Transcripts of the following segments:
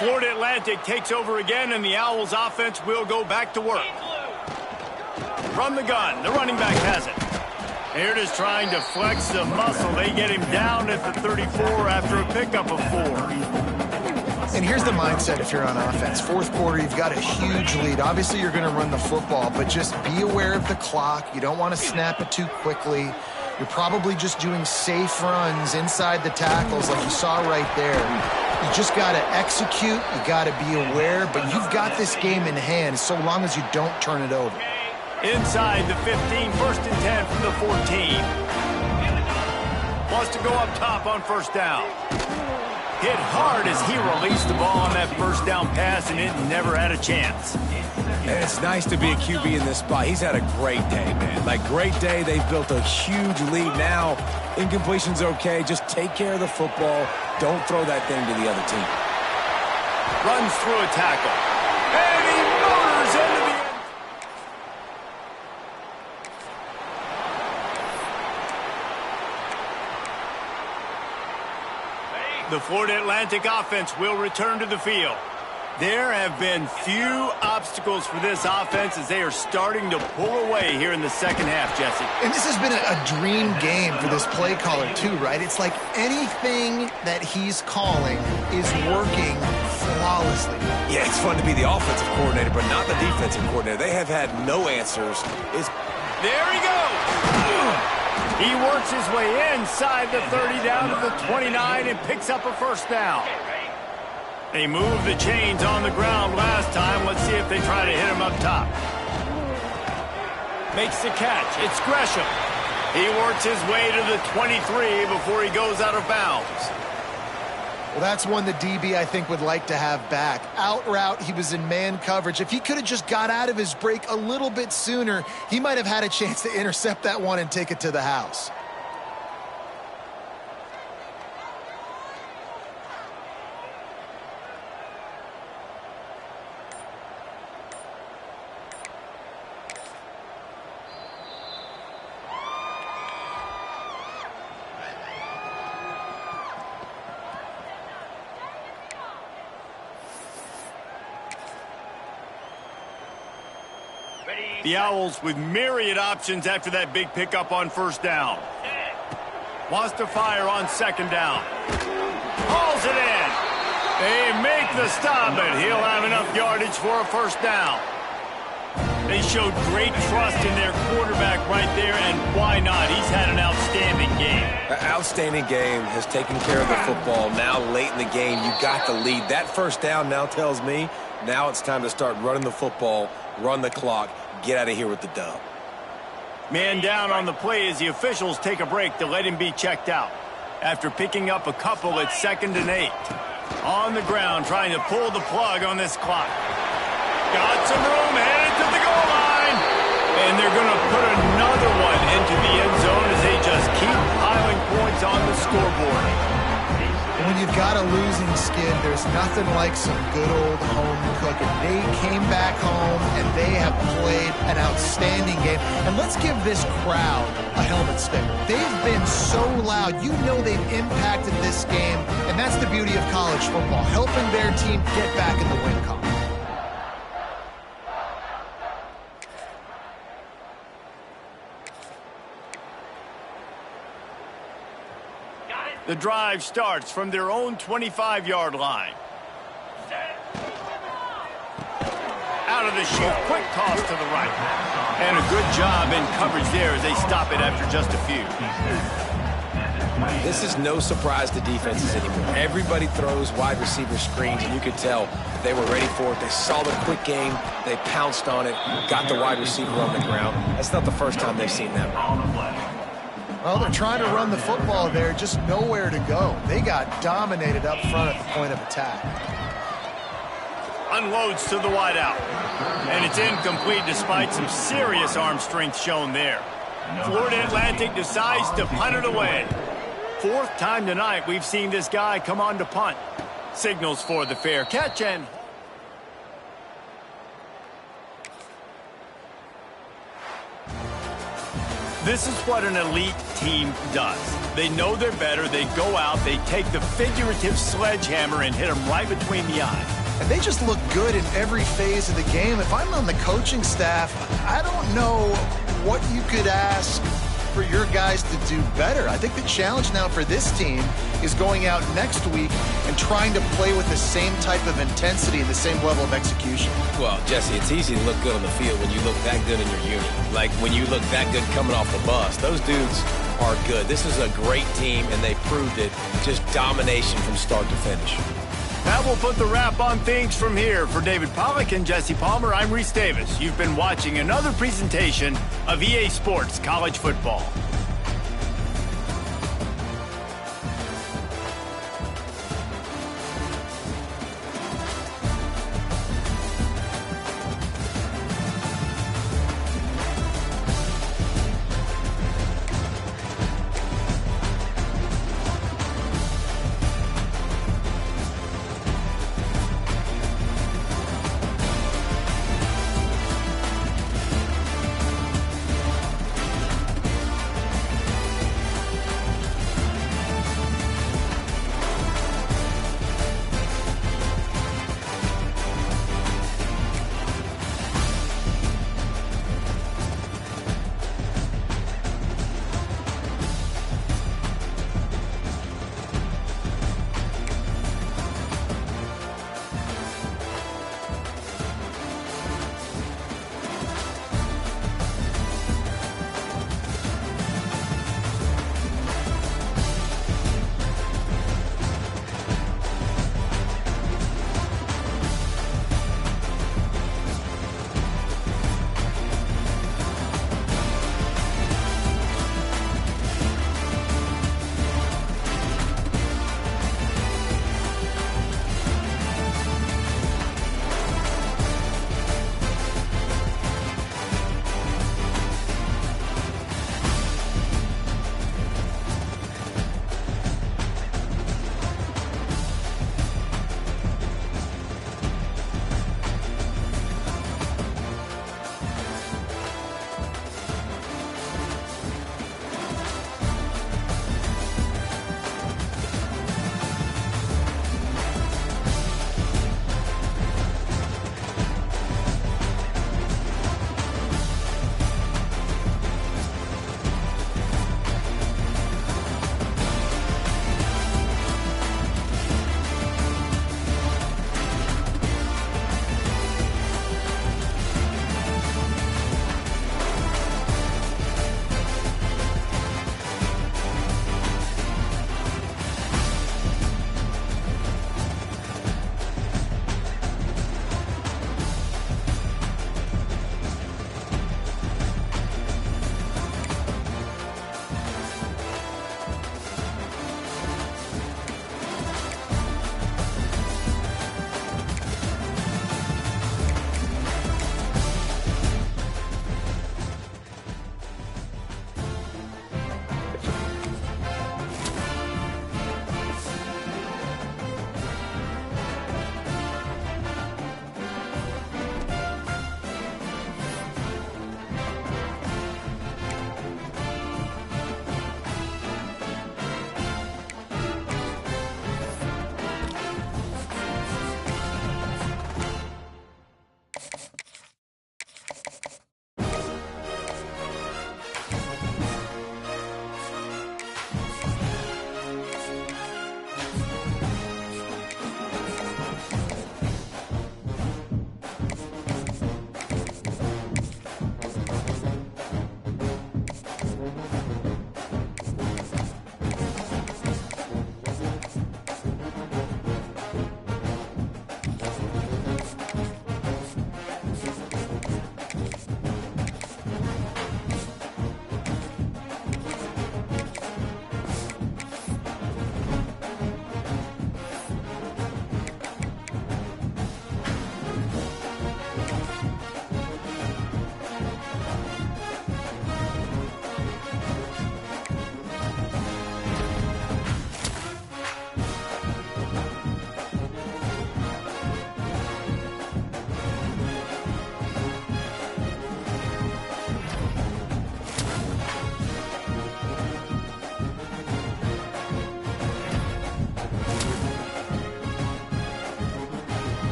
Florida Atlantic takes over again, and the Owls offense will go back to work. From the gun, the running back has it. They're just trying to flex the muscle. They get him down at the 34 after a pickup of 4. And here's the mindset if you're on offense. Fourth quarter, you've got a huge lead. Obviously, you're going to run the football, but just be aware of the clock. You don't want to snap it too quickly. You're probably just doing safe runs inside the tackles like you saw right there. You just got to execute. You got to be aware, but you've got this game in hand so long as you don't turn it over. Inside the 15, first and 10 from the 14. Wants to go up top on first down. Hit hard as he released the ball on that first down pass, and it never had a chance. And it's nice to be a QB in this spot. He's had a great day, man. Like, great day. They've built a huge lead now. Incompletion's okay. Just take care of the football. Don't throw that thing to the other team. Runs through a tackle. And he motors into the end. The Florida Atlantic offense will return to the field. There have been few obstacles for this offense as they are starting to pull away here in the second half, Jesse. And this has been a dream game for this play caller too, right? It's like anything that he's calling is working flawlessly. Yeah, it's fun to be the offensive coordinator, but not the defensive coordinator. They have had no answers. There he goes! He works his way inside the 30 down to the 29 and picks up a first down. They moved the chains on the ground last time. Let's see if they try to hit him up top. Makes the catch. It's Gresham. He works his way to the 23 before he goes out of bounds. Well, that's one the DB, I think, would like to have back. Out route, he was in man coverage. If he could have just got out of his break a little bit sooner, he might have had a chance to intercept that one and take it to the house. The Owls with myriad options after that big pickup on first down. Wants to fire on second down. Hauls it in. They make the stop, and he'll have enough yardage for a first down. They showed great trust in their quarterback right there, and why not? He's had an outstanding game. An outstanding game, has taken care of the football. Now late in the game, you got the lead. That first down now tells me now it's time to start running the football, run the clock, get out of here with the dub. Man down on the play as the officials take a break to let him be checked out. After picking up a couple, it's 2nd and 8. On the ground, trying to pull the plug on this clock. Got some room, headed to the goal line. And they're going to put another one into the end zone as they just keep piling points on the scoreboard. When you've got a losing skid, there's nothing like some good old home cooking. They came back home, and they have played an outstanding game. And let's give this crowd a helmet stick. They've been so loud. You know they've impacted this game, and that's the beauty of college football, helping their team get back in the win column. The drive starts from their own 25-yard line. Out of the chute, quick toss to the right. And a good job in coverage there as they stop it after just a few. This is no surprise to defenses anymore. Everybody throws wide receiver screens, and you could tell they were ready for it. They saw the quick game. They pounced on it, got the wide receiver on the ground. That's not the first time they've seen that. Well, they're trying to run the football there, just nowhere to go. They got dominated up front at the point of attack. Unloads to the wideout. And it's incomplete despite some serious arm strength shown there. Florida Atlantic decides to punt it away. 4th time tonight we've seen this guy come on to punt. Signals for the fair catch, and This is what an elite team does. They know they're better. They go out. They take the figurative sledgehammer and hit them right between the eyes. And they just look good in every phase of the game. If I'm on the coaching staff, I don't know what you could ask for your guys to do better. I think the challenge now for this team is going out next week and trying to play with the same type of intensity and the same level of execution. Well, Jesse, it's easy to look good on the field when you look that good in your unit. Like when you look that good coming off the bus. Those dudes are good. This is a great team, and they proved it. Just domination from start to finish. That will put the wrap on things from here. For David Pollack and Jesse Palmer, I'm Reese Davis. You've been watching another presentation of EA Sports College Football.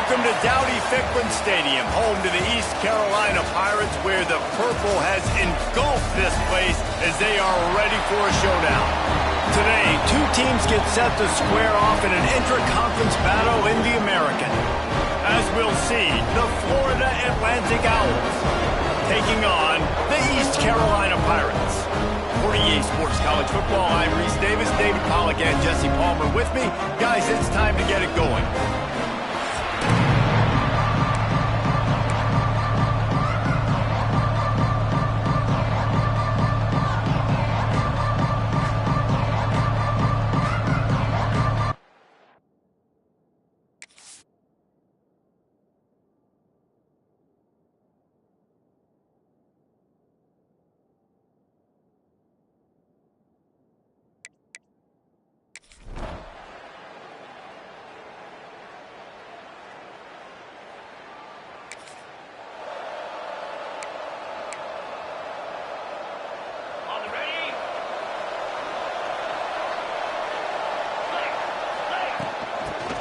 Welcome to Dowdy-Ficklin Stadium, home to the East Carolina Pirates, where the purple has engulfed this place as they are ready for a showdown. Today, two teams get set to square off in an intra-conference battle in the American. As we'll see, the Florida Atlantic Owls taking on the East Carolina Pirates. For EA Sports College Football, I'm Reese Davis, David Pollack, and Jesse Palmer with me. Guys, it's time to get it going.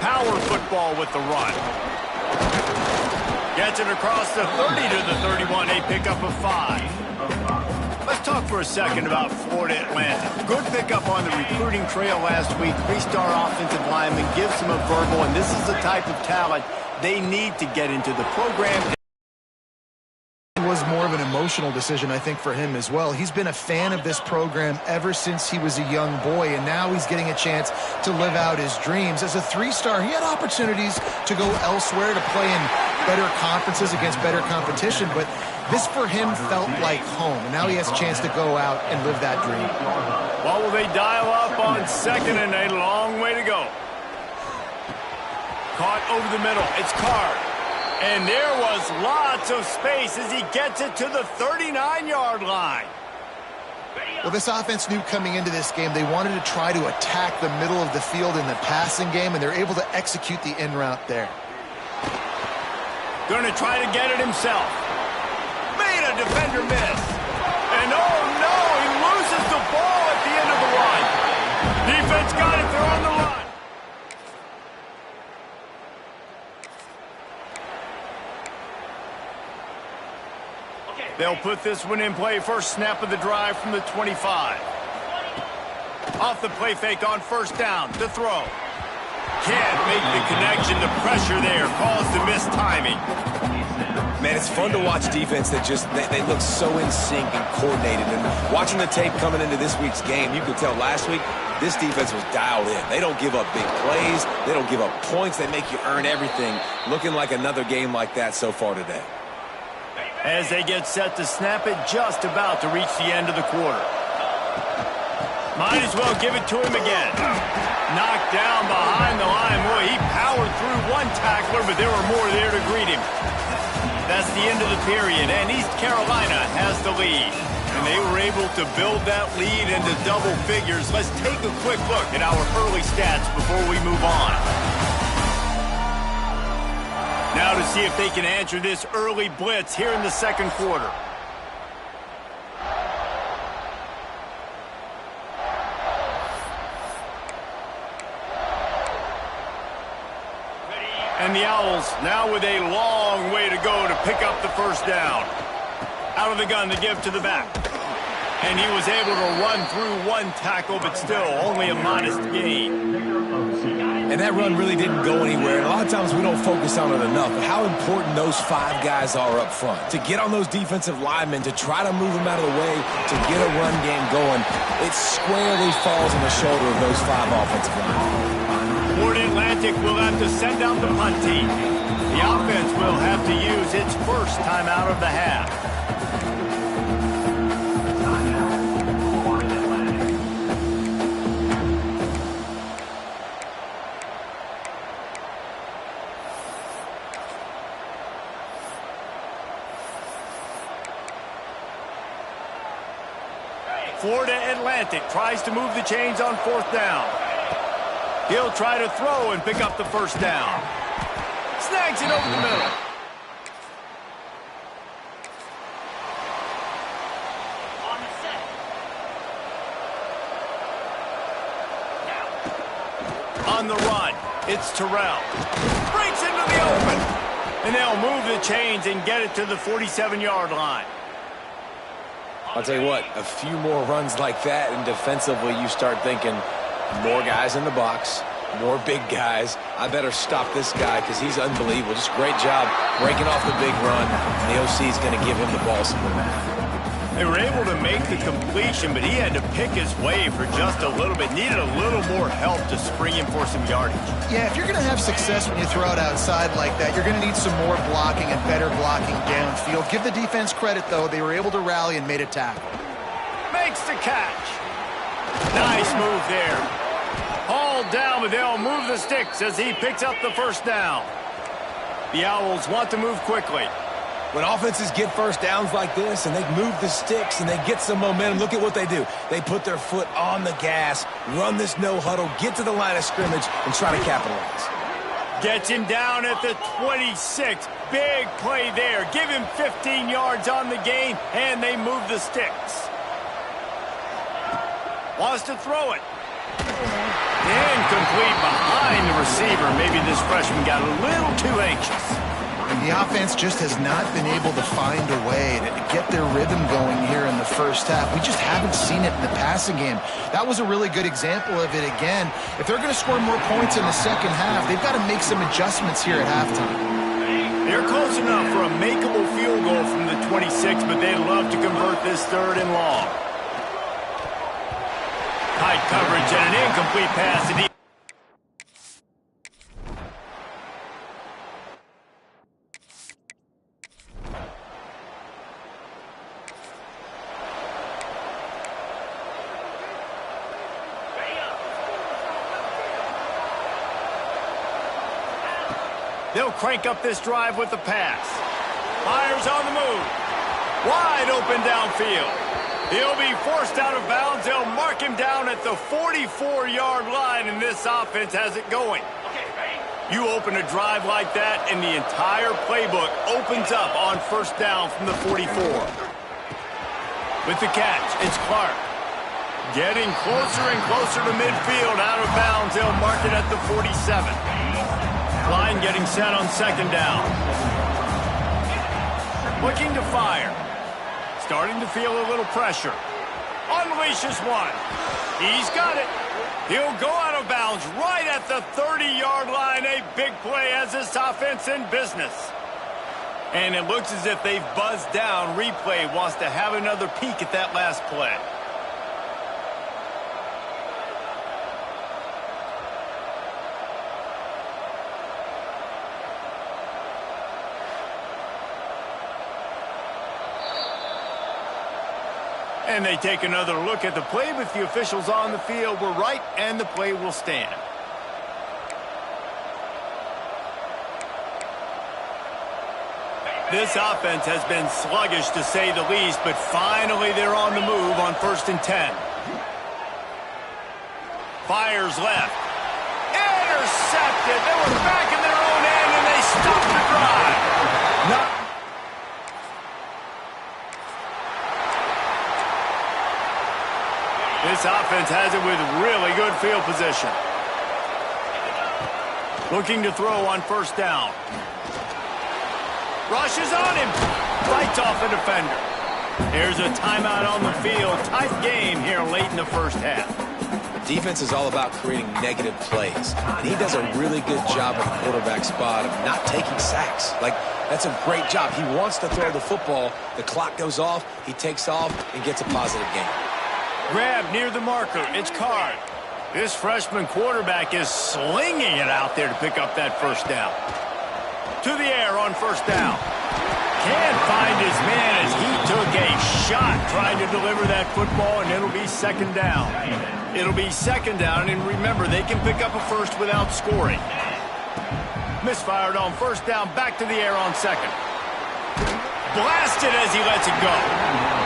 Power football with the run. Gets it across the 30 to the 31, a pickup of 5. Let's talk for a second about Florida Atlantic. Good pickup on the recruiting trail last week. 3-star offensive lineman gives them a verbal, and this is the type of talent they need to get into the program. Was more of an emotional decision, I think, for him as well. He's been a fan of this program ever since he was a young boy, and now he's getting a chance to live out his dreams. As a 3-star, he had opportunities to go elsewhere, to play in better conferences against better competition, but this for him felt like home, and now he has a chance to go out and live that dream. Well, will they dial up on 2nd and a long way to go? Caught over the middle. It's Card. And there was lots of space as he gets it to the 39-yard line. Well, this offense knew coming into this game they wanted to try to attack the middle of the field in the passing game, and they're able to execute the in route there. Going to try to get it himself. Made a defender miss. And oh no, he loses the ball at the end of the run. Defense got it, they're on the run. They'll put this one in play. First snap of the drive from the 25. Off the play fake on 1st down. To throw. Can't make the connection. The pressure there caused the missed timing. Man, it's fun to watch defense that just, they look so in sync and coordinated. And watching the tape coming into this week's game, you could tell last week, this defense was dialed in. They don't give up big plays. They don't give up points. They make you earn everything. Looking like another game like that so far today. As they get set to snap it, just about to reach the end of the quarter. Might as well give it to him again. Knocked down behind the line. Boy, he powered through one tackler, but there were more there to greet him. That's the end of the period, and East Carolina has the lead. And they were able to build that lead into double figures. Let's take a quick look at our early stats before we move on. Now to see if they can answer this early blitz here in the 2nd quarter. And the Owls now with a long way to go to pick up the 1st down. Out of the gun to give to the back. And he was able to run through one tackle, but still only a modest gain. And that run really didn't go anywhere. And a lot of times we don't focus on it enough. But how important those 5 guys are up front. To get on those defensive linemen, to try to move them out of the way, to get a run game going, it squarely falls on the shoulder of those 5 offensive linemen. Florida Atlantic will have to send out the punt team. The offense will have to use its first time out of the half. Florida Atlantic tries to move the chains on 4th down. He'll try to throw and pick up the 1st down. Snags it over the middle. On the run, it's Terrell. Breaks into in the open. And they'll move the chains and get it to the 47-yard line. I'll tell you what, a few more runs like that, and defensively you start thinking, more guys in the box, more big guys. I better stop this guy because he's unbelievable. Just great job breaking off the big run, and the OC is going to give him the ball somewhere. They were able to make the completion, but he had to pick his way for just a little bit. Needed a little more help to spring him for some yardage. Yeah, if you're going to have success when you throw it outside like that, you're going to need some more blocking and better blocking downfield. Give the defense credit, though. They were able to rally and made a tackle. Makes the catch. Nice move there. Hauled down, but they'll move the sticks as he picks up the first down. The Owls want to move quickly. When offenses get first downs like this and they move the sticks and they get some momentum, look at what they do. They put their foot on the gas, run this no huddle, get to the line of scrimmage, and try to capitalize. Gets him down at the 26. Big play there. Give him 15 yards on the gain, and they move the sticks. Wants to throw it. Incomplete behind the receiver. Maybe this freshman got a little too anxious. And the offense just has not been able to find a way to get their rhythm going here in the first half. We just haven't seen it in the passing game. That was a really good example of it again. If they're going to score more points in the second half, they've got to make some adjustments here at halftime. They're close enough for a makeable field goal from the 26, but they'd love to convert this third and long. Tight coverage and an incomplete pass to the... They'll crank up this drive with the pass. Fires on the move. Wide open downfield. He'll be forced out of bounds. They'll mark him down at the 44-yard line, and this offense has it going. You open a drive like that, and the entire playbook opens up on first down from the 44. With the catch, it's Clark. Getting closer and closer to midfield. Out of bounds, they'll mark it at the 47. Line getting set on second down. Looking to fire. Starting to feel a little pressure. Unleashes one. He's got it. He'll go out of bounds right at the 30-yard line. A big play as this offense in business. And it looks as if they've buzzed down. Replay wants to have another peek at that last play. And they take another look at the play with the officials on the field. We're right, and the play will stand. This offense has been sluggish, to say the least, but finally they're on the move on 1st and 10. Fires left. Intercepted. They were back in their own end, and they stopped the drive. This offense has it with really good field position. Looking to throw on first down. Rushes on him. Fights off the defender. Here's a timeout on the field. Tight game here late in the first half. Defense is all about creating negative plays, and he does a really good job at the quarterback spot of not taking sacks. Like, that's a great job. He wants to throw the football. The clock goes off. He takes off and gets a positive gain. Grab near the marker. It's Card. This freshman quarterback is slinging it out there to pick up that first down. To the air on first down. Can't find his man as he took a shot trying to deliver that football, and it'll be second down. It'll be second down, and remember, they can pick up a first without scoring. Misfired on first down, back to the air on second. Blasted as he lets it go.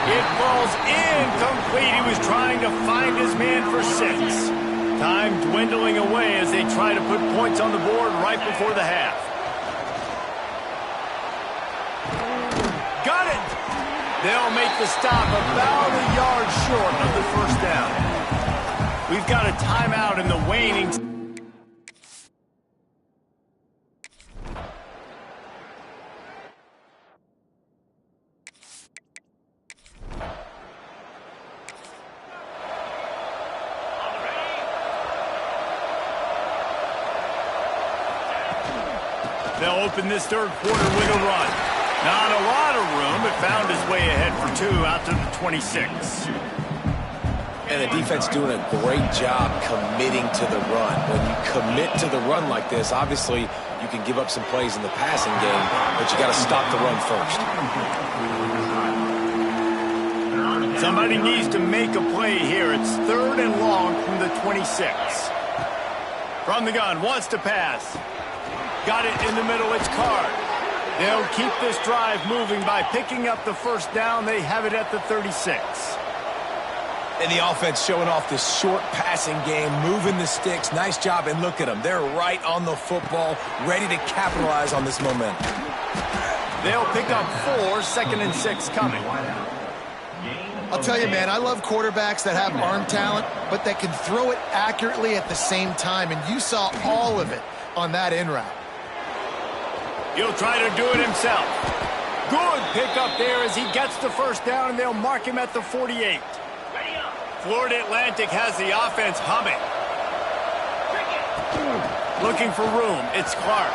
It falls incomplete. He was trying to find his man for 6. Time dwindling away as they try to put points on the board right before the half. Got it. They'll make the stop about a yard short of the first down. We've got a timeout in the waning. They'll open this third quarter with a run. Not a lot of room, but found his way ahead for 2 out to the 26. And the defense doing a great job committing to the run. When you commit to the run like this, obviously you can give up some plays in the passing game, but you got to stop the run first. Somebody needs to make a play here. It's 3rd and long from the 26. From the gun, wants to pass. Got it in the middle, it's Card. They'll keep this drive moving by picking up the first down. They have it at the 36. And the offense showing off this short passing game, moving the sticks. Nice job, and look at them. They're right on the football, ready to capitalize on this momentum. They'll pick up 4, 2nd and 6 coming. I'll tell you, man, I love quarterbacks that have arm talent, but that can throw it accurately at the same time, and you saw all of it on that in route. He'll try to do it himself. Good pickup there as he gets the first down, and they'll mark him at the 48. Florida Atlantic has the offense humming. Looking for room. It's Clark.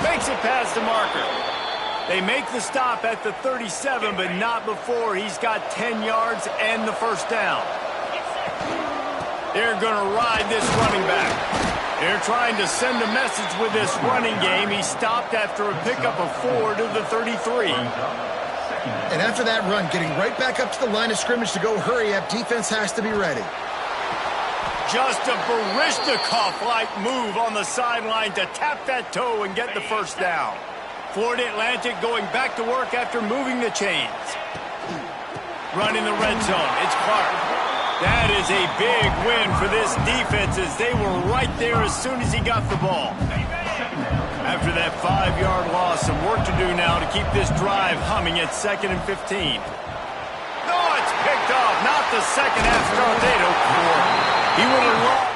Makes it past the marker. They make the stop at the 37, but not before he's got 10 yards and the first down. They're going to ride this running back. They're trying to send a message with this running game. He stopped after a pickup of 4 to the 33. And after that run, getting right back up to the line of scrimmage to go hurry up, defense has to be ready. Just a Baryshnikov-like move on the sideline to tap that toe and get the first down. Florida Atlantic going back to work after moving the chains. Running the red zone. It's Clark. That is a big win for this defense as they were right there as soon as he got the ball. After that 5-yard loss, some work to do now to keep this drive humming at 2nd and 15. No, it's picked off. Not the second half start they'd hoped for. He would have loved.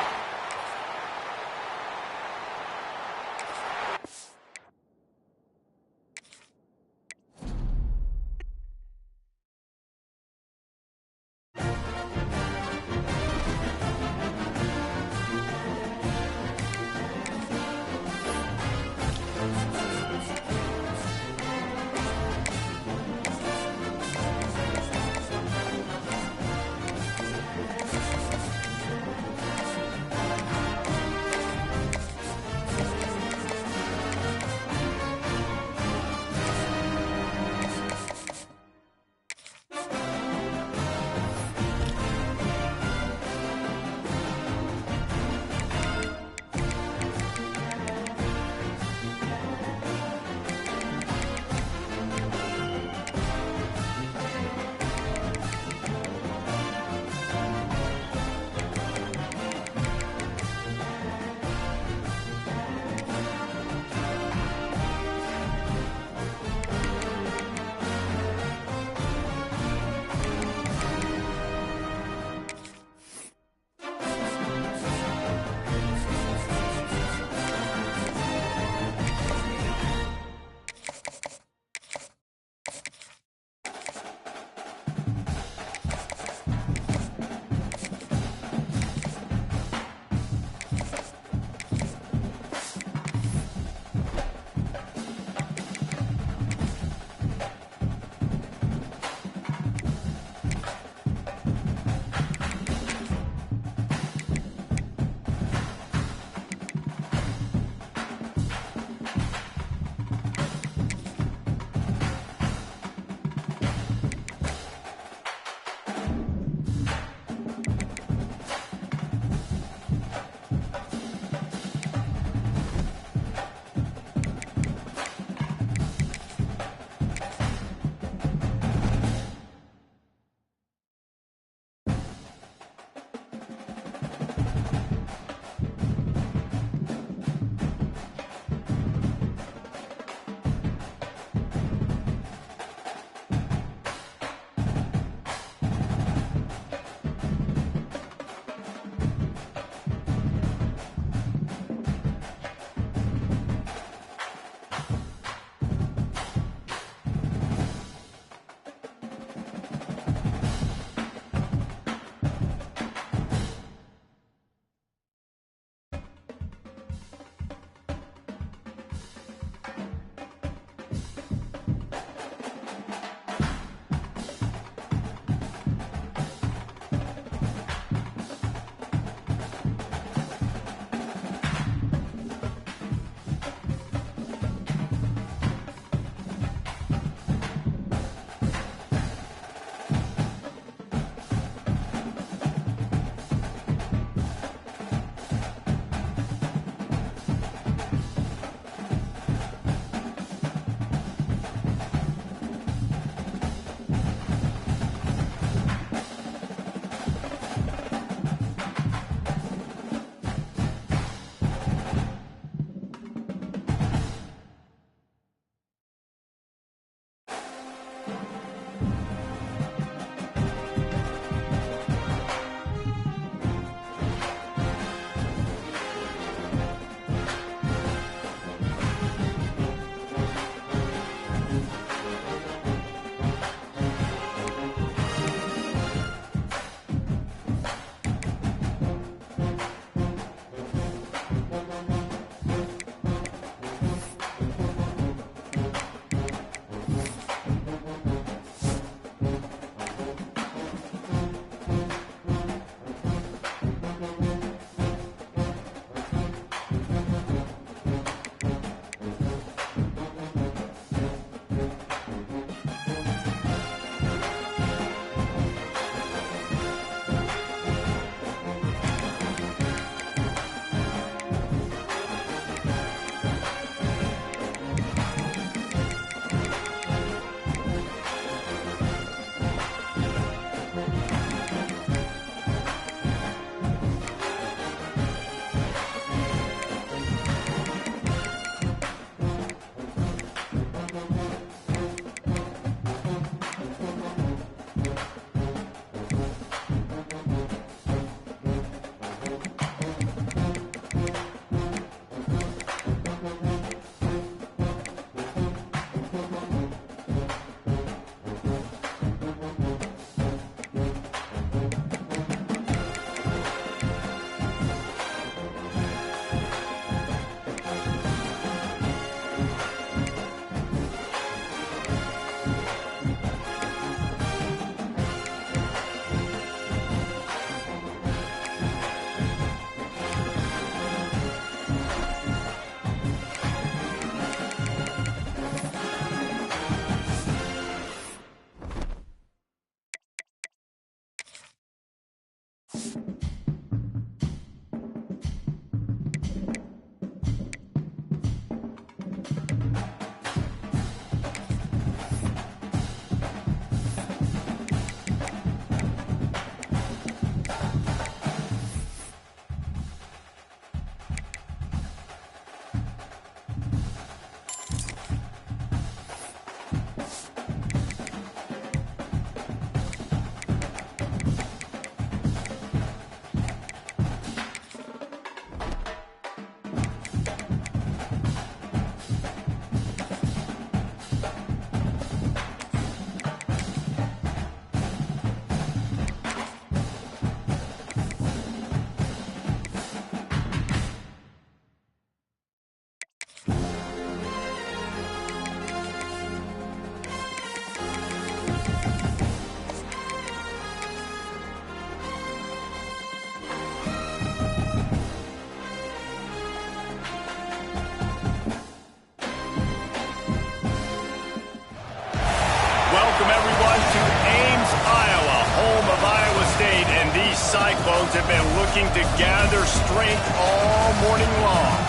Bears have been looking to gather strength all morning long.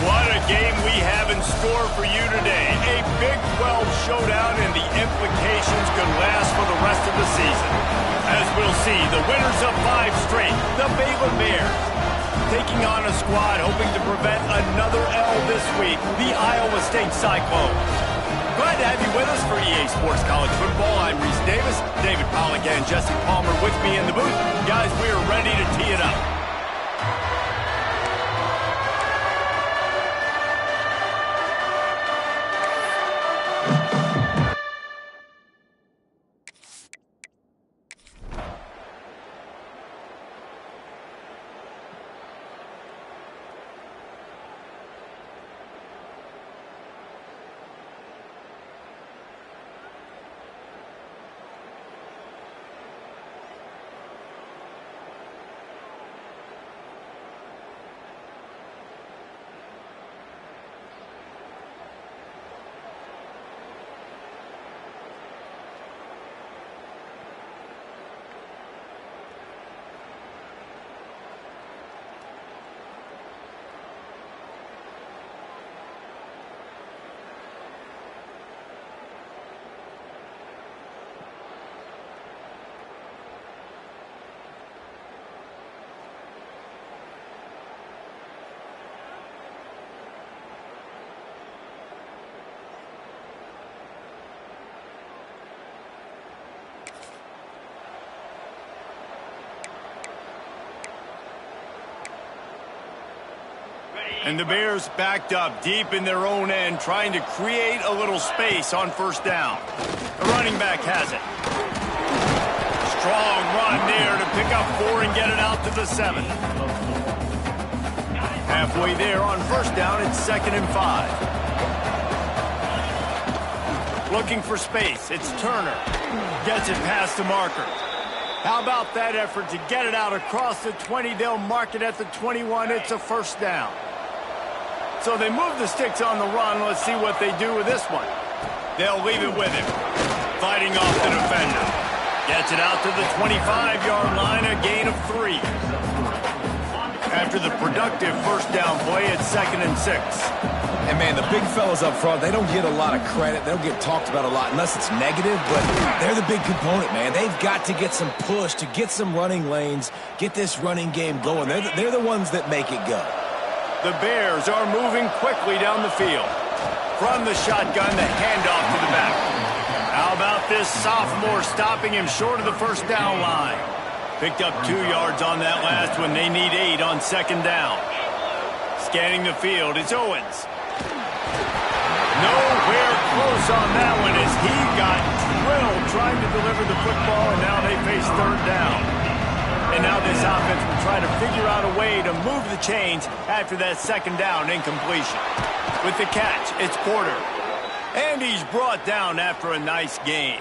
What a game we have in store for you today. A Big 12 showdown, and the implications could last for the rest of the season. As we'll see, the winners of 5 straight, the Baylor Bears, taking on a squad hoping to prevent another L this week, the Iowa State Cyclones. Glad to have you with us for EA Sports College Football. I'm Reese Davis, David Pollack and Jesse Palmer with me in the booth. Guys, we are ready to tee it up. And the Bears backed up deep in their own end, trying to create a little space on first down. The running back has it. Strong run there to pick up 4 and get it out to the 7. Halfway there on first down, it's 2nd and 5. Looking for space, it's Turner. Gets it past the marker. How about that effort to get it out across the 20? They'll mark it at the 21. It's a first down. So they move the sticks on the run. Let's see what they do with this one. They'll leave it with him. Fighting off the defender. Gets it out to the 25-yard line, a gain of 3. After the productive first down play, it's 2nd and 6. And, man, the big fellas up front, they don't get a lot of credit. They don't get talked about a lot unless it's negative, but they're the big component, man. They've got to get some push, to get some running lanes, get this running game going. They're the ones that make it go. The Bears are moving quickly down the field. From the shotgun, the handoff to the back. How about this sophomore stopping him short of the first down line? Picked up 2 yards on that last one. They need 8 on 2nd down. Scanning the field, it's Owens. Nowhere close on that one as he got drilled trying to deliver the football, and now they face 3rd down. And now this offense will try to figure out a way to move the chains after that 2nd down incompletion. With the catch, it's Porter. And he's brought down after a nice gain.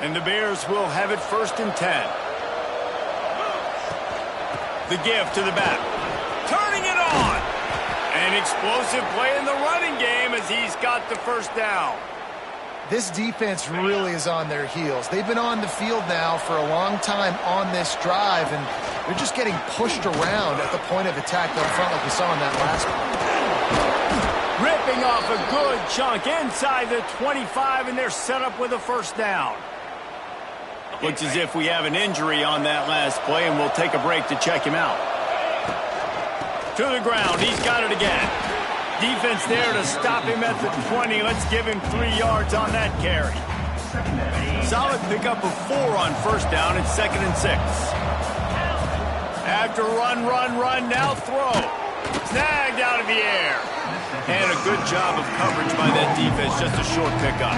And the Bears will have it 1st and 10. The give to the back. Turning it on. An explosive play in the running game as he's got the first down. This defense really is on their heels. They've been on the field now for a long time on this drive, and they're just getting pushed around at the point of attack up front like we saw in that last one. Ripping off a good chunk inside the 25, and they're set up with a first down. Looks as if we have an injury on that last play, and we'll take a break to check him out. To the ground, he's got it again. Defense there to stop him at the 20. Let's give him 3 yards on that carry. Solid pickup of 4 on first down. It's 2nd and 6. After run, now throw. Snagged out of the air. And a good job of coverage by that defense. Just a short pickup.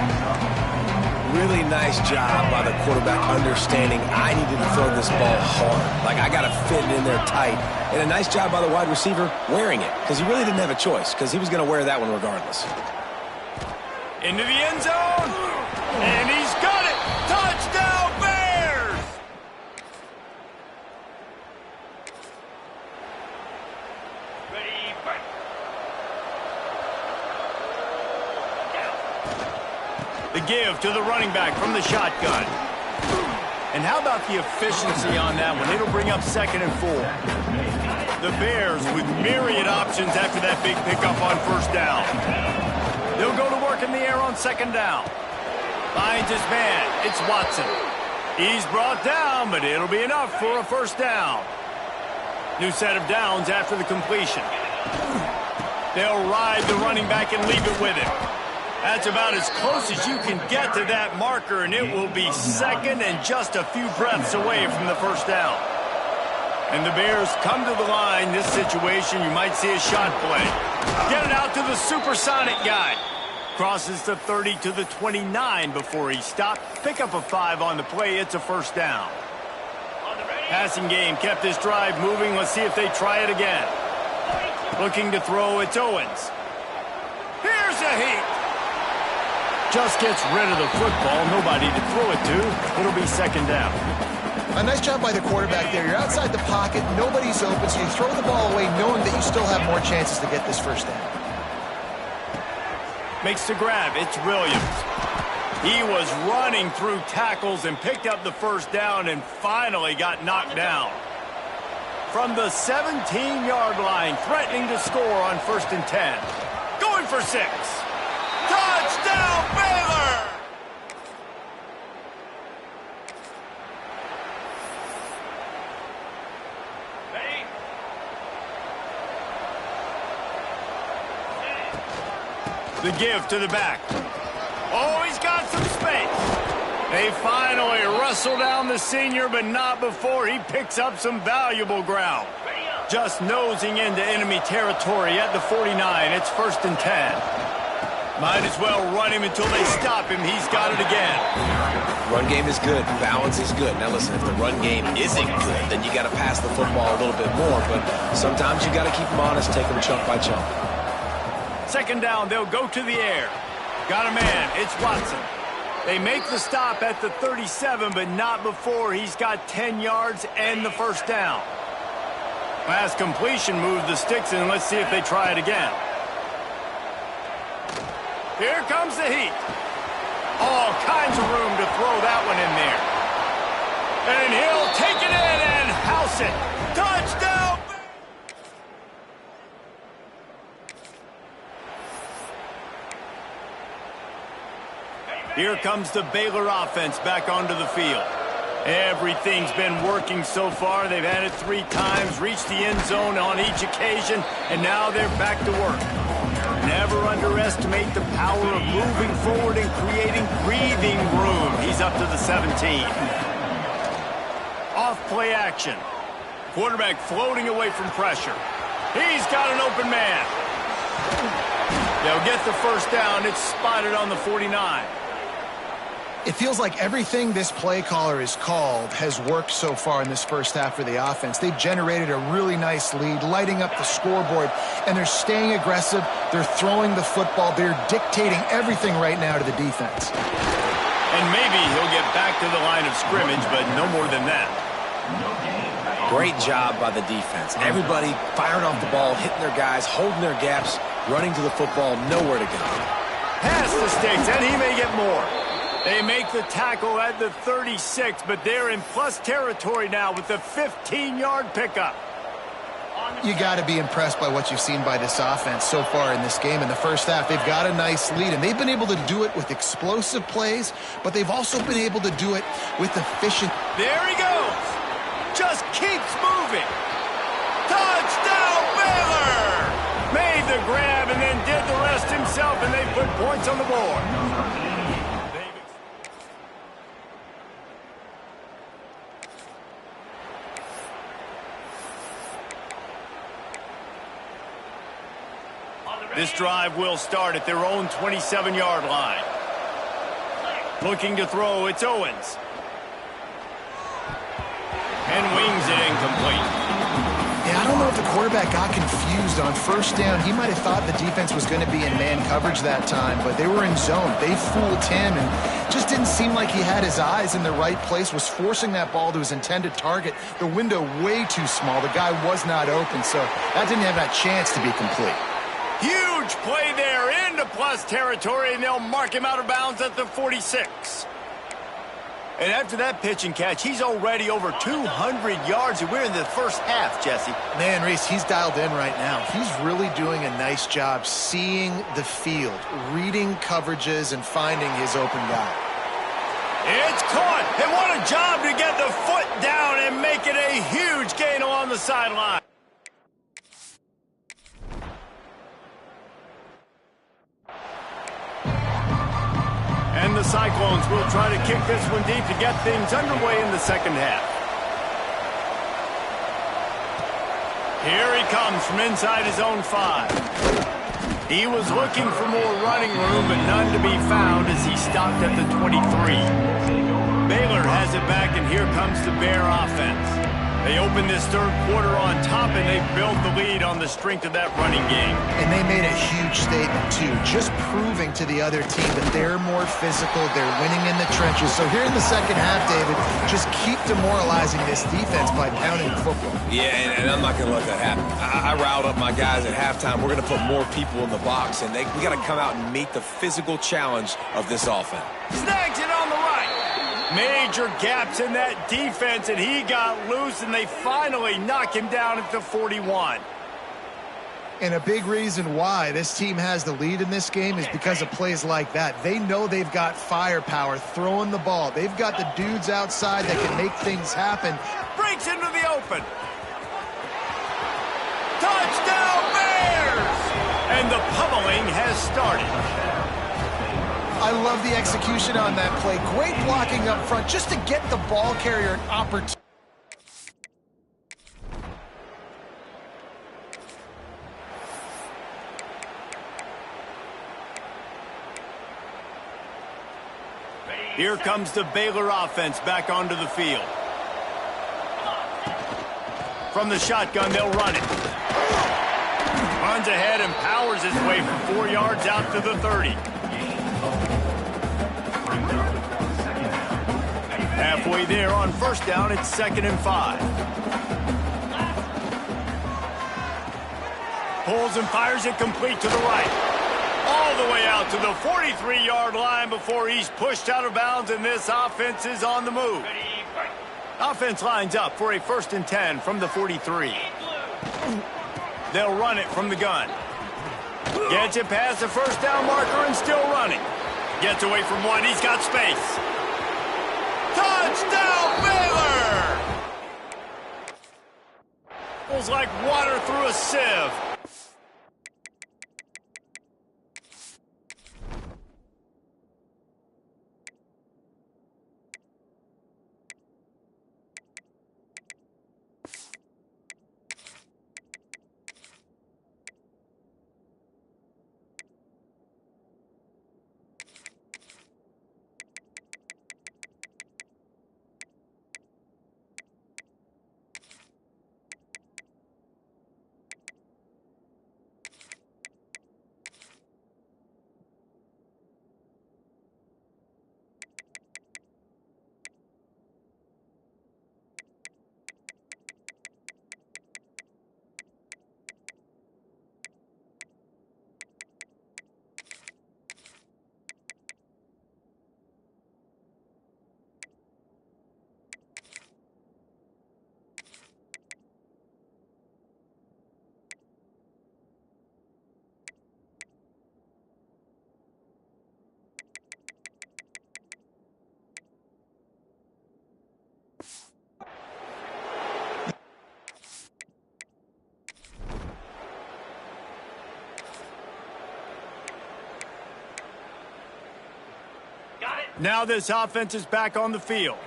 Really nice job by the quarterback understanding I needed to throw this ball hard. Like, I got to fit it in there tight. And a nice job by the wide receiver wearing it, because he really didn't have a choice, because he was going to wear that one regardless. Into the end zone. And he's got it. Touchdown, Bears! Ready, break. The give to the running back from the shotgun. And how about the efficiency on that one? It'll bring up 2nd and 4. The Bears with myriad options after that big pickup on 1st down. They'll go to work in the air on 2nd down. Finds his man. It's Watson. He's brought down, but it'll be enough for a 1st down. New set of downs after the completion. They'll ride the running back and leave it with him. That's about as close as you can get to that marker, and it will be 2nd and just a few breaths away from the 1st down. And the Bears come to the line. This situation, you might see a shot play. Get it out to the supersonic guy. Crosses the 30 to the 29 before he stopped. Pick up a 5 on the play. It's a 1st down. Passing game kept this drive moving. Let's see if they try it again. Looking to throw, it's Owens. Here's a heat. Just gets rid of the football. Nobody to throw it to. It'll be 2nd down. A nice job by the quarterback there. You're outside the pocket. Nobody's open, so you throw the ball away knowing that you still have more chances to get this 1st down. Makes the grab. It's Williams. He was running through tackles and picked up the 1st down and finally got knocked down. From the 17-yard line, threatening to score on 1st and 10. Going for 6. Touchdown, Baylor! The give to the back. Oh, he's got some space. They finally wrestle down the senior, but not before he picks up some valuable ground. Just nosing into enemy territory at the 49. It's 1st and 10. Might as well run him until they stop him. He's got it again. Run game is good. Balance is good. Now, listen, if the run game isn't good, then you got to pass the football a little bit more. But sometimes you got to keep them honest, take them chunk by chunk. 2nd down, they'll go to the air. Got a man. It's Watson. They make the stop at the 37, but not before he's got 10 yards and the 1st down. Last completion moved the sticks, and let's see if they try it again. Here comes the heat. All kinds of room to throw that one in there. And he'll take it in and house it. Touchdown! Here comes the Baylor offense back onto the field. Everything's been working so far. They've had it 3 times, reached the end zone on each occasion, and now they're back to work. Never underestimate the power of moving forward and creating breathing room. He's up to the 17. Off play action. Quarterback floating away from pressure. He's got an open man. They'll get the 1st down. It's spotted on the 49. It feels like everything this play caller has called has worked so far in this 1st half for the offense. They've generated a really nice lead, lighting up the scoreboard, and they're staying aggressive. They're throwing the football. They're dictating everything right now to the defense. And maybe he'll get back to the line of scrimmage, but no more than that. Great job by the defense. Everybody firing off the ball, hitting their guys, holding their gaps, running to the football, nowhere to go. Pass the sticks, and he may get more. They make the tackle at the 36, but they're in plus territory now with the 15-yard pickup. You got to be impressed by what you've seen by this offense so far in this game. In the 1st half, they've got a nice lead, and they've been able to do it with explosive plays, but they've also been able to do it with efficient. There he goes. Just keeps moving. Touchdown, Baylor! Made the grab and then did the rest himself, and they put points on the board. This drive will start at their own 27-yard line. Looking to throw, it's Owens. And wings it incomplete. Yeah, I don't know if the quarterback got confused on 1st down. He might have thought the defense was going to be in man coverage that time, but they were in zone. They fooled him and just didn't seem like he had his eyes in the right place, was forcing that ball to his intended target. The window way too small. The guy was not open, so that didn't have that chance to be complete. Huge play there into plus territory, and they'll mark him out of bounds at the 46. And after that pitch and catch, he's already over 200 yards, and we're in the first half, Jesse. Man, Reese, he's dialed in right now. He's really doing a nice job seeing the field, reading coverages, and finding his open guy. It's caught, and what a job to get the foot down and make it a huge gain along the sideline. And the Cyclones will try to kick this one deep to get things underway in the second half. Here he comes from inside his own 5. He was looking for more running room, but none to be found as he stopped at the 23. Baylor has it back, and here comes the Bear offense. They open this third quarter on top, and they built the lead on the strength of that running game. And they made a huge statement, too, just proving to the other team that they're more physical, they're winning in the trenches. So here in the second half, David, just keep demoralizing this defense by pounding the football. Yeah, and I'm not going to let that happen. I riled up my guys at halftime. We're going to put more people in the box, and we got to come out and meet the physical challenge of this offense. Snags it on the right. Major gaps in that defense, and he got loose, and they finally knock him down at the 41. And a big reason why this team has the lead in this game is because of plays like that. They know they've got firepower throwing the ball. They've got the dudes outside that can make things happen. Breaks into the open. Touchdown, Bears! And the pummeling has started. I love the execution on that play. Great blocking up front just to get the ball carrier an opportunity. Here comes the Baylor offense back onto the field. From the shotgun, they'll run it. Runs ahead and powers his way for 4 yards out to the 30. Halfway there on first down, it's 2nd and 5. Pulls and fires it complete to the right. All the way out to the 43-yard line before he's pushed out of bounds, and this offense is on the move. Offense lines up for a 1st and 10 from the 43. They'll run it from the gun. Gets it past the first down marker and still running. Gets away from one. He's got space. Touchdown, Baylor! Feels like water through a sieve. Now this offense is back on the field.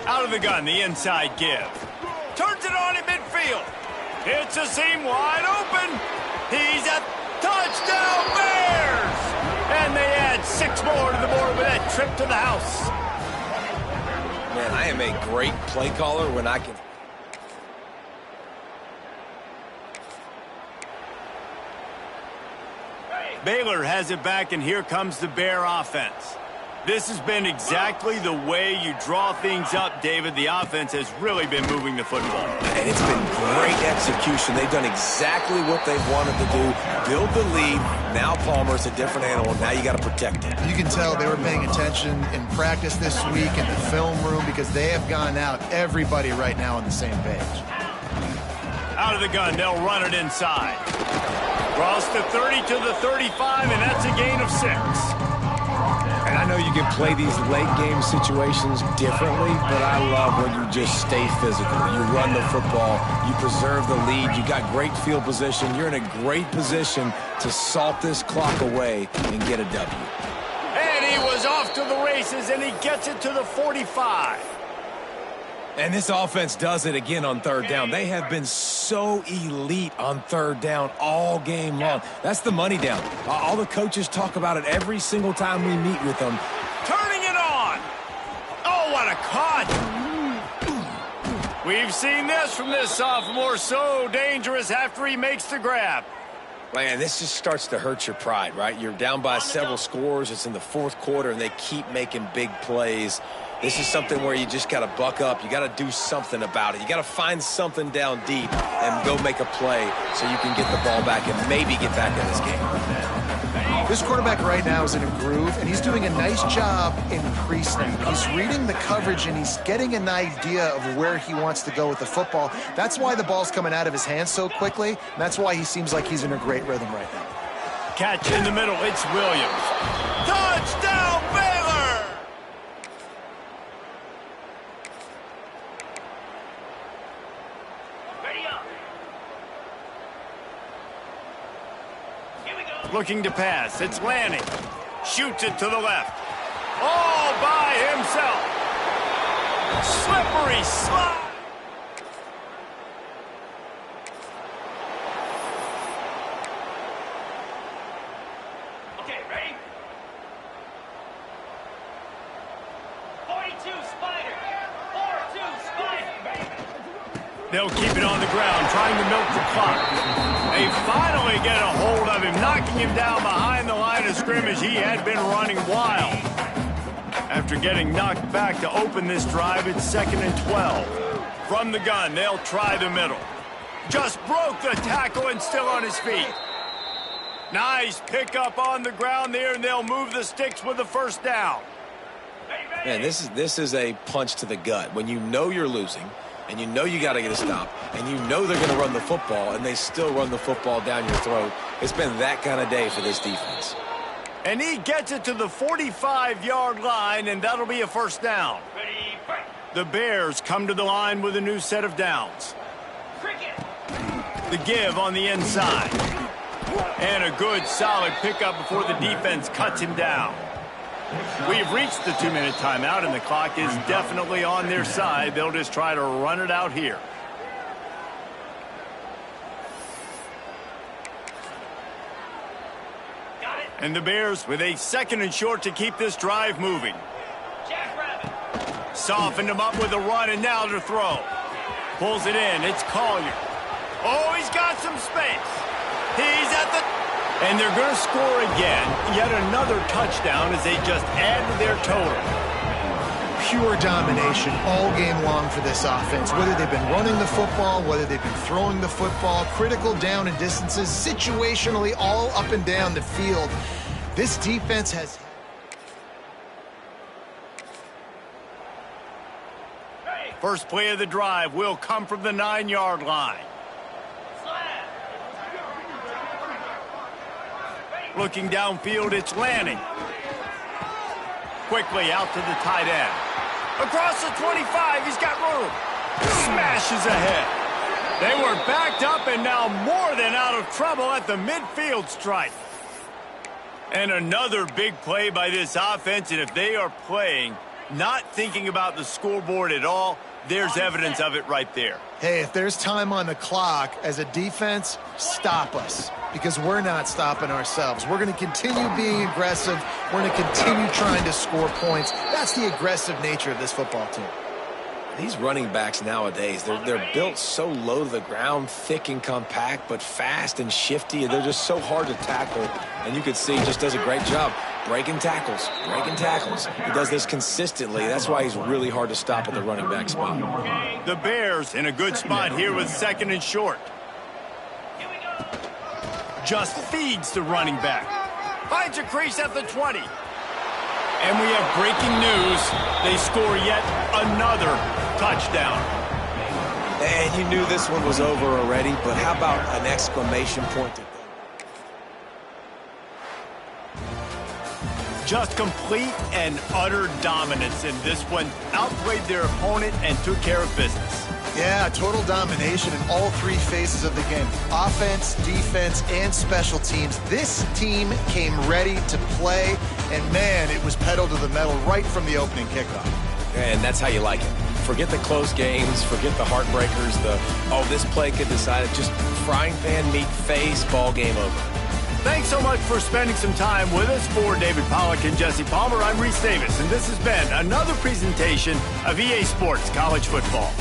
Out of the gun, the inside give. Turns it on at midfield. Hits a seam wide open. He's a touchdown, Bears! And they add 6 more to the board with that trip to the house. Man, I am a great play caller when I can... Baylor has it back, and here comes the Bear offense. This has been exactly the way you draw things up, David. The offense has really been moving the football. And it's been great execution. They've done exactly what they wanted to do. Build the lead. Now Palmer's a different animal. Now you got to protect it. You can tell they were paying attention in practice this week in the film room because they have gone out, everybody right now on the same page. Out of the gun, they'll run it inside. Cross the 30 to the 35, and that's a gain of 6. And I know you can play these late game situations differently, but I love when you just stay physical. You run the football, you preserve the lead, you got great field position. You're in a great position to salt this clock away and get a W. And he was off to the races, and he gets it to the 45. And this offense does it again on third down. They have been so elite on third down all game long. That's the money down. All the coaches talk about it every single time we meet with them. Turning it on. Oh, what a cut. We've seen this from this sophomore. So dangerous after he makes the grab. Man, this just starts to hurt your pride, right? You're down by several scores. It's in the fourth quarter, and they keep making big plays. This is something where you just got to buck up. You got to do something about it. You got to find something down deep and go make a play so you can get the ball back and maybe get back in this game. This quarterback right now is in a groove, and he's doing a nice job in pre-snap. He's reading the coverage, and he's getting an idea of where he wants to go with the football. That's why the ball's coming out of his hands so quickly, and that's why he seems like he's in a great rhythm right now. Catch in the middle. It's Williams. Touchdown, Baylor! Looking to pass. It's Lanning. Shoots it to the left. All by himself. Slippery slide. Okay, ready? 42 Spider. 4-2 Spider. They'll keep it on the ground, trying to milk the clock. They finally get a hold of him, knocking him down behind the line of scrimmage. He had been running wild. After getting knocked back to open this drive, it's 2nd and 12. From the gun, they'll try the middle. Just broke the tackle and still on his feet. Nice pickup on the ground there, and they'll move the sticks with the first down. Man, this is a punch to the gut. When you know you're losing, and you know you got to get a stop, and you know they're going to run the football, and they still run the football down your throat. It's been that kind of day for this defense. And he gets it to the 45-yard line, and that'll be a first down. The Bears come to the line with a new set of downs. The give on the inside. And a good, solid pickup before the defense cuts him down. We've reached the 2-minute timeout, and the clock is definitely on their side. They'll just try to run it out here. And the Bears with a 2nd and short to keep this drive moving. Softened him up with a run, and now to throw. Pulls it in. It's Collier. Oh, he's got some space. He's at the... And they're going to score again. Yet another touchdown as they just add to their total. Pure domination all game long for this offense. Whether they've been running the football, whether they've been throwing the football, critical down and distances, situationally all up and down the field. This defense has... First play of the drive will come from the 9-yard line. Looking downfield, it's Lanning. Quickly out to the tight end. Across the 25, he's got room. Smashes ahead. They were backed up and now more than out of trouble at the midfield stripe. And another big play by this offense, and if they are playing, not thinking about the scoreboard at all, there's evidence of it right there. Hey, if there's time on the clock, as a defense, stop us. Because we're not stopping ourselves. We're going to continue being aggressive. We're going to continue trying to score points. That's the aggressive nature of this football team. These running backs nowadays, they're built so low to the ground, thick and compact, but fast and shifty, and they're just so hard to tackle. And you can see he just does a great job breaking tackles, breaking tackles. He does this consistently. That's why he's really hard to stop at the running back spot. The Bears in a good spot here with 2nd and short. Just feeds the running back. Finds a crease at the 20. And we have breaking news. They score yet another touchdown. And you knew this one was over already, but how about an exclamation point? Just complete and utter dominance in this one. Outplayed their opponent and took care of business. Yeah, total domination in all 3 phases of the game. Offense, defense, and special teams. This team came ready to play, and man, it was pedal to the metal right from the opening kickoff. And that's how you like it. Forget the close games, forget the heartbreakers, this play could decide it. Just frying pan meet face, ball game over. Thanks so much for spending some time with us. For David Pollack and Jesse Palmer, I'm Reese Davis, and this has been another presentation of EA Sports College Football.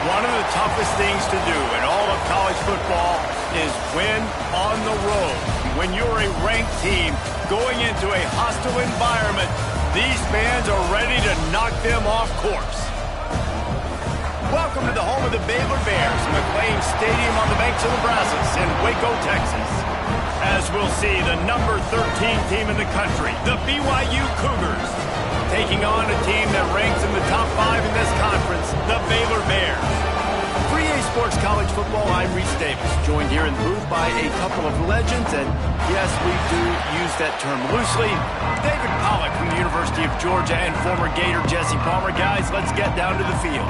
One of the toughest things to do in all of college football is win on the road. When you're a ranked team going into a hostile environment, these fans are ready to knock them off course. Welcome to the home of the Baylor Bears, McLean Stadium on the banks of the Brazos in Waco, Texas. As we'll see, the number 13 team in the country, the BYU Cougars, taking on a team that ranks in the top 5 in this conference, the Baylor Bears. For EA Sports College Football, I'm Reese Davis, joined here in the booth by a couple of legends, and yes, we do use that term loosely. David Pollack from the University of Georgia and former Gator Jesse Palmer. Guys, let's get down to the field.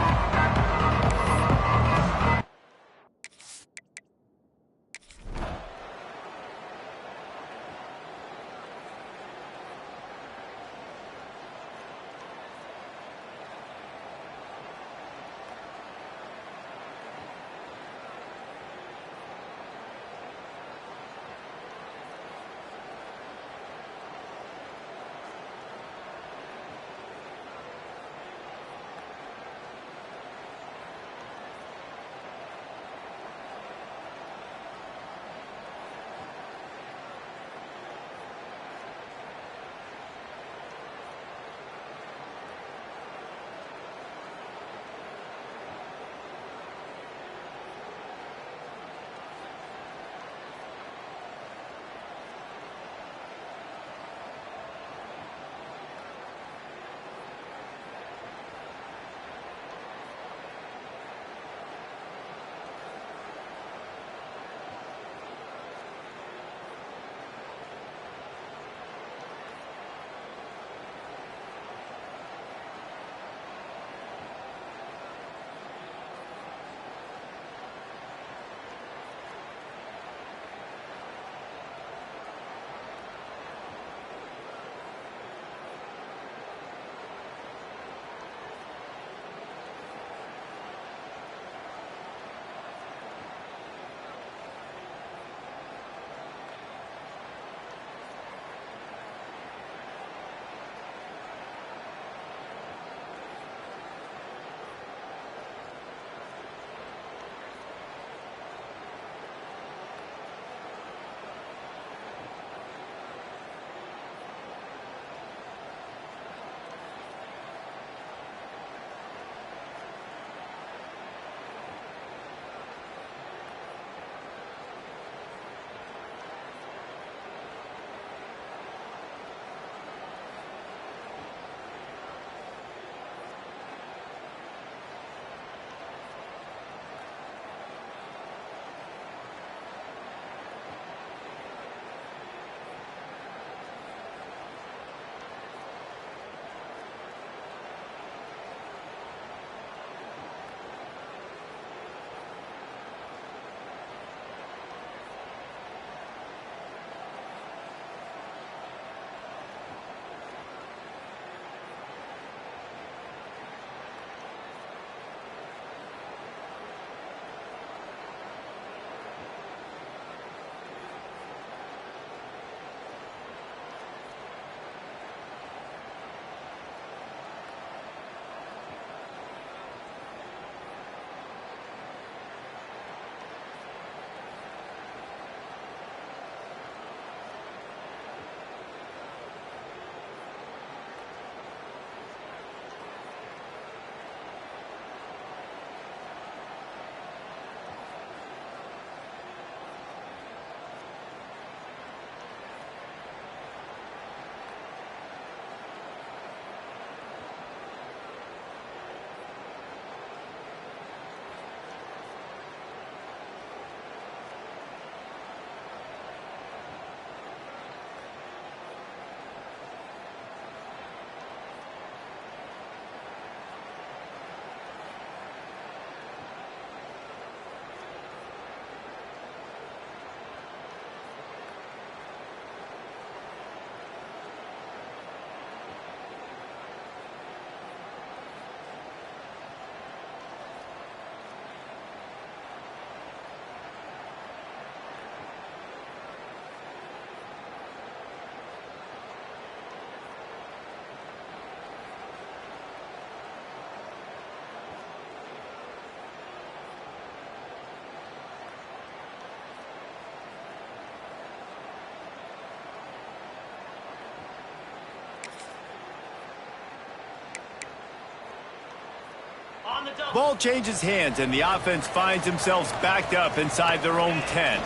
Ball changes hands, and the offense finds themselves backed up inside their own 10.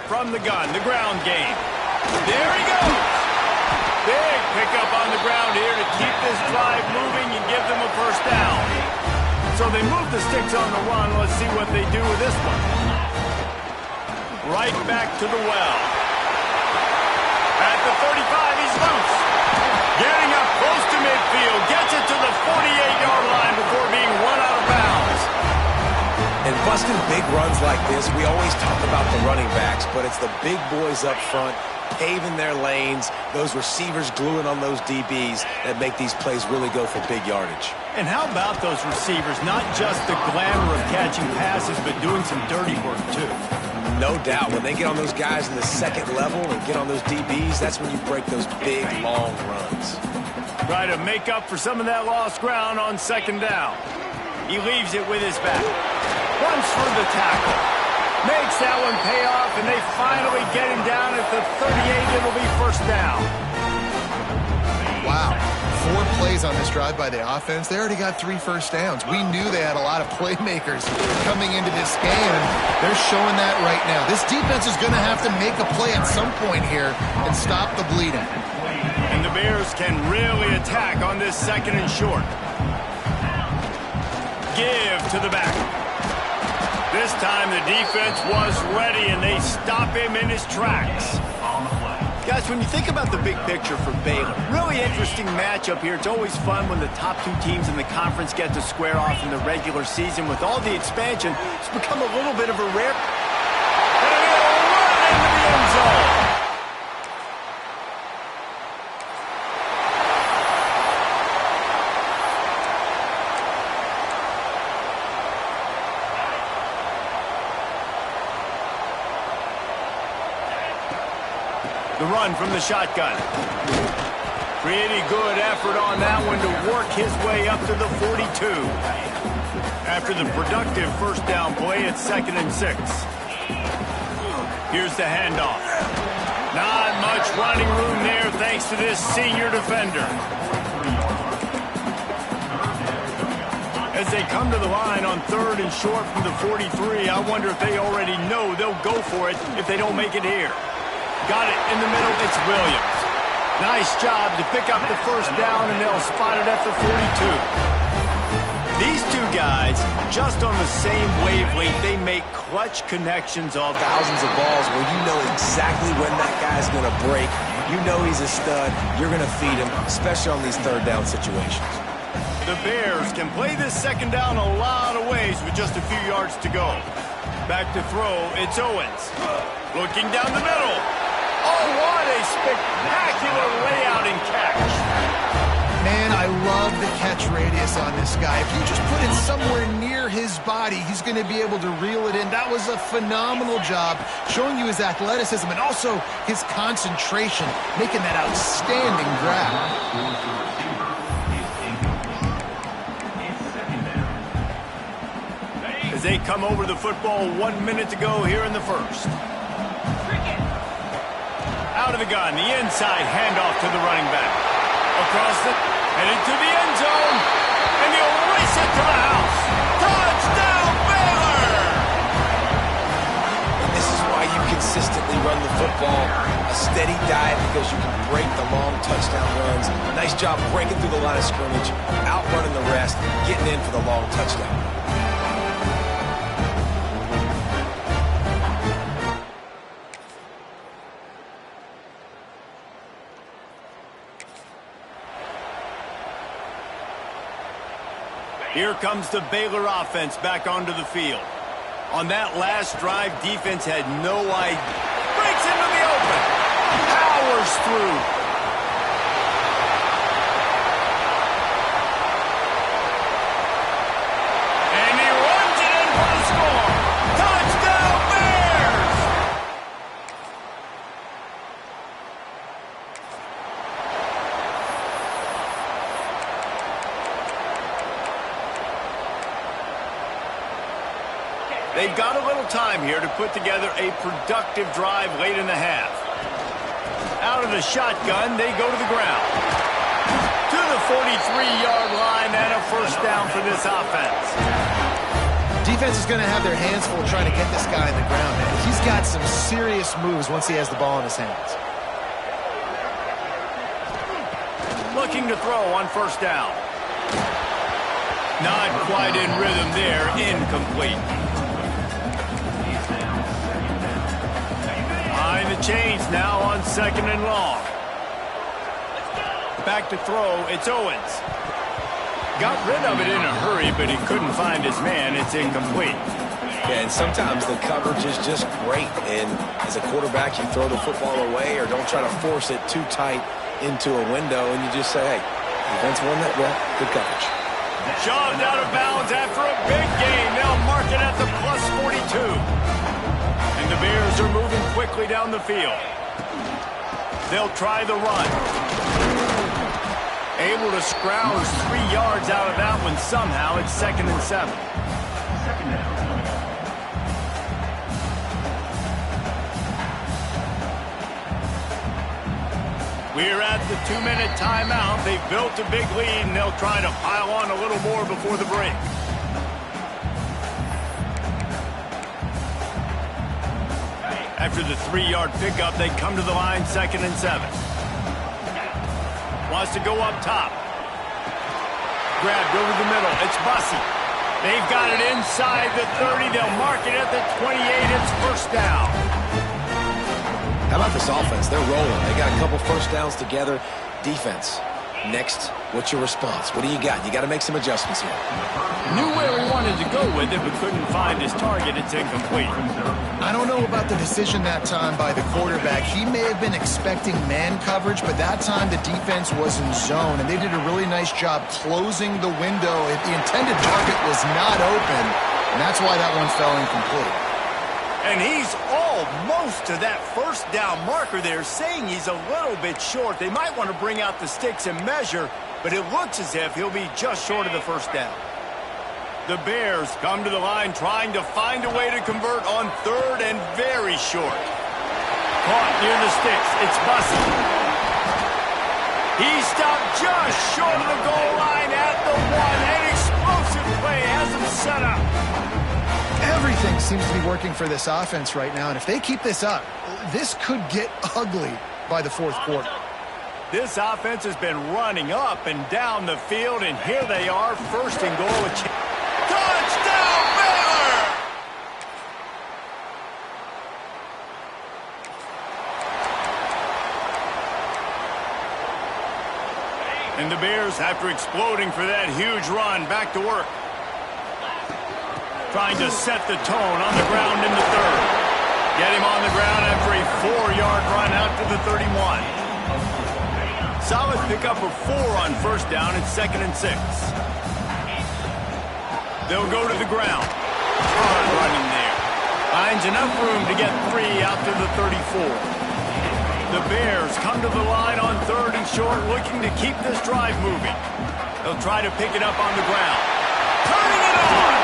From the gun, the ground game. There he goes! Big pickup on the ground here to keep this drive moving and give them a first down. So they move the sticks on the run. Let's see what they do with this one. Right back to the well. At the 35, he's loose. Getting up close to midfield. Gets it to the 48-yard line before being run out of bounds. And busting big runs like this, we always talk about the running backs, but it's the big boys up front paving their lanes, those receivers gluing on those DBs that make these plays really go for big yardage. And how about those receivers? Not just the glamour of catching passes, but doing some dirty work, too. No doubt. When they get on those guys in the second level and get on those DBs, that's when you break those big, long runs. Try to make up for some of that lost ground on second down. He leaves it with his back. Runs for the tackle. Makes that one pay off, and they finally get him down at the 38. It'll be first down. Wow. 4 plays on this drive by the offense. They already got 3 first downs. We knew they had a lot of playmakers coming into this game, and they're showing that right now. This defense is going to have to make a play at some point here and stop the bleeding. And the Bears can really attack on this second and short. Give to the back. This time the defense was ready, and they stop him in his tracks. Guys, when you think about the big picture for Baylor, really interesting matchup here. It's always fun when the top 2 teams in the conference get to square off in the regular season. With all the expansion, it's become a little bit of a rare... And he'll run into the end zone. The run from the shotgun. Pretty good effort on that one to work his way up to the 42. After the productive first down play, it's 2nd and 6. Here's the handoff. Not much running room there thanks to this senior defender. As they come to the line on 3rd and short from the 43, I wonder if they already know they'll go for it if they don't make it here. Got it in the middle. It's Williams. Nice job to pick up the first down, and they'll spot it at the 42. These 2 guys, just on the same wavelength, they make clutch connections all Thousands of balls where you know exactly when that guy's going to break. You know he's a stud. You're going to feed him, especially on these 3rd down situations. The Bears can play this second down a lot of ways with just a few yards to go. Back to throw, it's Owens. Looking down the middle. Oh, what a spectacular layout and catch. Man, I love the catch radius on this guy. If you just put it somewhere near his body, he's going to be able to reel it in. That was a phenomenal job, showing you his athleticism and also his concentration, making that outstanding grab. As they come over the football, 1 minute to go here in the first. Out of the gun, the inside handoff to the running back. Across the, headed to the end zone, and he'll race it to the house. Touchdown, Baylor! This is why you consistently run the football. A steady diet because you can break the long touchdown runs. Nice job breaking through the line of scrimmage, outrunning the rest, getting in for the long touchdown. Here comes the Baylor offense back onto the field. On that last drive, defense had no idea. Breaks into the open. Powers through. And he runs it in for the score. Touchdown, Bears! They've got a little time here to put together a productive drive late in the half. Out of the shotgun, they go to the ground. To the 43-yard line and a first down for this offense. Defense is going to have their hands full trying to get this guy in the ground. And he's got some serious moves once he has the ball in his hands. Looking to throw on first down. Not quite in rhythm there. Incomplete. Behind the chains now on second and long. Back to throw. It's Owens. Got rid of it in a hurry, but he couldn't find his man. It's incomplete. Yeah, and sometimes the coverage is just great. And as a quarterback, you throw the football away or don't try to force it too tight into a window, and you just say, hey, defense won that well. Good coverage. Shoved out of bounds after a big gain. They'll mark it at the plus 42. And the Bears are moving quickly down the field. They'll try the run. Able to scrounge 3 yards out of that one somehow. It's 2nd and 7. We're at the 2-minute timeout. They've built a big lead, and they'll try to pile on a little more before the break. After the 3-yard pickup, they come to the line, 2nd and 7. Wants to go up top. Grabbed over the middle. It's Bussey. They've got it inside the 30. They'll mark it at the 28. It's first down. How about this offense? They're rolling. They got a couple first downs together. Defense. Next, what's your response? What do you got? You got to make some adjustments here. Knew where he wanted to go with it, but couldn't find his target. It's incomplete. I don't know about the decision that time by the quarterback. He may have been expecting man coverage, but that time the defense was in zone, and they did a really nice job closing the window. The intended target was not open, and that's why that one fell incomplete. And he's almost to that first down marker there, saying he's a little bit short. They might want to bring out the sticks and measure, but it looks as if he'll be just short of the first down. The Bears come to the line trying to find a way to convert on 3rd and very short. Caught near the sticks. It's Bussey. He stopped just short of the goal line at the 1. An explosive play has him set up. Everything seems to be working for this offense right now, and if they keep this up, this could get ugly by the 4th quarter. This offense has been running up and down the field, and here they are, 1st and goal. Touchdown, Baylor! And the Bears, after exploding for that huge run, back to work. Trying to set the tone on the ground in the 3rd. Get him on the ground after a 4-yard run out to the 31. Solid pickup of 4 on first down. It's 2nd and 6. They'll go to the ground. Hard running there. Finds enough room to get 3 out to the 34. The Bears come to the line on 3rd and short, looking to keep this drive moving. They'll try to pick it up on the ground. Turning it on!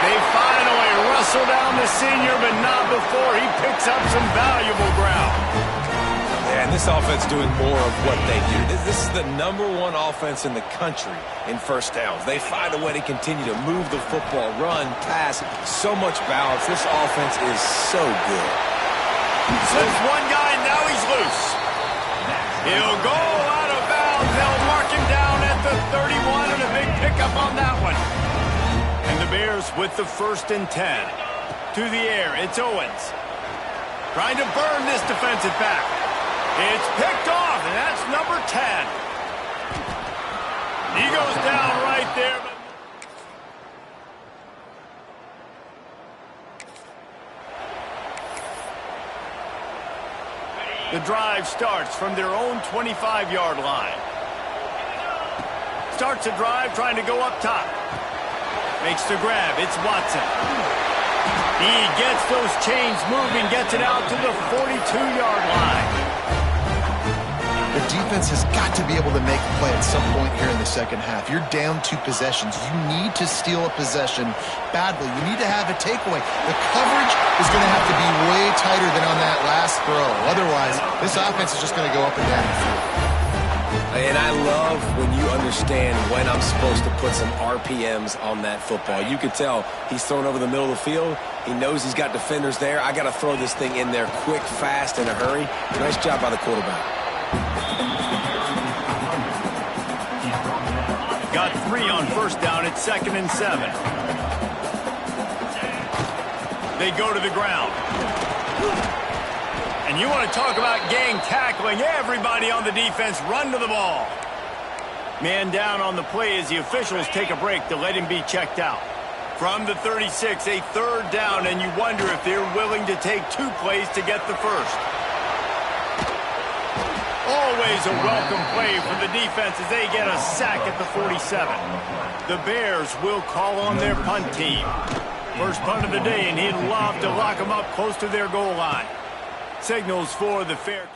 They finally wrestle down the senior, but not before he picks up some valuable ground. Yeah, and this offense doing more of what they do. This is the #1 offense in the country in first downs. They find a way to continue to move the football, run, pass, so much balance. This offense is so good. Slips one guy, now he's loose. He'll go out of bounds. They'll mark him down at the 31, and a big pickup on that one. And the Bears with the 1st and 10. To the air, it's Owens. Trying to burn this defensive back. It's picked off, and that's number 10. He goes down right there. The drive starts from their own 25-yard line. Starts a drive trying to go up top. Makes the grab. It's Watson. He gets those chains moving, gets it out to the 42-yard line. The defense has got to be able to make a play at some point here in the second half. You're down 2 possessions. You need to steal a possession badly. You need to have a takeaway. The coverage is going to have to be way tighter than on that last throw. Otherwise, this offense is just going to go up and down the field. And I love when you understand when I'm supposed to put some RPMs on that football. You could tell he's thrown over the middle of the field. He knows he's got defenders there. I got to throw this thing in there quick, fast, in a hurry. Nice job by the quarterback. Got 3 on first down. It's 2nd and 7. They go to the ground. And you want to talk about gang tackling. Everybody on the defense run to the ball. Man down on the play as the officials take a break to let him be checked out. From the 36, a 3rd down, and you wonder if they're willing to take 2 plays to get the first. Always a welcome play for the defense as they get a sack at the 47. The Bears will call on their punt team. First punt of the day, and he'd love to lock them up close to their goal line. Signals for the fair.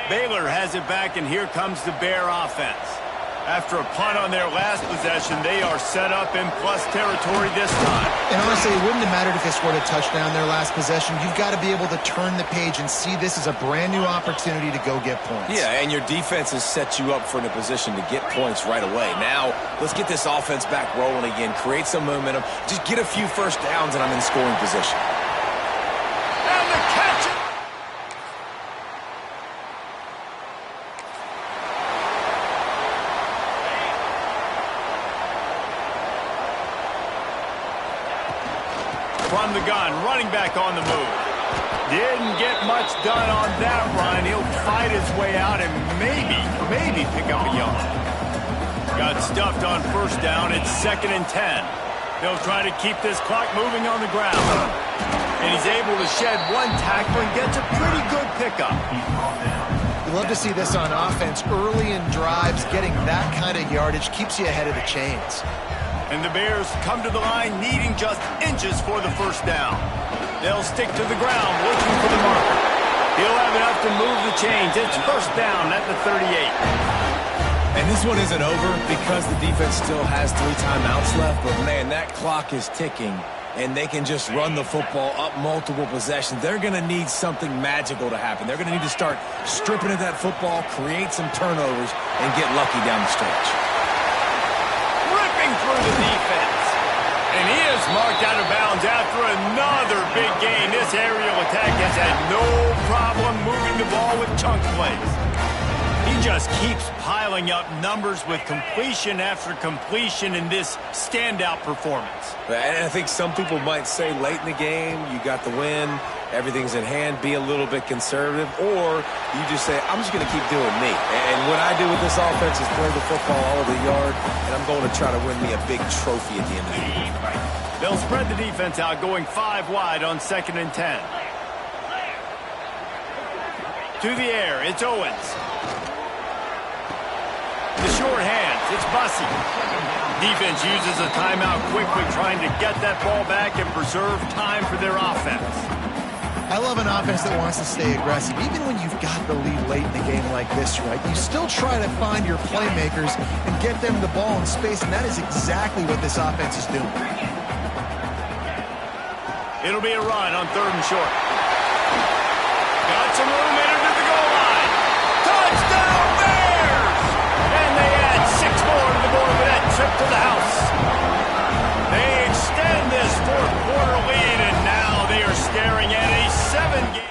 Baylor has it back, and here comes the Bear offense. After a punt on their last possession, they are set up in plus territory this time. And honestly, it wouldn't have mattered if they scored a touchdown their last possession. You've got to be able to turn the page and see this as a brand new opportunity to go get points. Yeah, and your defense has set you up for in a position to get points right away. Now, let's get this offense back rolling again, create some momentum, just get a few first downs, and I'm in scoring position. And the catch! From the gun, running back on the move. Didn't get much done on that run. He'll fight his way out and maybe pick up a yard. Got stuffed on first down. It's 2nd and 10. They'll try to keep this clock moving on the ground. And he's able to shed 1 tackle and gets a pretty good pickup. You love to see this on offense. Early in drives, getting that kind of yardage keeps you ahead of the chains. And the Bears come to the line needing just inches for the first down. They'll stick to the ground looking for the marker. He'll have enough to move the chains. It's first down at the 38. And this one isn't over because the defense still has 3 timeouts left. But, man, that clock is ticking, and they can just run the football up multiple possessions. They're going to need something magical to happen. They're going to need to start stripping at that football, create some turnovers, and get lucky down the stretch. Through the defense. And he is marked out of bounds after another big gain. This aerial attack has had no problem moving the ball with chunk plays. He just keeps piling up numbers with completion after completion in this standout performance. And I think some people might say late in the game, you got the win, everything's in hand, be a little bit conservative, or you just say, I'm just going to keep doing me. And what I do with this offense is throw the football all over the yard, and I'm going to try to win me a big trophy at the end of the game. They'll spread the defense out, going 5 wide on 2nd and 10. To the air, it's Owens. The short hands, it's Bussey. Defense uses a timeout quickly, trying to get that ball back and preserve time for their offense. I love an offense that wants to stay aggressive. Even when you've got the lead late in the game like this, right, you still try to find your playmakers and get them the ball in space, and that is exactly what this offense is doing. It'll be a run on 3rd and short. Got some room in to the goal line. Touchdown Bears! And they add 6 more to the board with that trip to the house. They extend this 4th quarter lead, and now they are staring at a 7-game.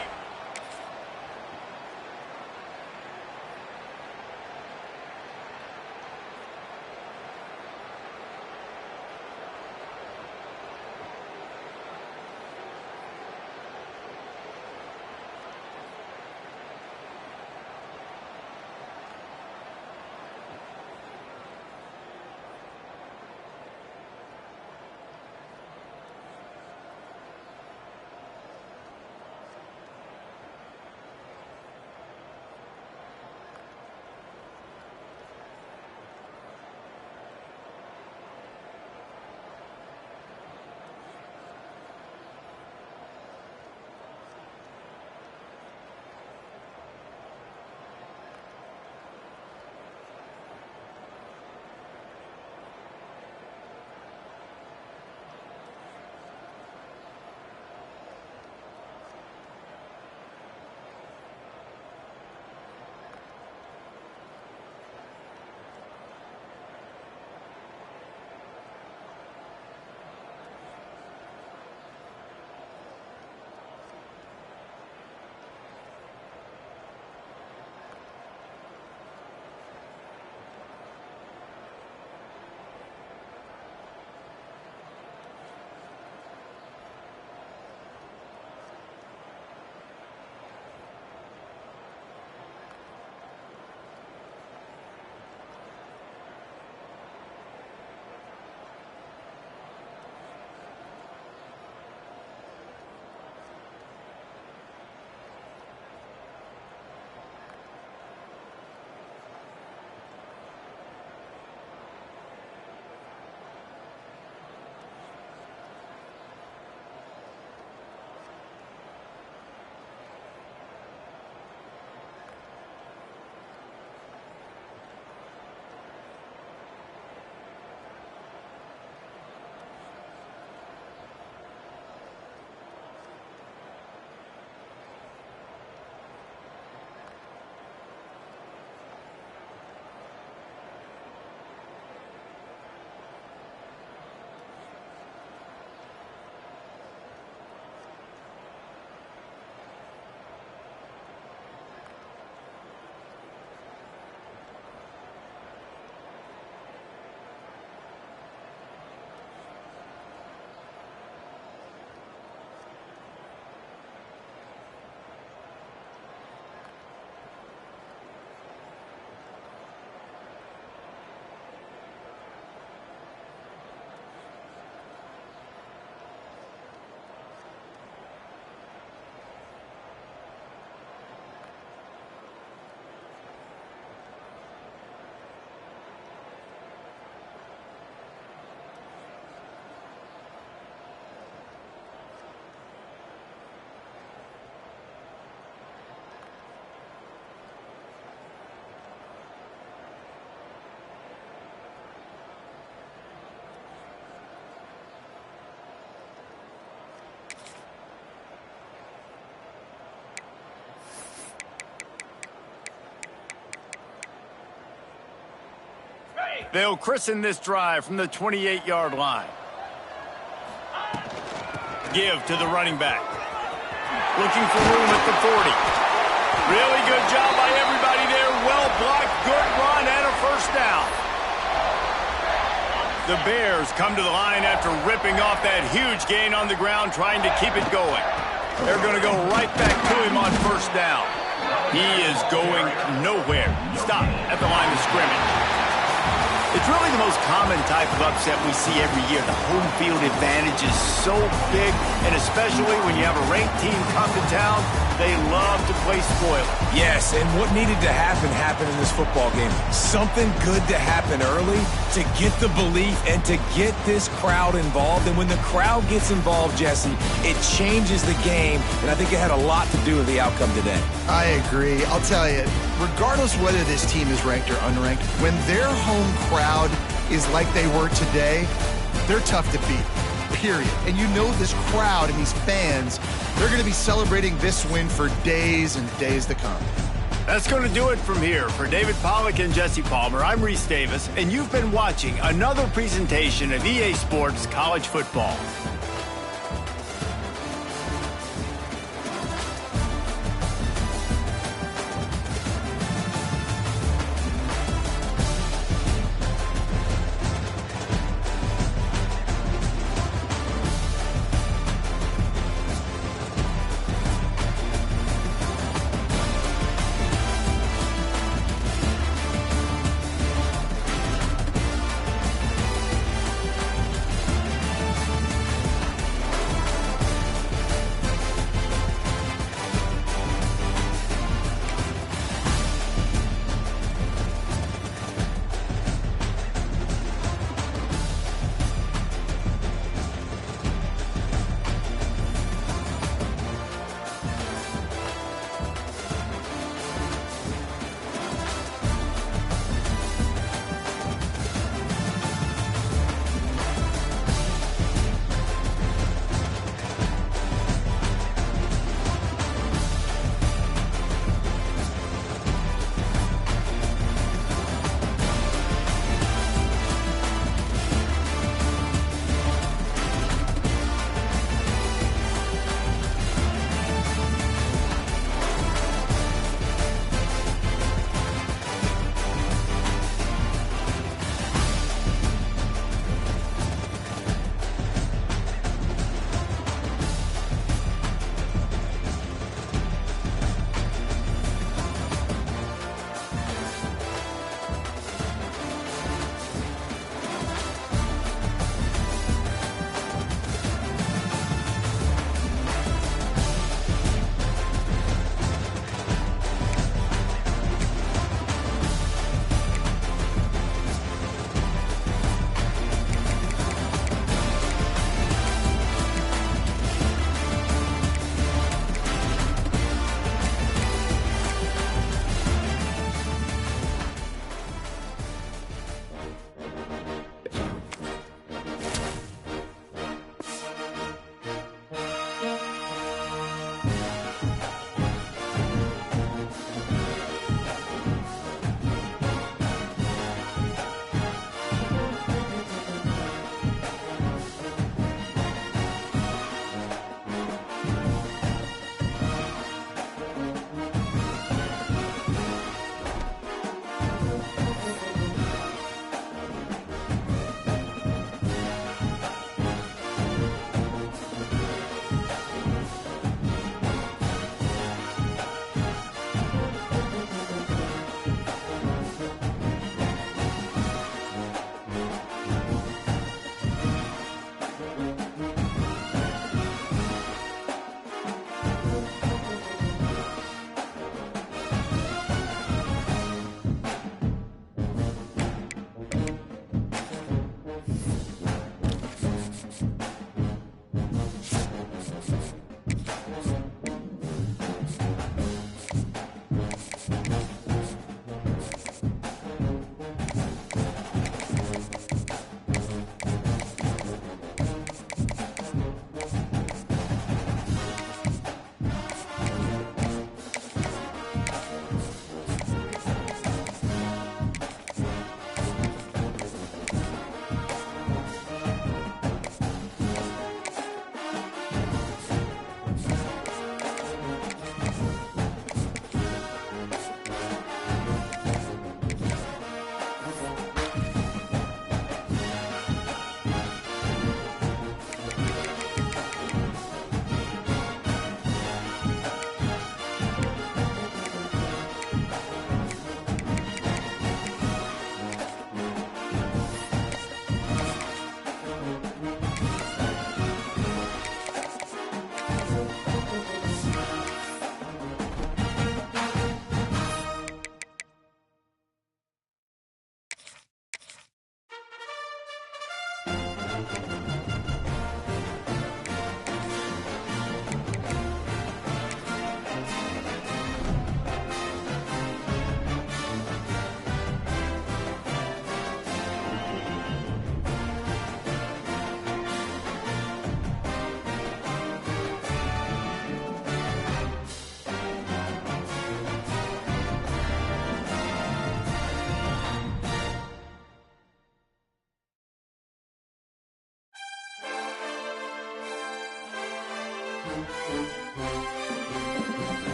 They'll christen this drive from the 28-yard line. Give to the running back. Looking for room at the 40. Really good job by everybody there. Well blocked, good run, and a first down. The Bears come to the line after ripping off that huge gain on the ground, trying to keep it going. They're going to go right back to him on first down. He is going nowhere. Stop at the line of scrimmage. It's really the most common type of upset we see every year. The home field advantage is so big, and especially when you have a ranked team come to town, they love to play spoiler. Yes, and what needed to happen happened in this football game. Something good to happen early to get the belief and to get this crowd involved. And when the crowd gets involved, Jesse, it changes the game, and I think it had a lot to do with the outcome today. I agree. I'll tell you, regardless whether this team is ranked or unranked, when their home crowd is like they were today, they're tough to beat, period. And you know this crowd and these fans, they're going to be celebrating this win for days and days to come. That's going to do it from here. For David Pollack and Jesse Palmer, I'm Reese Davis, and you've been watching another presentation of EA Sports College Football.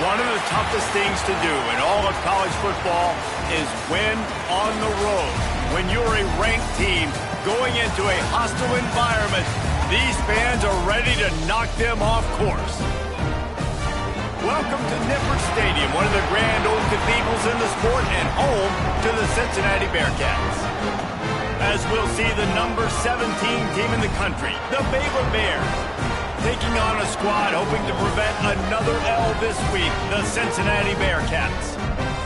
One of the toughest things to do in all of college football is win on the road. When you're a ranked team going into a hostile environment, these fans are ready to knock them off course. Welcome to Nippert Stadium, one of the grand old cathedrals in the sport and home to the Cincinnati Bearcats. As we'll see the number 17 team in the country, the Baylor Bears, taking on a squad hoping to prevent another L this week, the Cincinnati Bearcats.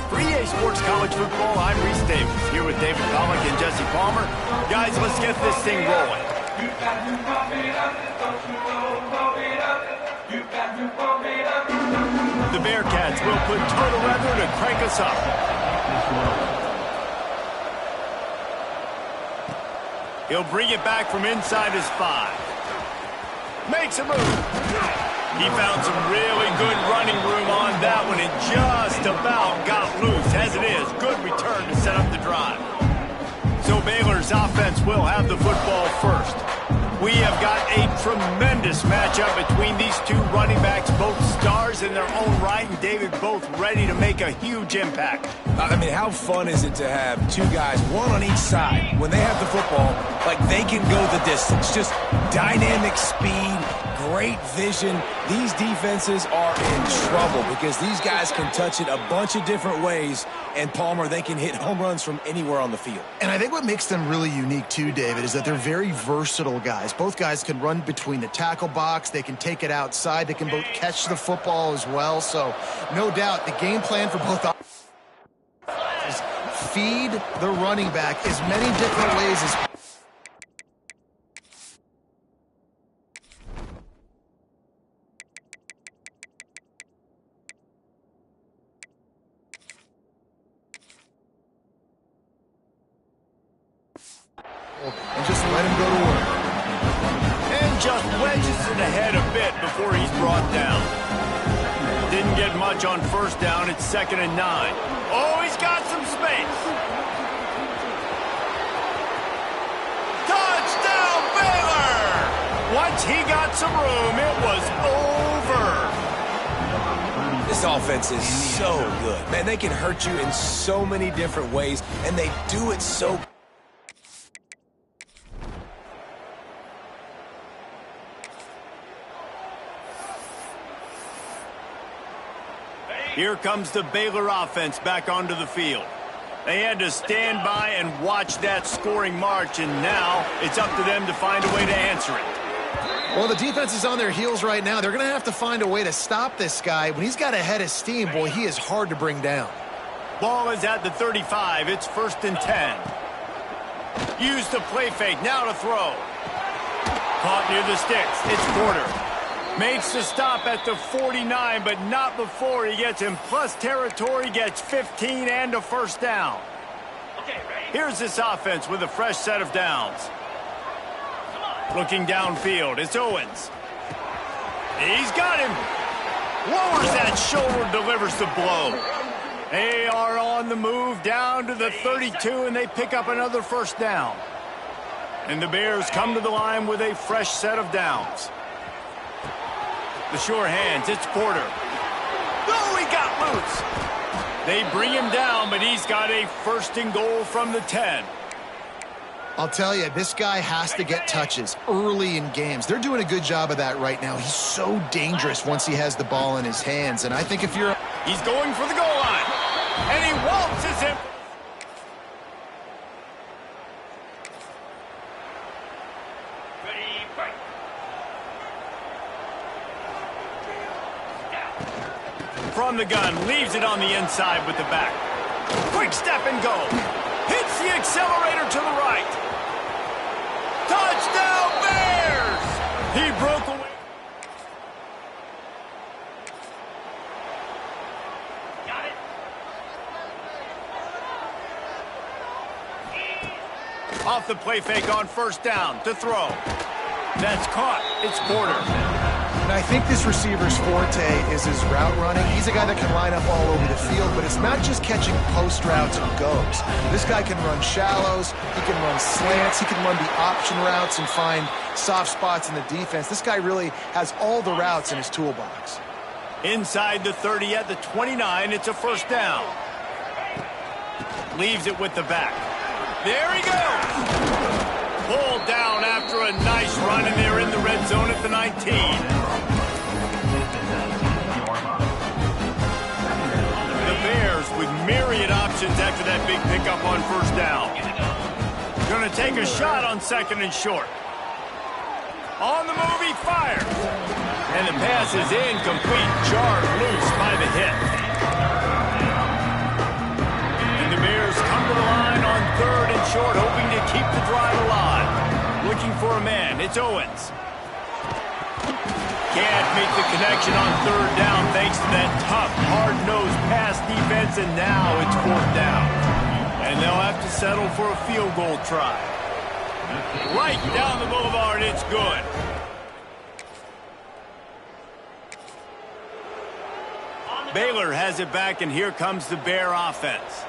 For EA Sports College Football, I'm Reese Davis, here with David Pollack and Jesse Palmer. Guys, let's get this thing rolling. The Bearcats will put total weather to crank us up. He'll bring it back from inside his 5. Makes a move. He found some really good running room on that one and just about got loose. As it is, good return to set up the drive. So Baylor's offense will have the football first. We have got a tremendous matchup between these two running backs, both stars in their own right, and David, both ready to make a huge impact. I mean, how fun is it to have two guys, one on each side, when they have the football, like they can go the distance. Just dynamic speed, great vision. These defenses are in trouble because these guys can touch it a bunch of different ways, and Palmer, they can hit home runs from anywhere on the field. And I think what makes them really unique too, David, is that they're very versatile guys. Both guys can run between the tackle box. They can take it outside. They can both catch the football as well. So no doubt the game plan for both is feed the running back as many different ways as and just let him go to work. And just wedges it ahead a bit before he's brought down. Didn't get much on first down. It's 2nd and 9. Oh, he's got some space. Touchdown, Baylor! Once he got some room, it was over. This offense is so good. Man, they can hurt you in so many different ways, and they do it so good. Here comes the Baylor offense back onto the field. They had to stand by and watch that scoring march, and now it's up to them to find a way to answer it. Well, the defense is on their heels right now. They're going to have to find a way to stop this guy. When he's got a head of steam, boy, he is hard to bring down. Ball is at the 35. It's 1st and 10. Use the play fake. Now to throw. Caught near the sticks. It's Porter. Makes the stop at the 49, but not before he gets in plus territory, gets 15 and a first down. Here's this offense with a fresh set of downs. Looking downfield, it's Owens. He's got him. Lowers that shoulder, delivers the blow. They are on the move down to the 32, and they pick up another first down. And the Bears come to the line with a fresh set of downs. The sure hands, it's Porter. Oh, he got loose. They bring him down, but he's got a first and goal from the 10. I'll tell you, this guy has to get touches early in games. They're doing a good job of that right now. He's so dangerous once he has the ball in his hands. And I think if you're... He's going for the goal line. And he waltzes him. From the gun, leaves it on the inside with the back. Quick step and go. Hits the accelerator to the right. Touchdown, Bears! He broke away. Got it. Off the play fake on first down to throw. That's caught. It's Porter. And I think this receiver's forte is his route running. He's a guy that can line up all over the field, but it's not just catching post routes and goes. This guy can run shallows, he can run slants, he can run the option routes and find soft spots in the defense. This guy really has all the routes in his toolbox. Inside the 30 at the 29, it's a first down. Leaves it with the back. There he goes! Pulled down after a nice run, and they're in the red zone at the 19. The Bears with myriad options after that big pickup on first down. Going to take a shot on second and short. On the move, he fires. And the pass is incomplete, jarred loose by the hit. And the Bears come to the line on third and short, hoping to keep the drive alive. Looking for a man, it's Owens. Can't make the connection on third down thanks to that tough, hard-nosed pass defense, and now it's fourth down. And they'll have to settle for a field goal try. Right down the boulevard, it's good. Baylor has it back, and here comes the Bear offense.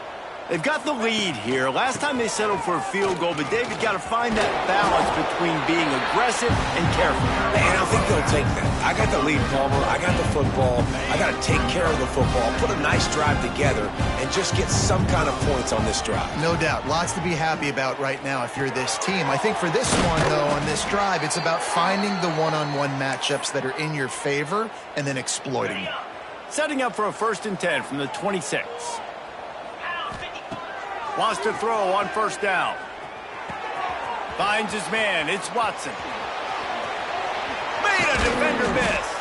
They've got the lead here. Last time they settled for a field goal, but David got to find that balance between being aggressive and careful. And I think they'll take that. I got the lead, Palmer. I got the football. I got to take care of the football, put a nice drive together, and just get some kind of points on this drive. No doubt. Lots to be happy about right now if you're this team. I think for this one, though, on this drive, it's about finding the one-on-one matchups that are in your favor and then exploiting them. Setting up for a 1st and 10 from the 26. Wants to throw on first down. Finds his man. It's Watson. Made a defender miss.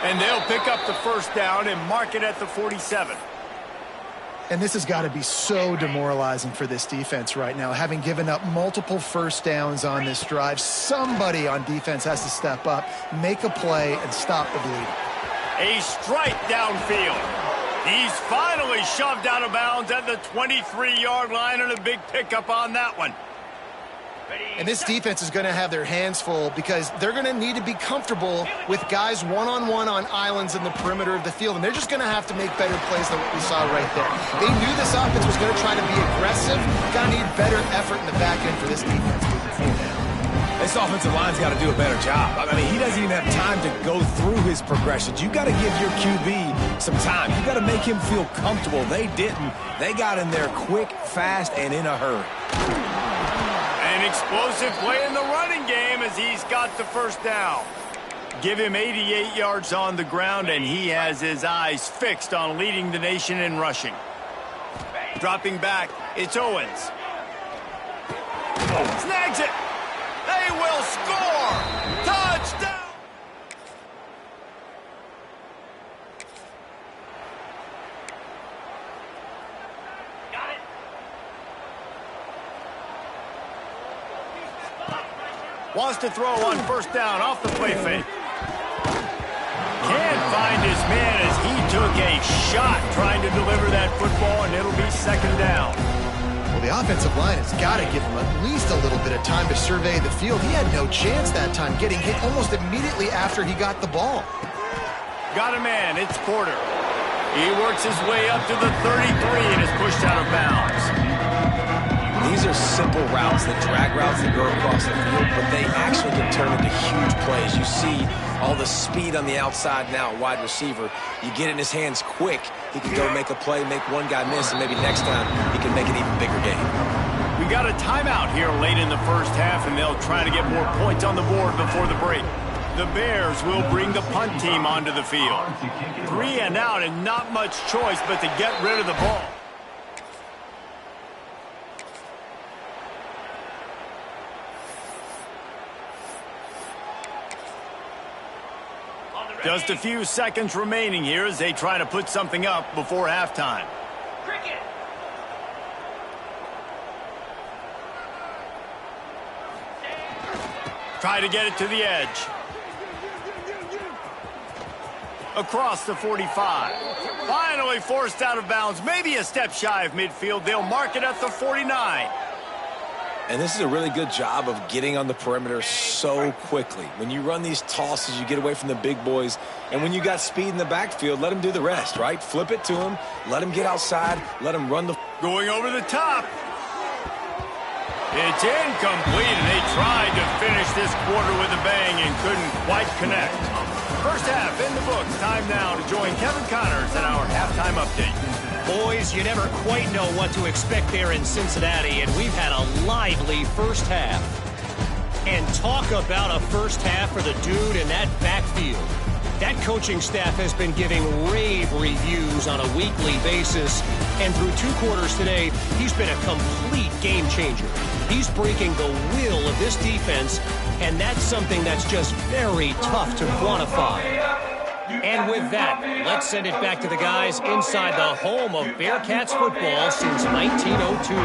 And they'll pick up the first down and mark it at the 47. And this has got to be so demoralizing for this defense right now. Having given up multiple first downs on this drive, somebody on defense has to step up, make a play, and stop the bleeding. A strike downfield. He's finally shoved out of bounds at the 23-yard line, and a big pickup on that one. And this defense is going to have their hands full because they're going to need to be comfortable with guys one-on-one on islands in the perimeter of the field, and they're just going to have to make better plays than what we saw right there. They knew this offense was going to try to be aggressive. Got to need better effort in the back end for this defense moving forward. This offensive line's got to do a better job. I mean, he doesn't even have time to go through his progressions. You got to give your QB some time. You got to make him feel comfortable. They didn't. They got in there quick, fast, and in a hurry. An explosive play in the running game as he's got the first down. Give him 88 yards on the ground, and he has his eyes fixed on leading the nation in rushing. Dropping back, it's Owens. Snags it. They will score! Touchdown! Got it. Wants to throw on first down off the play fake. Can't find his man as he took a shot trying to deliver that football, and it'll be second down. Well, the offensive line has got to give him at least a little bit of time to survey the field. He had no chance that time, getting hit almost immediately after he got the ball. Got a man. It's Porter. He works his way up to the 33 and is pushed out of bounds. These are simple routes, the drag routes that go across the field, but they actually can turn into huge plays. You see all the speed on the outside now at wide receiver. You get it in his hands quick, he can go make a play, make one guy miss, and maybe next time he can make an even bigger game. We got a timeout here late in the first half, and they'll try to get more points on the board before the break. The Bears will bring the punt team onto the field. 3 and out and not much choice but to get rid of the ball. Just a few seconds remaining here as they try to put something up before halftime. Try to get it to the edge. Across the 45. Finally forced out of bounds. Maybe a step shy of midfield. They'll mark it at the 49. And this is a really good job of getting on the perimeter so quickly. When you run these tosses, you get away from the big boys. And when you got speed in the backfield, let him do the rest, right? Flip it to him. Let him get outside. Let him run the... Going over the top. It's incomplete, and they tried to finish this quarter with a bang and couldn't quite connect. First half in the books. Time now to join Kevin Connors in our halftime update. Boys, you never quite know what to expect there in Cincinnati, and we've had a lively first half. And talk about a first half for the dude in that backfield. That coaching staff has been giving rave reviews on a weekly basis, and through 2 quarters today, he's been a complete game changer. He's breaking the will of this defense, and that's something that's just very tough to quantify. And with that, let's send it back to the guys inside the home of Bearcats football since 1902.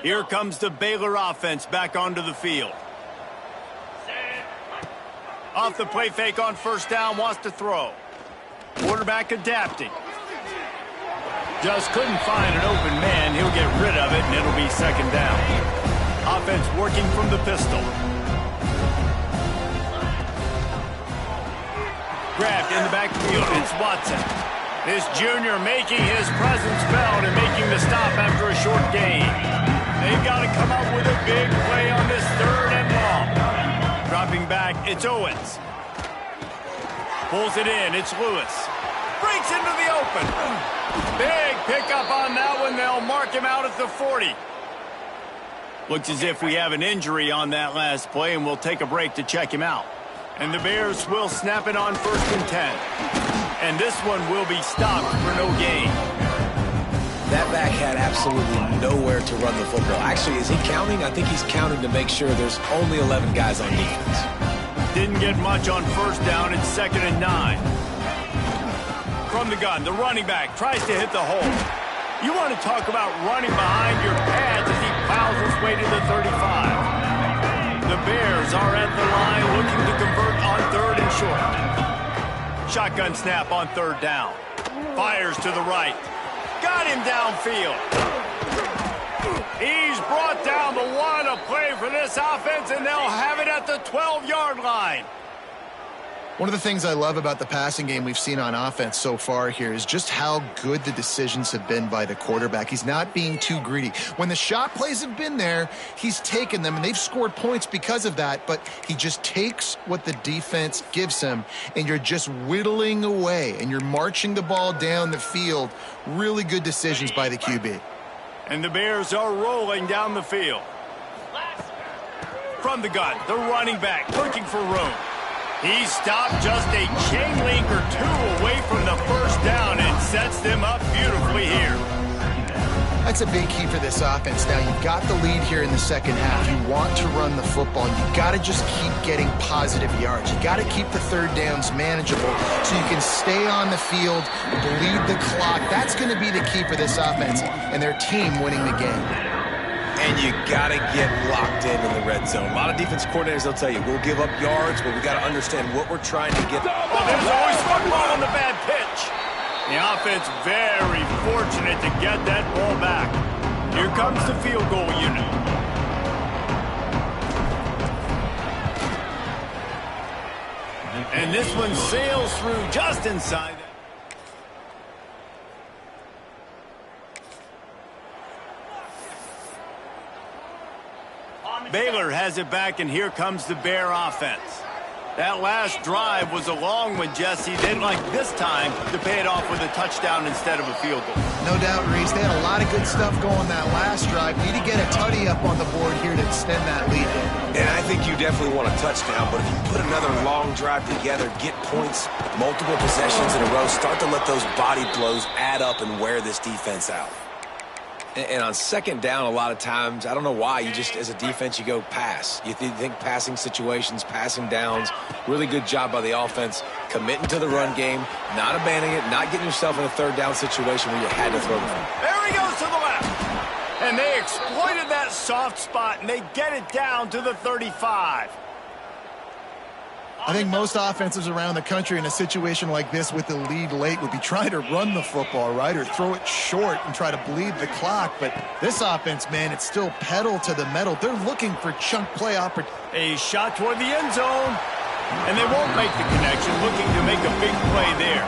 Here comes the Baylor offense back onto the field. Off the play fake on first down, wants to throw. Quarterback adapting. Just couldn't find an open man. He'll get rid of it, and it'll be second down. Offense working from the pistol. Grabbed in the backfield. It's Watson. This junior making his presence felt and making the stop after a short gain. They've got to come up with a big play on this 3rd and long. Dropping back, it's Owens. Pulls it in. It's Lewis. Breaks into the open. Big pickup on that one. They'll mark him out at the 40. Looks as if we have an injury on that last play, and we'll take a break to check him out. And the Bears will snap it on 1st and 10. And this one will be stopped for no gain. That back had absolutely nowhere to run the football. Actually, is he counting? I think he's counting to make sure there's only 11 guys on defense. Didn't get much on 1st down. It's 2nd and 9. From the gun, the running back tries to hit the hole. You want to talk about running behind your pads as he plows his way to the 35. The Bears are at the line looking to convert on 3rd and short. Shotgun snap on 3rd down. Fires to the right. Got him downfield. He's brought down the one. A play for this offense, and they'll have it at the 12-yard line. One of the things I love about the passing game we've seen on offense so far here is just how good the decisions have been by the quarterback. He's not being too greedy. When the shot plays have been there, he's taken them, and they've scored points because of that, but he just takes what the defense gives him, and you're just whittling away, and you're marching the ball down the field. Really good decisions by the QB. And the Bears are rolling down the field. From the gun, the running back looking for room. He stopped just a chain link or two away from the 1st down and sets them up beautifully here. That's a big key for this offense. Now, you've got the lead here in the 2nd half. You want to run the football. You've got to just keep getting positive yards. You've got to keep the 3rd downs manageable so you can stay on the field, bleed the clock. That's going to be the key for this offense and their team winning the game. And you got to get locked in the red zone. A lot of defense coordinators, they'll tell you, we'll give up yards, but we got to understand what we're trying to get. Oh, there's always football on the bad pitch. The offense very fortunate to get that ball back. Here comes the field goal unit. And this one sails through just inside. Baylor has it back, and here comes the Bear offense. That last drive was a long one, Jesse. They'd like this time to pay it off with a touchdown instead of a field goal. No doubt, Reese. They had a lot of good stuff going that last drive. Need to get a tutty up on the board here to extend that lead. And I think you definitely want a touchdown, but if you put another long drive together, get points, multiple possessions in a row, start to let those body blows add up and wear this defense out. And on 2nd down, a lot of times, I don't know why, you just, as a defense, you go pass. You think passing situations, passing downs. Really good job by the offense, committing to the run game, not abandoning it, not getting yourself in a 3rd down situation where you had to throw the ball. There he goes to the left. And they exploited that soft spot, and they get it down to the 35. I think most offenses around the country in a situation like this with the lead late would be trying to run the football, right, or throw it short and try to bleed the clock. But this offense, man, it's still pedal to the metal. They're looking for chunk play opportunities. A shot toward the end zone, and they won't make the connection, looking to make a big play there.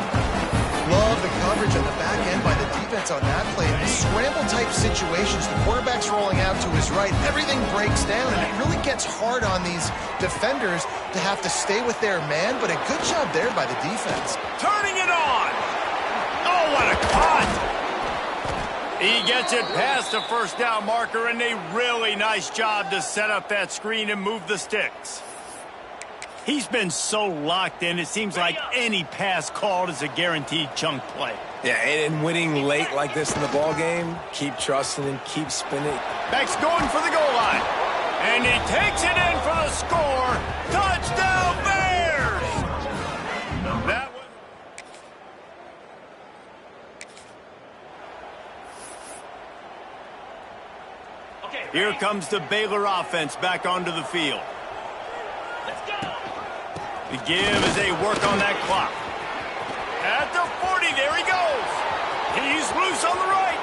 Love the coverage on the back end by the defense on that play. In scramble-type situations, the quarterback's rolling out to his right. Everything breaks down, and it really gets hard on these defenders to have to stay with their man, but a good job there by the defense. Turning it on. Oh, what a cut. He gets it past the 1st down marker, and a really nice job to set up that screen and move the sticks. He's been so locked in, it seems like any pass called is a guaranteed chunk play. Yeah, and winning late like this in the ball game, keep trusting and keep spinning. Beck's going for the goal line. And he takes it in for the score. Touchdown, Bears! That was... Here comes the Baylor offense back onto the field. The give as they work on that clock. At the 40, there he goes. He's loose on the right.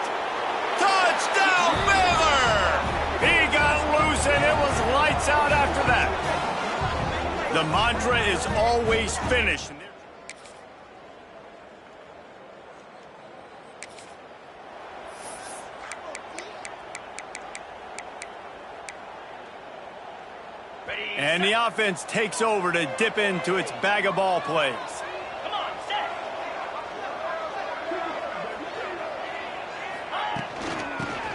Touchdown, Baylor! He got loose, and it was lights out after that. The mantra is always finish. And the offense takes over to dip into its bag of ball plays.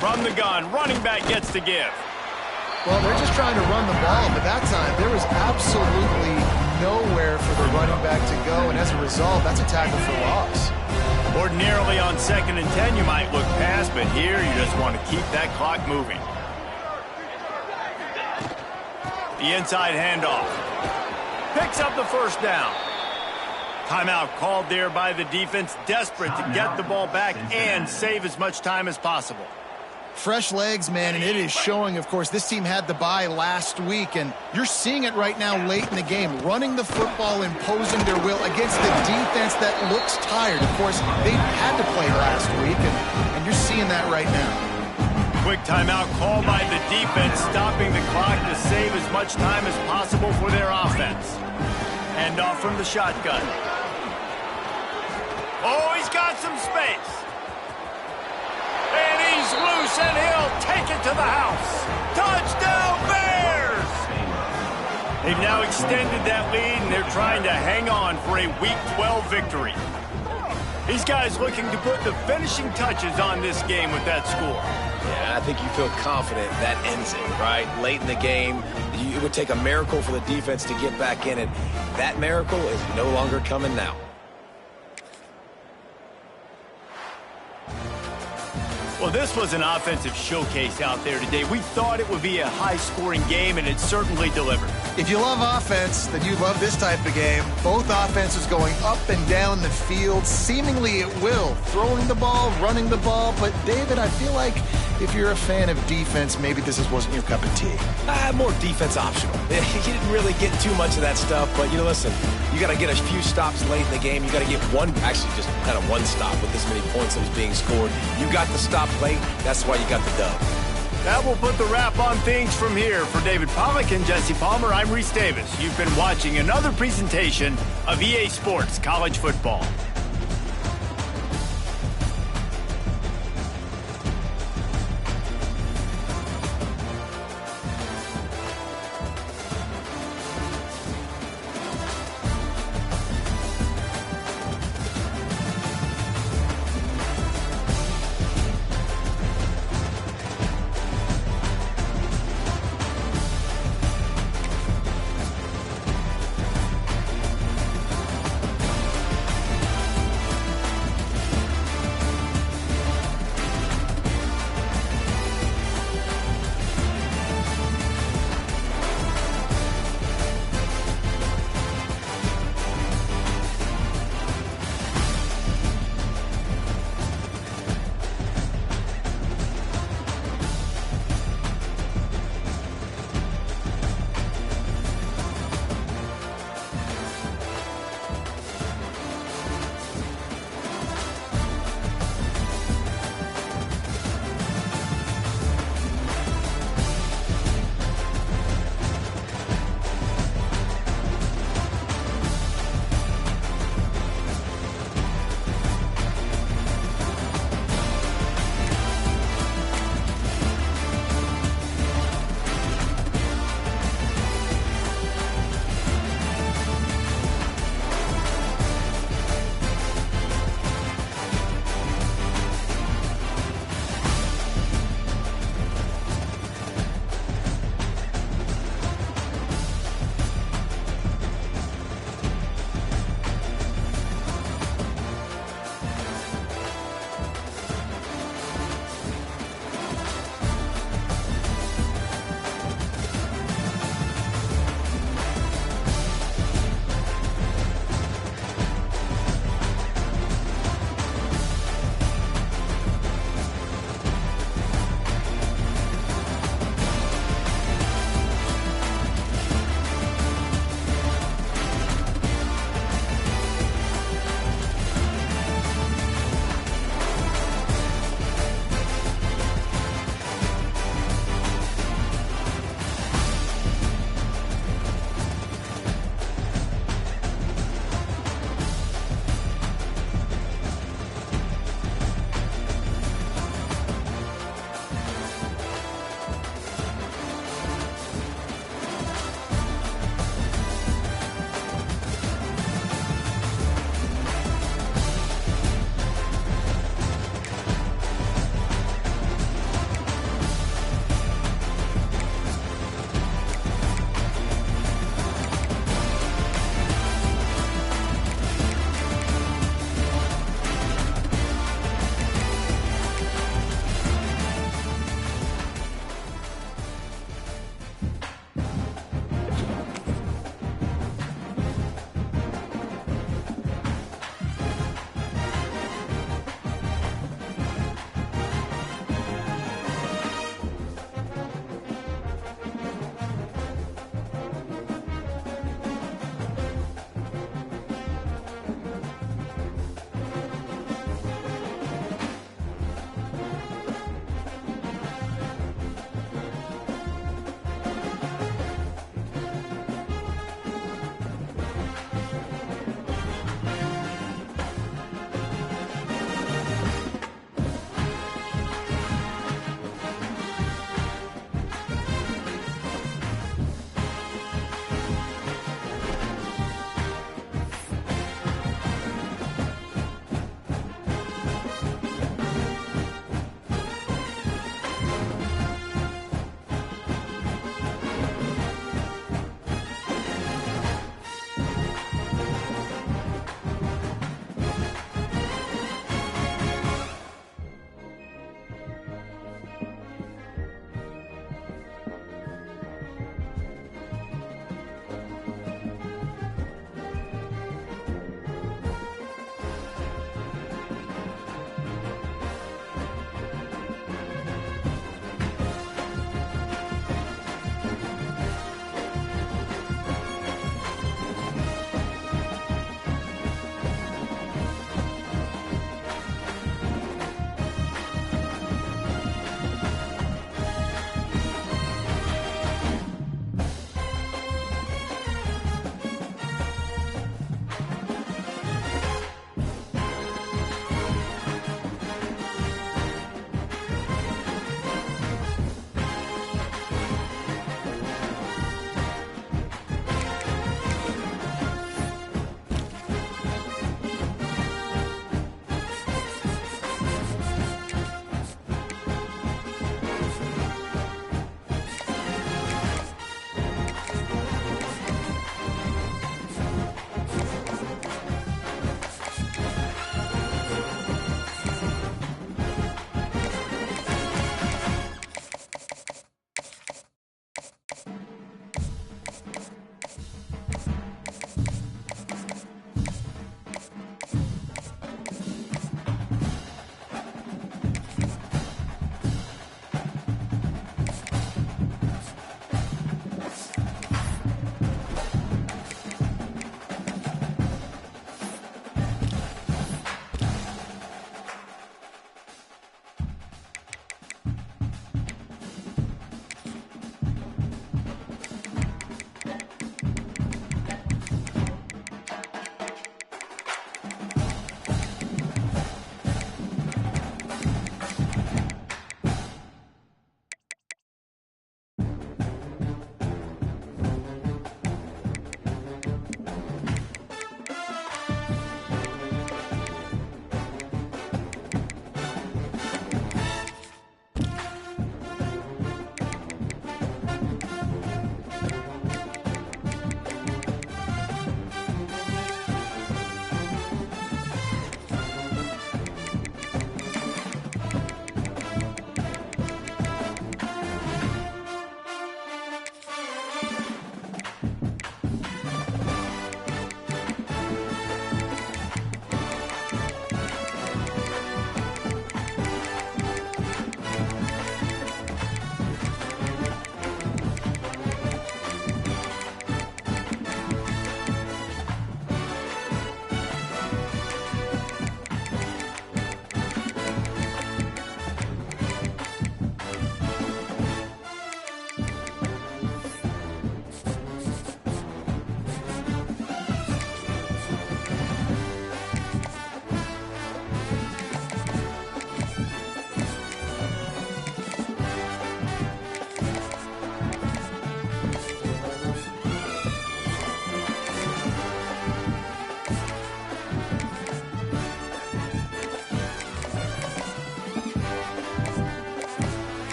From the gun, running back gets to give. Well, they're just trying to run the ball, but that time there was absolutely nowhere for the running back to go, and as a result, that's a tackle for loss. Ordinarily on 2nd and 10, you might look past, but here you just want to keep that clock moving. The inside handoff. Picks up the first down. Timeout called there by the defense, desperate to get the ball back and save as much time as possible. Fresh legs, man, and it is showing, of course, this team had the bye last week, and you're seeing it right now late in the game, running the football, imposing their will against the defense that looks tired. Of course, they had to play last week, and you're seeing that right now. Quick timeout called by the defense, stopping the clock to save as much time as possible for their offense. Handoff from the shotgun. Oh, he's got some space. And he's loose, and he'll take it to the house. Touchdown, Bears! They've now extended that lead, and they're trying to hang on for a Week 12 victory. These guys looking to put the finishing touches on this game with that score. Yeah, I think you feel confident that ends it, right? Late in the game, it would take a miracle for the defense to get back in it. That miracle is no longer coming now. Well, this was an offensive showcase out there today. We thought it would be a high-scoring game, and it certainly delivered. If you love offense, then you love this type of game. Both offenses going up and down the field, seemingly at will. Throwing the ball, running the ball. But, David, I feel like if you're a fan of defense, maybe this wasn't your cup of tea. More defense optional. You didn't really get too much of that stuff, but, listen, you got to get a few stops late in the game. You got to get actually just kind of one stop with this many points that was being scored. You got the stop late. That's why you got the dub. That will put the wrap on things from here. For David Pollack and Jesse Palmer, I'm Reese Davis. You've been watching another presentation of EA Sports College Football.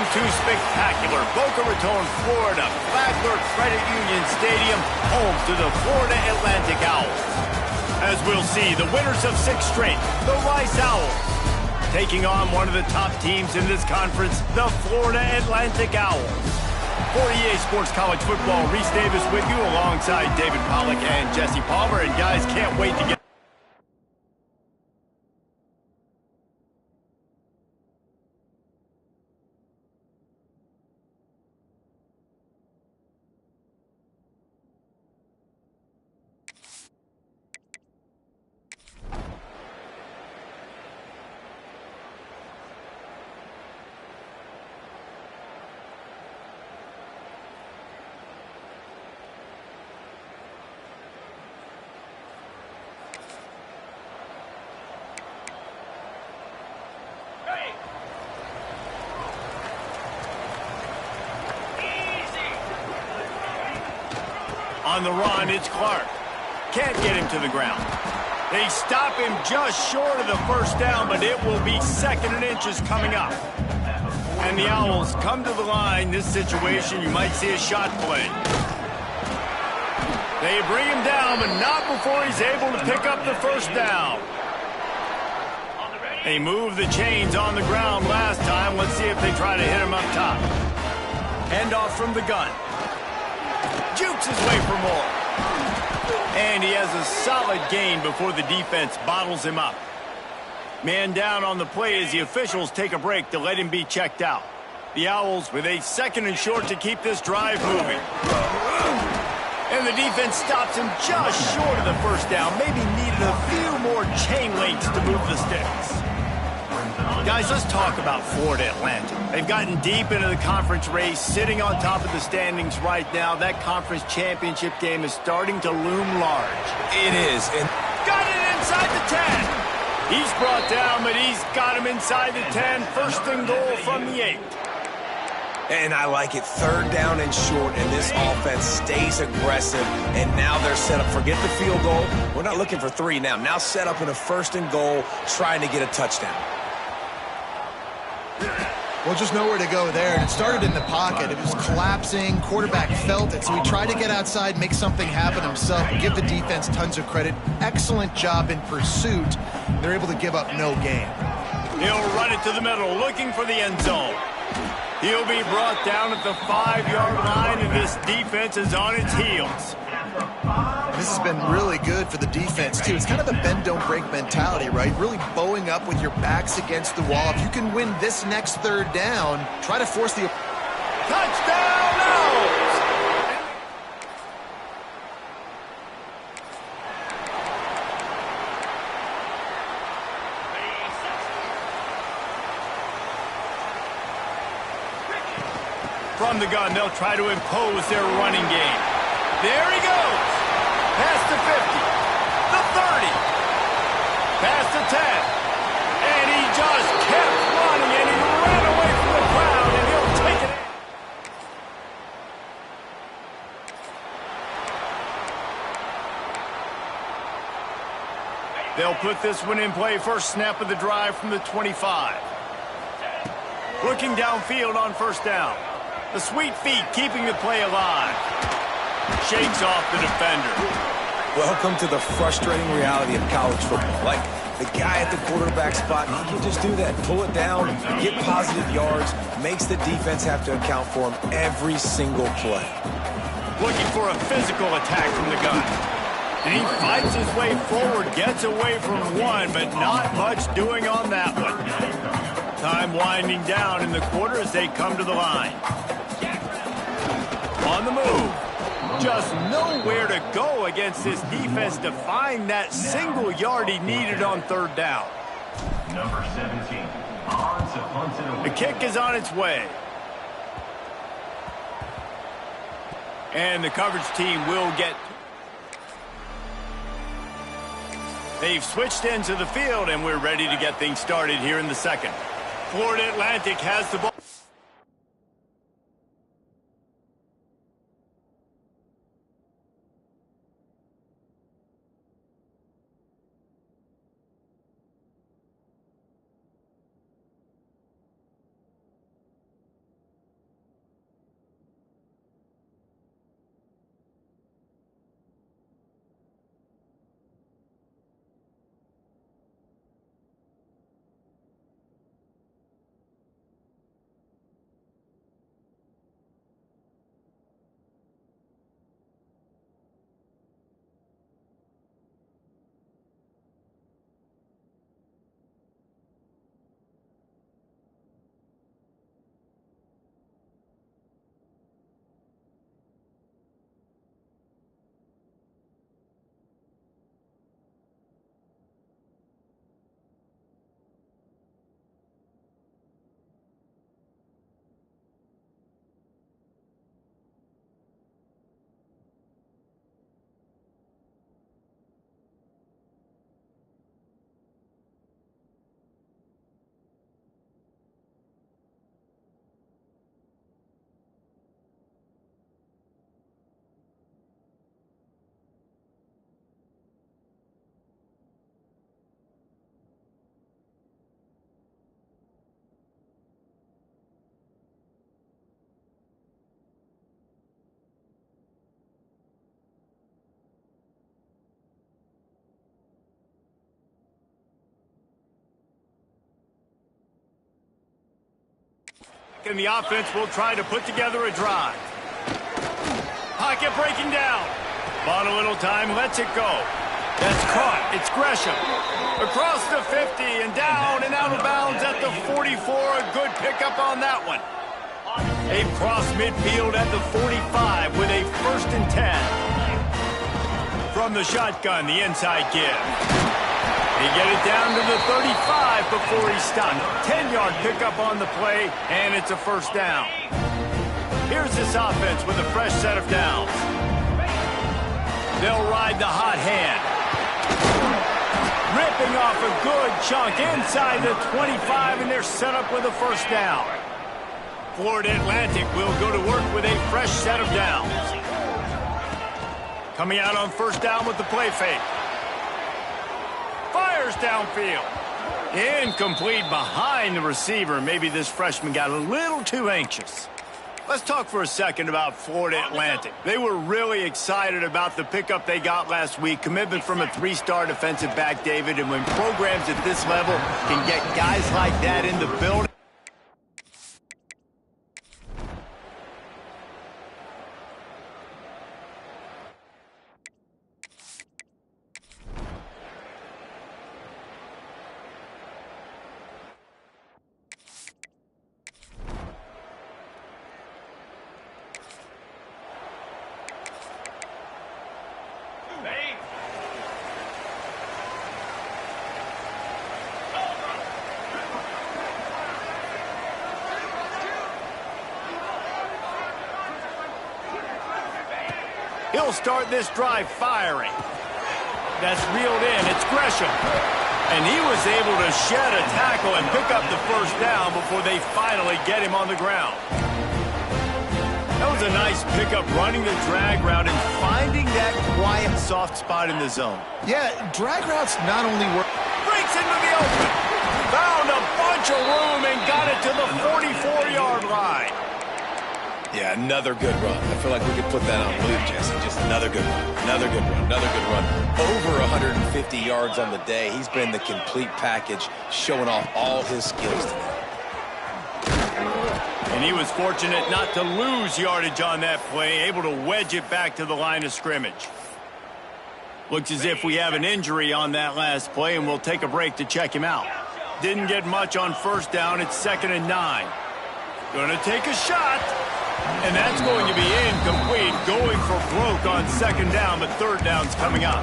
to spectacular Boca Raton, Florida, Flagler Credit Union Stadium, home to the Florida Atlantic Owls. As we'll see, the winners of 6 straight, the Rice Owls, taking on one of the top teams in this conference, the Florida Atlantic Owls. For EA Sports College Football, Reese Davis with you alongside David Pollack and Jesse Palmer. And guys, can't wait to get on the run. It's Clark. Can't get him to the ground. They stop him just short of the first down, but it will be 2nd and inches coming up. And the Owls come to the line. This situation, you might see a shot play. They bring him down, but not before he's able to pick up the first down. They moved the chains on the ground last time. Let's see if they try to hit him up top. Handoff from the gun. Jukes his way for more. And he has a solid gain before the defense bottles him up. Man down on the play as the officials take a break to let him be checked out. The Owls with a 2nd and short to keep this drive moving. And the defense stops him just short of the first down. Maybe needed a few more chain links to move the sticks. Guys, let's talk about Florida Atlantic. They've gotten deep into the conference race, sitting on top of the standings right now. That conference championship game is starting to loom large. It is. And got it inside the 10. He's brought down, but he's got him inside the 10. 1st and goal from the 8. And I like it. 3rd down and short, and this offense stays aggressive. And now they're set up. Forget the field goal. We're not looking for 3 now. Now set up in a 1st and goal, trying to get a touchdown. Well, just nowhere to go there. And it started in the pocket. It was collapsing. Quarterback felt it, so he tried to get outside, make something happen himself, give the defense tons of credit. Excellent job in pursuit. They're able to give up no gain. He'll run it to the middle, looking for the end zone. He'll be brought down at the 5-yard line, and this defense is on its heels. This has been really good for the defense, too. It's kind of a bend-don't-break mentality, right? Really bowing up with your backs against the wall. If you can win this next 3rd down, try to force the... Touchdown, Owls! From the gun, they'll try to impose their running game. There he goes. Past the 50, the 30, past the 10. And he just kept running, and he ran away from the crowd, and he'll take it. They'll put this one in play. First snap of the drive from the 25. Looking downfield on 1st down. The sweet feet keeping the play alive. Shakes off the defender. Welcome to the frustrating reality of college football. Like, the guy at the quarterback spot, he can just do that. Pull it down, get positive yards, makes the defense have to account for him every single play. Looking for a physical attack from the gun. And he fights his way forward, gets away from one, but not much doing on that one. Time winding down in the quarter as they come to the line. On the move. Just nowhere to go against this defense to find that single yard he needed on 3rd down. Number 17. The kick is on its way. And the coverage team will get... They've switched into the field, and we're ready to get things started here in the 2nd. Florida Atlantic has the ball. and the offense will try to put together a drive. Pocket breaking down. Bought a little time, lets it go. That's caught. It's Gresham. Across the 50 and down and out of bounds at the 44. A good pickup on that one. A cross midfield at the 45 with a 1st and 10. From the shotgun, the inside give. He get it down to the 35 before he stopped. 10-yard pickup on the play, and it's a 1st down. Here's this offense with a fresh set of downs. They'll ride the hot hand. Ripping off a good chunk inside the 25, and they're set up with a 1st down. Florida Atlantic will go to work with a fresh set of downs. Coming out on 1st down with the play fake. Fires downfield. Incomplete behind the receiver. Maybe this freshman got a little too anxious. Let's talk for a second about Florida Atlantic. They were really excited about the pickup they got last week. Commitment from a 3-star defensive back, David. And when programs at this level can get guys like that in the building, he'll start this drive firing. That's reeled in. It's Gresham. And he was able to shed a tackle and pick up the 1st down before they finally get him on the ground. That was a nice pickup, running the drag route and finding that quiet, soft spot in the zone. Yeah, drag routes not only work. Breaks into the open. Found a bunch of room and got it to the 44-yard line. Yeah, another good run. I feel like we could put that on loop, Jesse. Just another good run, another good run, another good run. Over 150 yards on the day. He's been the complete package, showing off all his skills today. And he was fortunate not to lose yardage on that play, able to wedge it back to the line of scrimmage. Looks as if we have an injury on that last play, and we'll take a break to check him out. Didn't get much on 1st down. It's 2nd and 9. Gonna take a shot. And that's going to be incomplete. Going for broke on 2nd down, but 3rd down's coming up.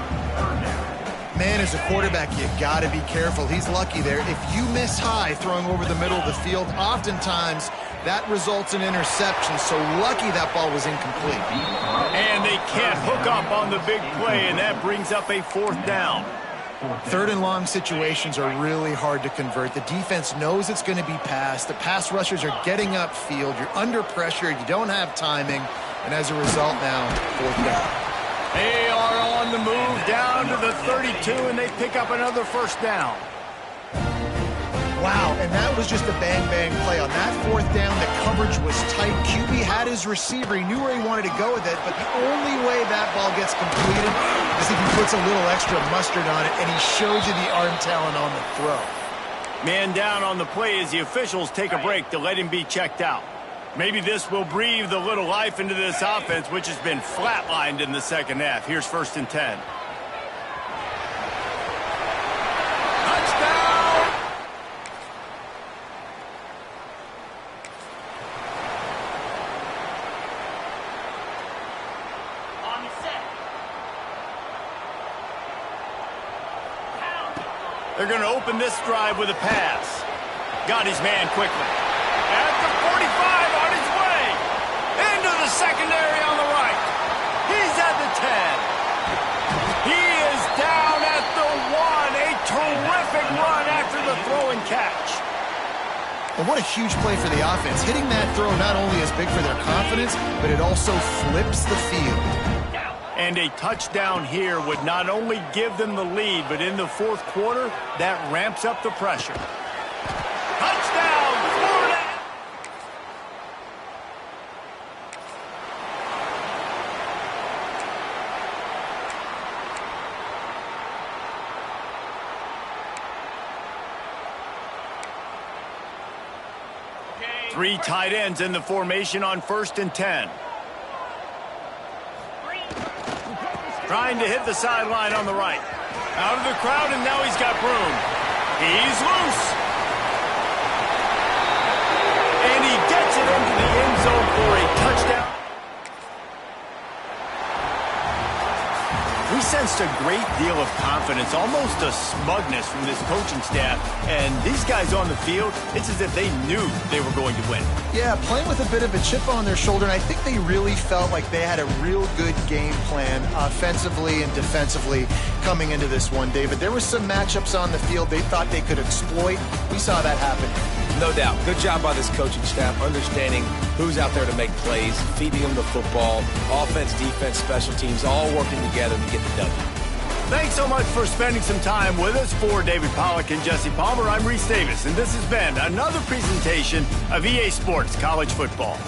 Man, as a quarterback, you got to be careful. He's lucky there. If you miss high throwing over the middle of the field, oftentimes that results in interception. So lucky that ball was incomplete. And they can't hook up on the big play, and that brings up a 4th down. 3rd and long situations are really hard to convert. The defense knows it's going to be passed. The pass rushers are getting upfield. You're under pressure. You don't have timing. And as a result now, 4th down. They are on the move down to the 32, and they pick up another 1st down. Wow, and that was just a bang-bang play. On that 4th down, the coverage was tight. QB had his receiver. He knew where he wanted to go with it, but the only way that ball gets completed is if he puts a little extra mustard on it, and he shows you the arm talent on the throw. Man down on the play as the officials take a break to let him be checked out. Maybe this will breathe a little life into this offense, which has been flatlined in the 2nd half. Here's 1st and 10. They're going to open this drive with a pass. Got his man quickly. At the 45 on his way. Into the secondary on the right. He's at the 10. He is down at the 1. A terrific run after the throw and catch. And what a huge play for the offense. Hitting that throw not only is big for their confidence, but it also flips the field. And a touchdown here would not only give them the lead, but in the 4th quarter, that ramps up the pressure. Touchdown, Florida! Three tight ends in the formation on 1st and 10. Trying to hit the sideline on the right. Out of the crowd, and now he's got room. He's loose. And he gets it into the end zone for a touchdown. We sensed a great deal of confidence, almost a smugness from this coaching staff. And these guys on the field, it's as if they knew they were going to win. Yeah, playing with a bit of a chip on their shoulder, and I think they really felt like they had a real good game plan offensively and defensively coming into this one, David. There were some matchups on the field they thought they could exploit. We saw that happen. No doubt. Good job by this coaching staff, understanding who's out there to make plays, feeding them the football, offense, defense, special teams, all working together to get the W. Thanks so much for spending some time with us. For David Pollack and Jesse Palmer, I'm Reese Davis, and this has been another presentation of EA Sports College Football.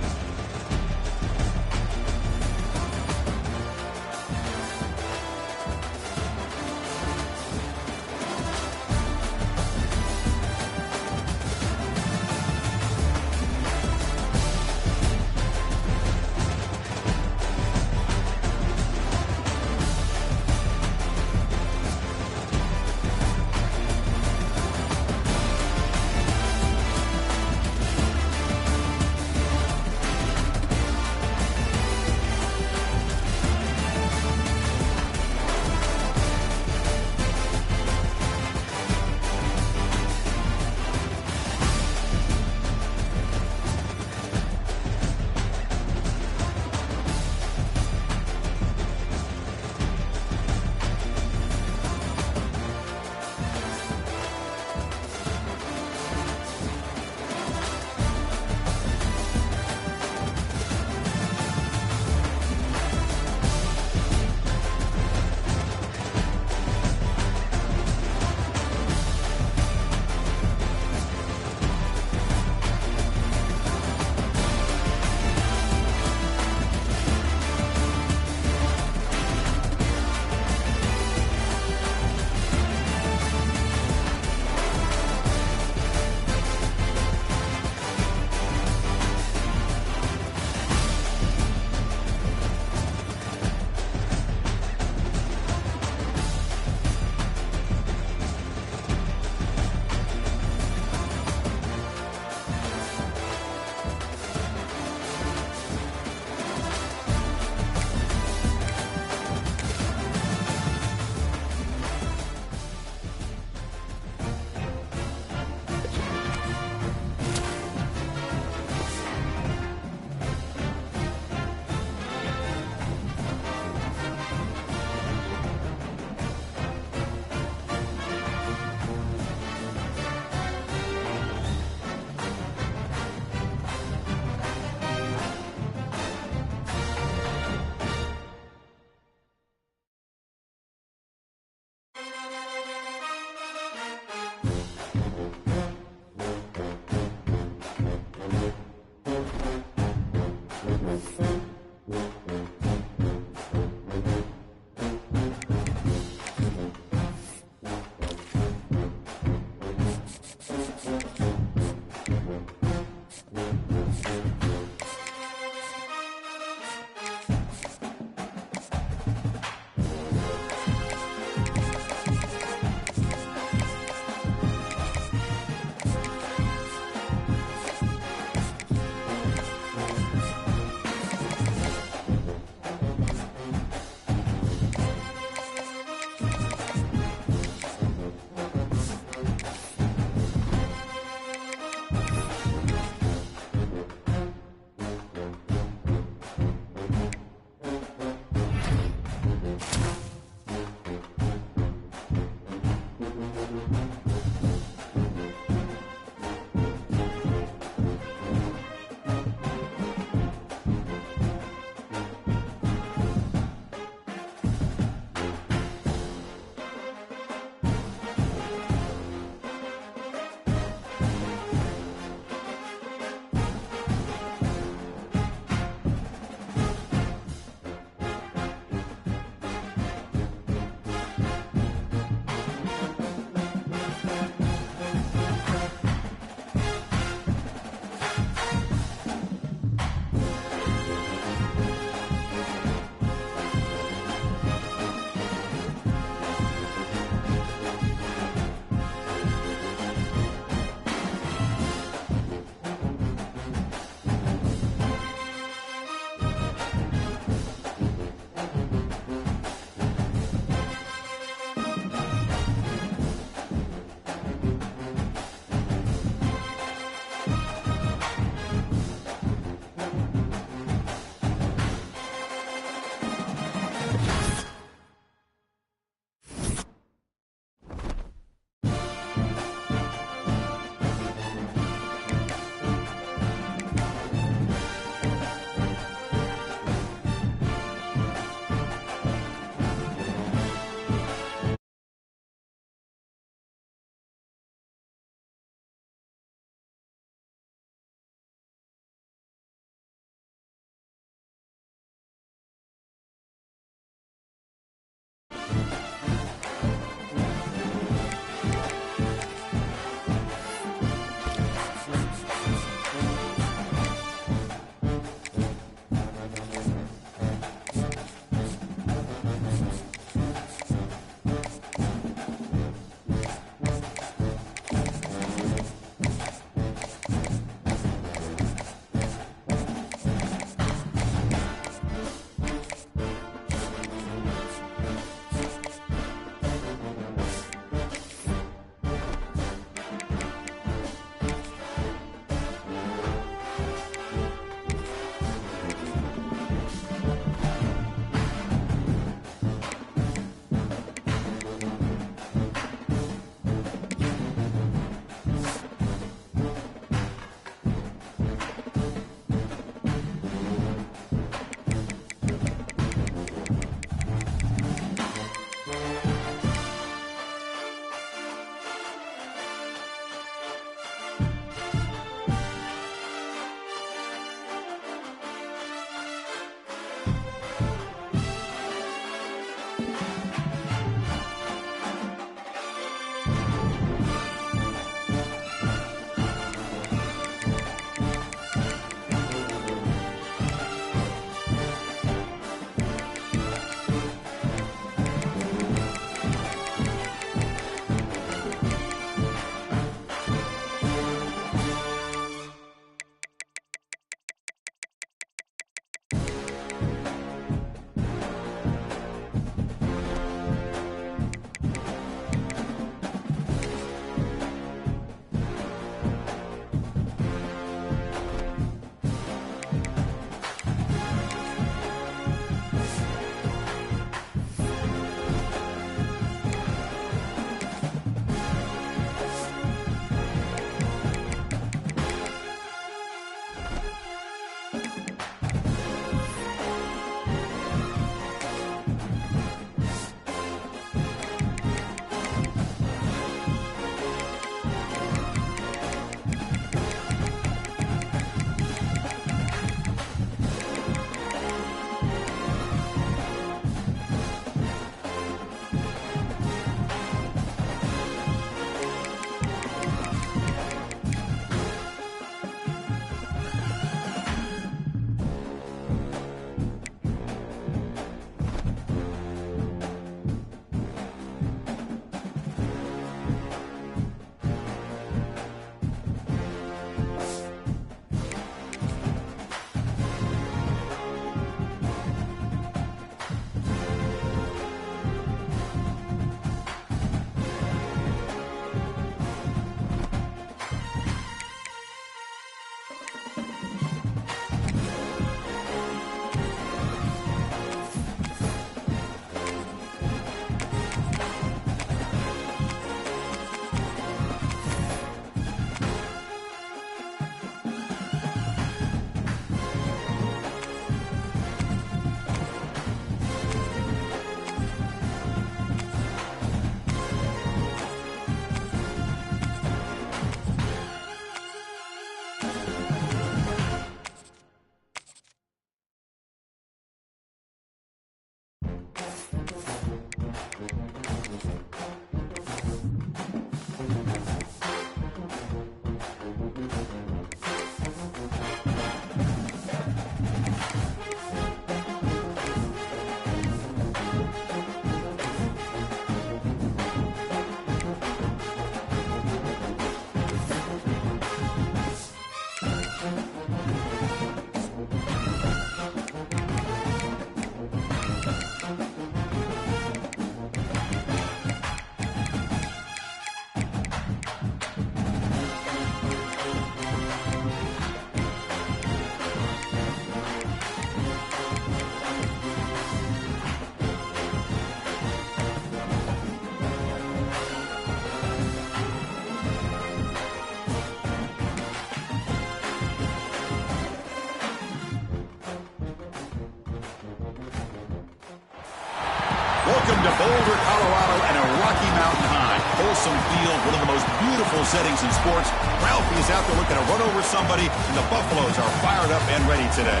Welcome to Boulder, Colorado, and a Rocky Mountain high. Folsom Field, one of the most beautiful settings in sports. Ralphie is out there looking to run over somebody, and the Buffaloes are fired up and ready today.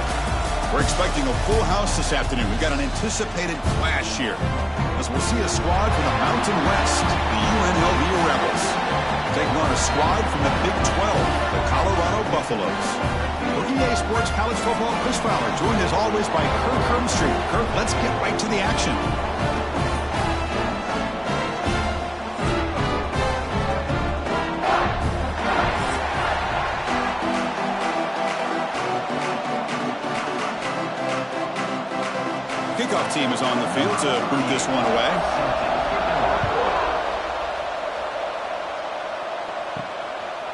We're expecting a full house this afternoon. We've got an anticipated clash here, as we'll see a squad from the Mountain West, the UNLV Rebels, taking on a squad from the Big 12, the Colorado Buffaloes. Working Day Sports College Football, Chris Fowler, joined as always by Kirk Hermstreet. Kirk, let's get right to the action. Kickoff team is on the field to boot this one away.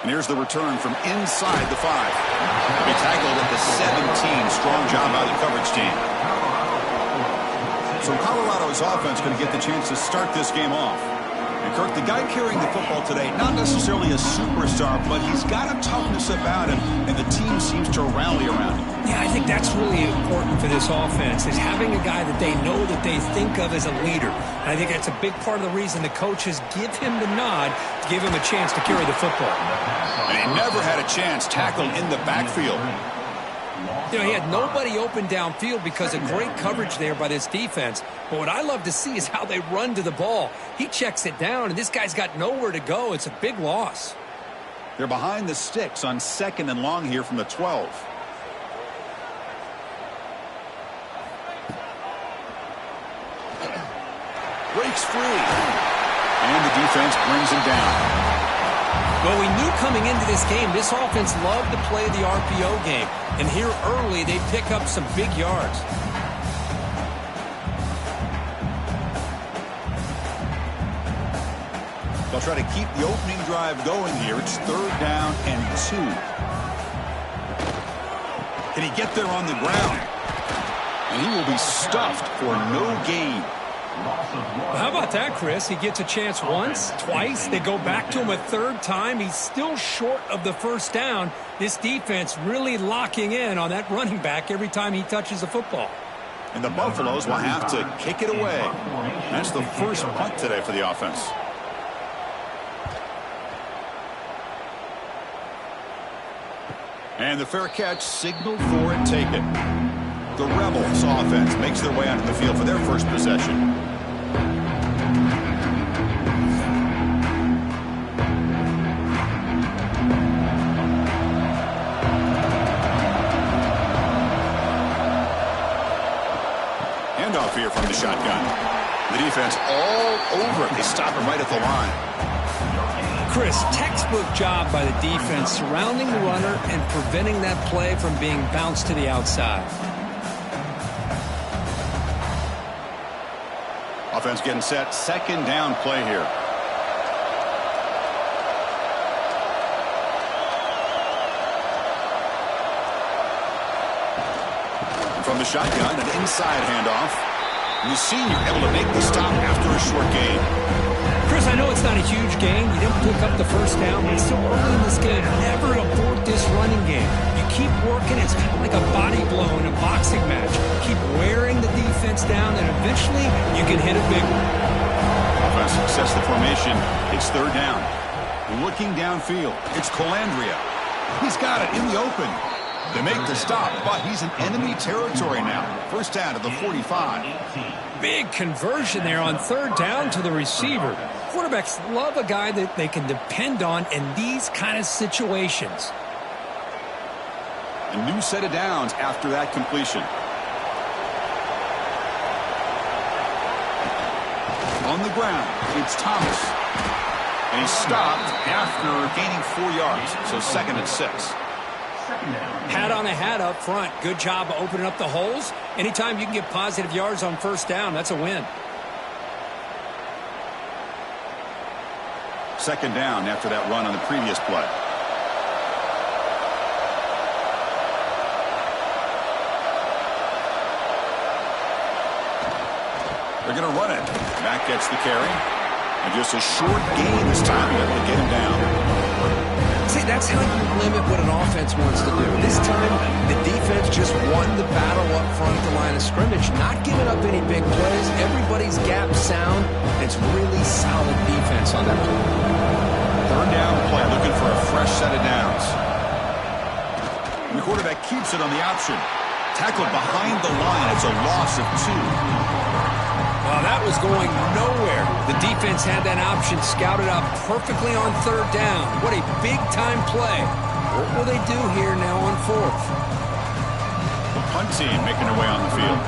And here's the return from inside the 5. They tackled at the 17. Strong job by the coverage team. So Colorado's offense going to get the chance to start this game off. And Kirk, the guy carrying the football today, not necessarily a superstar, but he's got a toughness about him, and the team seems to rally around him. Yeah, I think that's really important for this offense, is having a guy that they know, that they think of as a leader. And I think that's a big part of the reason the coaches give him the nod to give him a chance to carry the football. And he never had a chance tackled in the backfield. You know, he had nobody open downfield because of great coverage there by this defense. But what I love to see is how they run to the ball. He checks it down, and this guy's got nowhere to go. It's a big loss. They're behind the sticks on 2nd and long here from the 12. Breaks free. And the defense brings him down. Well, we knew coming into this game, this offense loved to play the RPO game. And here early, they pick up some big yards. They'll try to keep the opening drive going here. It's 3rd down and 2. Can he get there on the ground? And he will be stuffed for no gain. Well, how about that, Chris? He gets a chance once, twice. They go back to him a 3rd time. He's still short of the 1st down. This defense really locking in on that running back every time he touches the football. And the Buffaloes will have to kick it away. That's the first punt today for the offense. And the fair catch signaled for it taken. The Rebels offense makes their way onto the field for their first possession. Handoff here from the shotgun. The defense all over it. They stop him right at the line. Chris, textbook job by the defense surrounding the runner and preventing that play from being bounced to the outside. Offense getting set. 2nd down play here. And from the shotgun, an inside handoff. And the senior able to make the stop after a short gain. Chris, I know it's not a huge gain. You didn't pick up the 1st down, but it's still early in this game. Never abort this running game. You keep working. It's kind of like a body blow in a boxing match. Keep wearing the defense down, and eventually you can hit a big one. Offense success the formation. It's 3rd down. Looking downfield. It's Colandrea. He's got it in the open. They make the stop, but he's in enemy territory now. 1st down to the 45. Big conversion there on 3rd down to the receiver. Quarterbacks love a guy that they can depend on in these kind of situations. A new set of downs after that completion. On the ground, it's Thomas. And he's stopped after gaining 4 yards. So 2nd and 6. Hat on a hat up front. Good job of opening up the holes. Anytime you can get positive yards on 1st down, that's a win. 2nd down after that run on the previous play. They're going to run it. Mack gets the carry. And just a short gain this time to get him down. See, that's how you limit what an offense wants to do. This time, the defense just won the battle up front at the line of scrimmage, not giving up any big plays. Everybody's gap sound. It's really solid defense on that play. 3rd down play, looking for a fresh set of downs. And the quarterback keeps it on the option. tackled behind the line. It's a loss of 2. Well, that was going nowhere. The defense had that option scouted out perfectly on 3rd down. What a big-time play. What will they do here now on 4th? The punt team making their way on the field.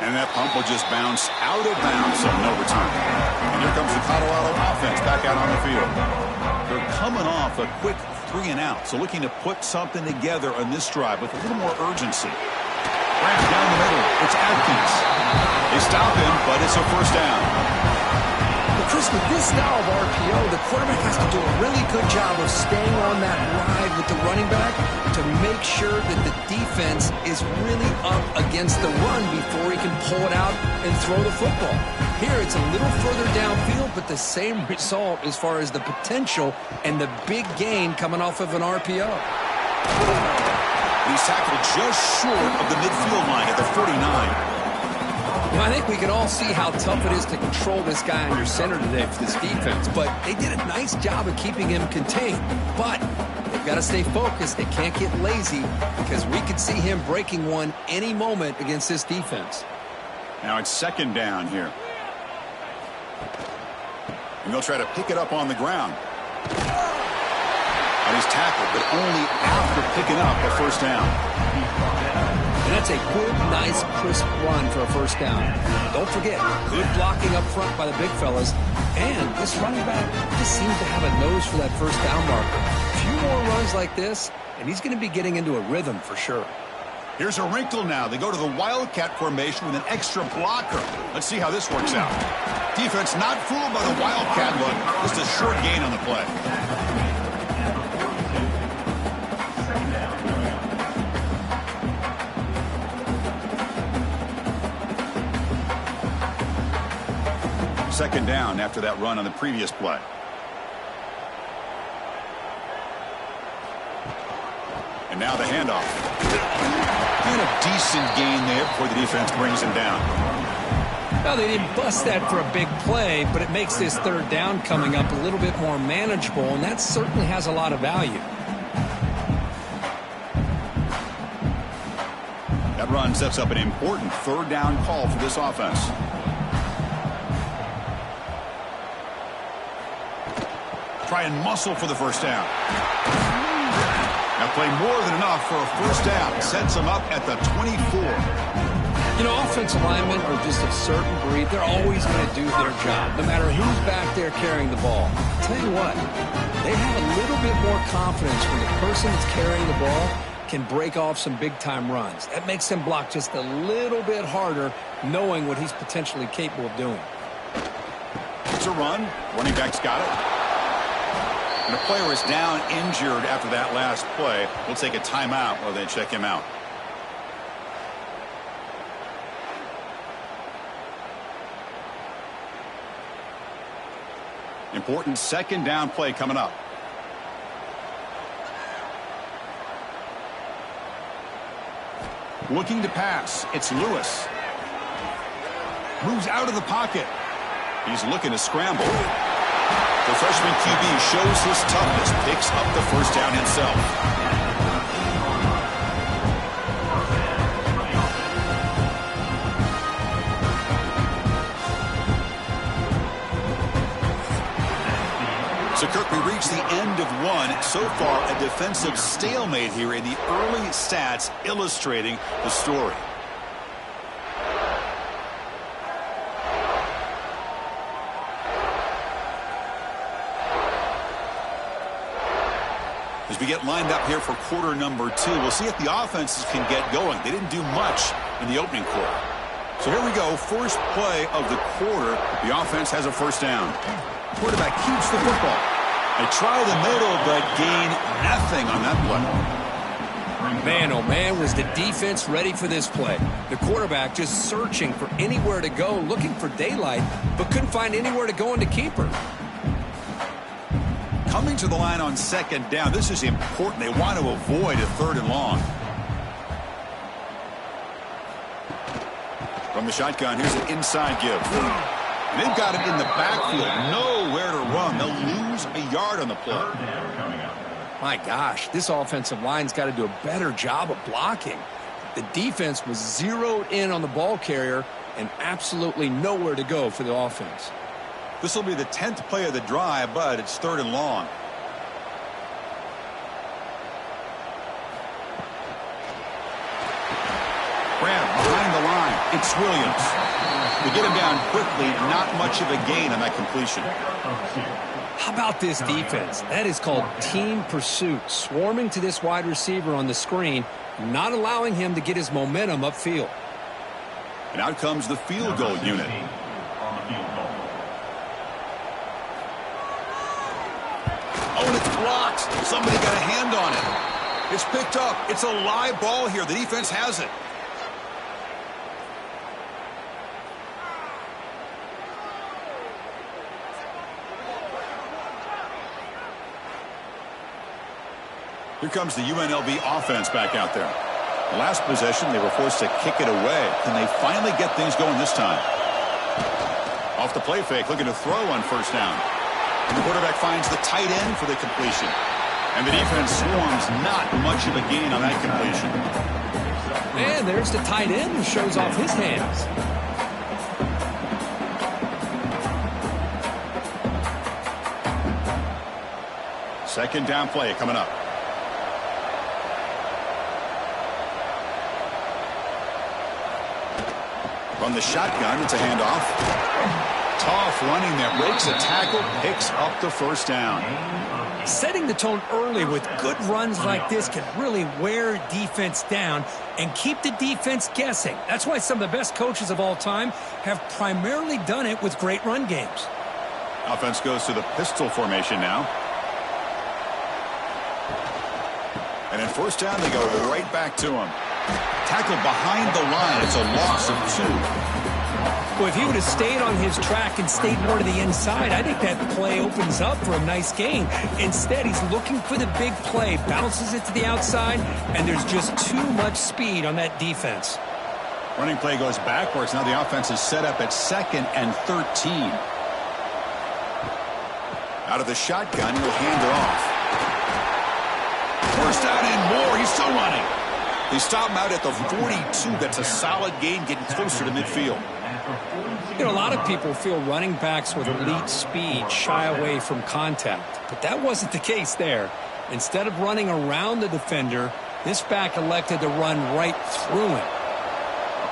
And that punt will just bounce out of bounds, so no return. And here comes the Colorado offense back out on the field. They're coming off a quick 3-and-out, so looking to put something together on this drive with a little more urgency. Right down the middle, it's Atkins. They stop him, but it's a first down. Well, Chris, with this style of RPO, the quarterback has to do a really good job of staying on that ride with the running back to make sure that the defense is really up against the run before he can pull it out and throw the football. Here, it's a little further downfield, but the same result as far as the potential and the big gain coming off of an RPO. He's tackled just short of the midfield line at the 49. Well, I think we can all see how tough it is to control this guy under center today for this defense, but they did a nice job of keeping him contained. But they've got to stay focused. They can't get lazy because we could see him breaking one any moment against this defense. Now it's 2nd down here. And they'll try to pick it up on the ground. And he's tackled, but only after picking up a first down. And that's a good, nice, crisp run for a first down. Don't forget, good blocking up front by the big fellas. And this running back just seems to have a nose for that first down marker. A few more runs like this, and he's going to be getting into a rhythm for sure. Here's a wrinkle now. They go to the Wildcat formation with an extra blocker. Let's see how this works out. Defense not fooled by the Wildcat look. Just a short gain on the play. Second down after that run on the previous play. And now the handoff. And a decent gain there before the defense brings him down. Well, they didn't bust that for a big play, but it makes this 3rd down coming up a little bit more manageable, and that certainly has a lot of value. That run sets up an important 3rd down call for this offense. Try and muscle for the first down. Now play more than enough for a first down. Sets them up at the 24. You know, offensive linemen are just a certain breed. They're always going to do their job, no matter who's back there carrying the ball. I'll tell you what, they have a little bit more confidence when the person that's carrying the ball can break off some big-time runs. That makes them block just a little bit harder, knowing what he's potentially capable of doing. It's a run. Running back's got it. And the player is down injured after that last play. We'll take a timeout while they check him out. Important 2nd down play coming up. Looking to pass. It's Lewis. Moves out of the pocket. He's looking to scramble. The freshman QB shows his toughness. Picks up the first down himself. So, Kirk, we reach the end of one. So far, a defensive stalemate here in the early stats illustrating the story. As we get lined up here for quarter number 2, we'll see if the offenses can get going. They didn't do much in the opening quarter. So here we go, first play of the quarter. The offense has a first down. Quarterback keeps the football. They try the middle, but gain nothing on that play. Man, oh man, was the defense ready for this play. The quarterback just searching for anywhere to go, looking for daylight, but couldn't find anywhere to go into keeper. Coming to the line on 2nd down, this is important. They want to avoid a 3rd and long. From the shotgun, here's an inside give. And they've got it in the backfield. Nowhere to run. They'll lose a yard on the play. My gosh, this offensive line's got to do a better job of blocking. The defense was zeroed in on the ball carrier and absolutely nowhere to go for the offense. This will be the 10th play of the drive, but it's 3rd and long. Grab behind the line. It's Williams. They get him down quickly. Not much of a gain on that completion. How about this defense? That is called team pursuit. Swarming to this wide receiver on the screen, not allowing him to get his momentum upfield. And out comes the field goal unit. Oh, and it's blocked. Somebody got a hand on it. It's picked up. It's a live ball here. The defense has it. Here comes the UNLV offense back out there. Last possession, they were forced to kick it away. Can they finally get things going this time? Off the play fake, looking to throw on 1st down. And the quarterback finds the tight end for the completion. And the defense swarms. Not much of a gain on that completion. And there's the tight end who shows off his hands. Second down play coming up. From the shotgun, it's a handoff. Tough running there. Breaks a tackle, picks up the 1st down. Setting the tone early with good runs like this can really wear defense down and keep the defense guessing. That's why some of the best coaches of all time have primarily done it with great run games. Offense goes to the pistol formation now. And in 1st down, they go right back to him. Tackle behind the line. It's a loss of 2. Well, if he would have stayed on his track and stayed more to the inside, I think that play opens up for a nice gain. Instead, he's looking for the big play, bounces it to the outside, and there's just too much speed on that defense. Running play goes backwards. Now the offense is set up at 2nd and 13. Out of the shotgun, he'll hand it off. First down and more. He's still running. They stop him out at the 42. That's a solid gain, getting closer to midfield. You know, a lot of people feel running backs with elite speed shy away from contact, but that wasn't the case there. Instead of running around the defender, this back elected to run right through him.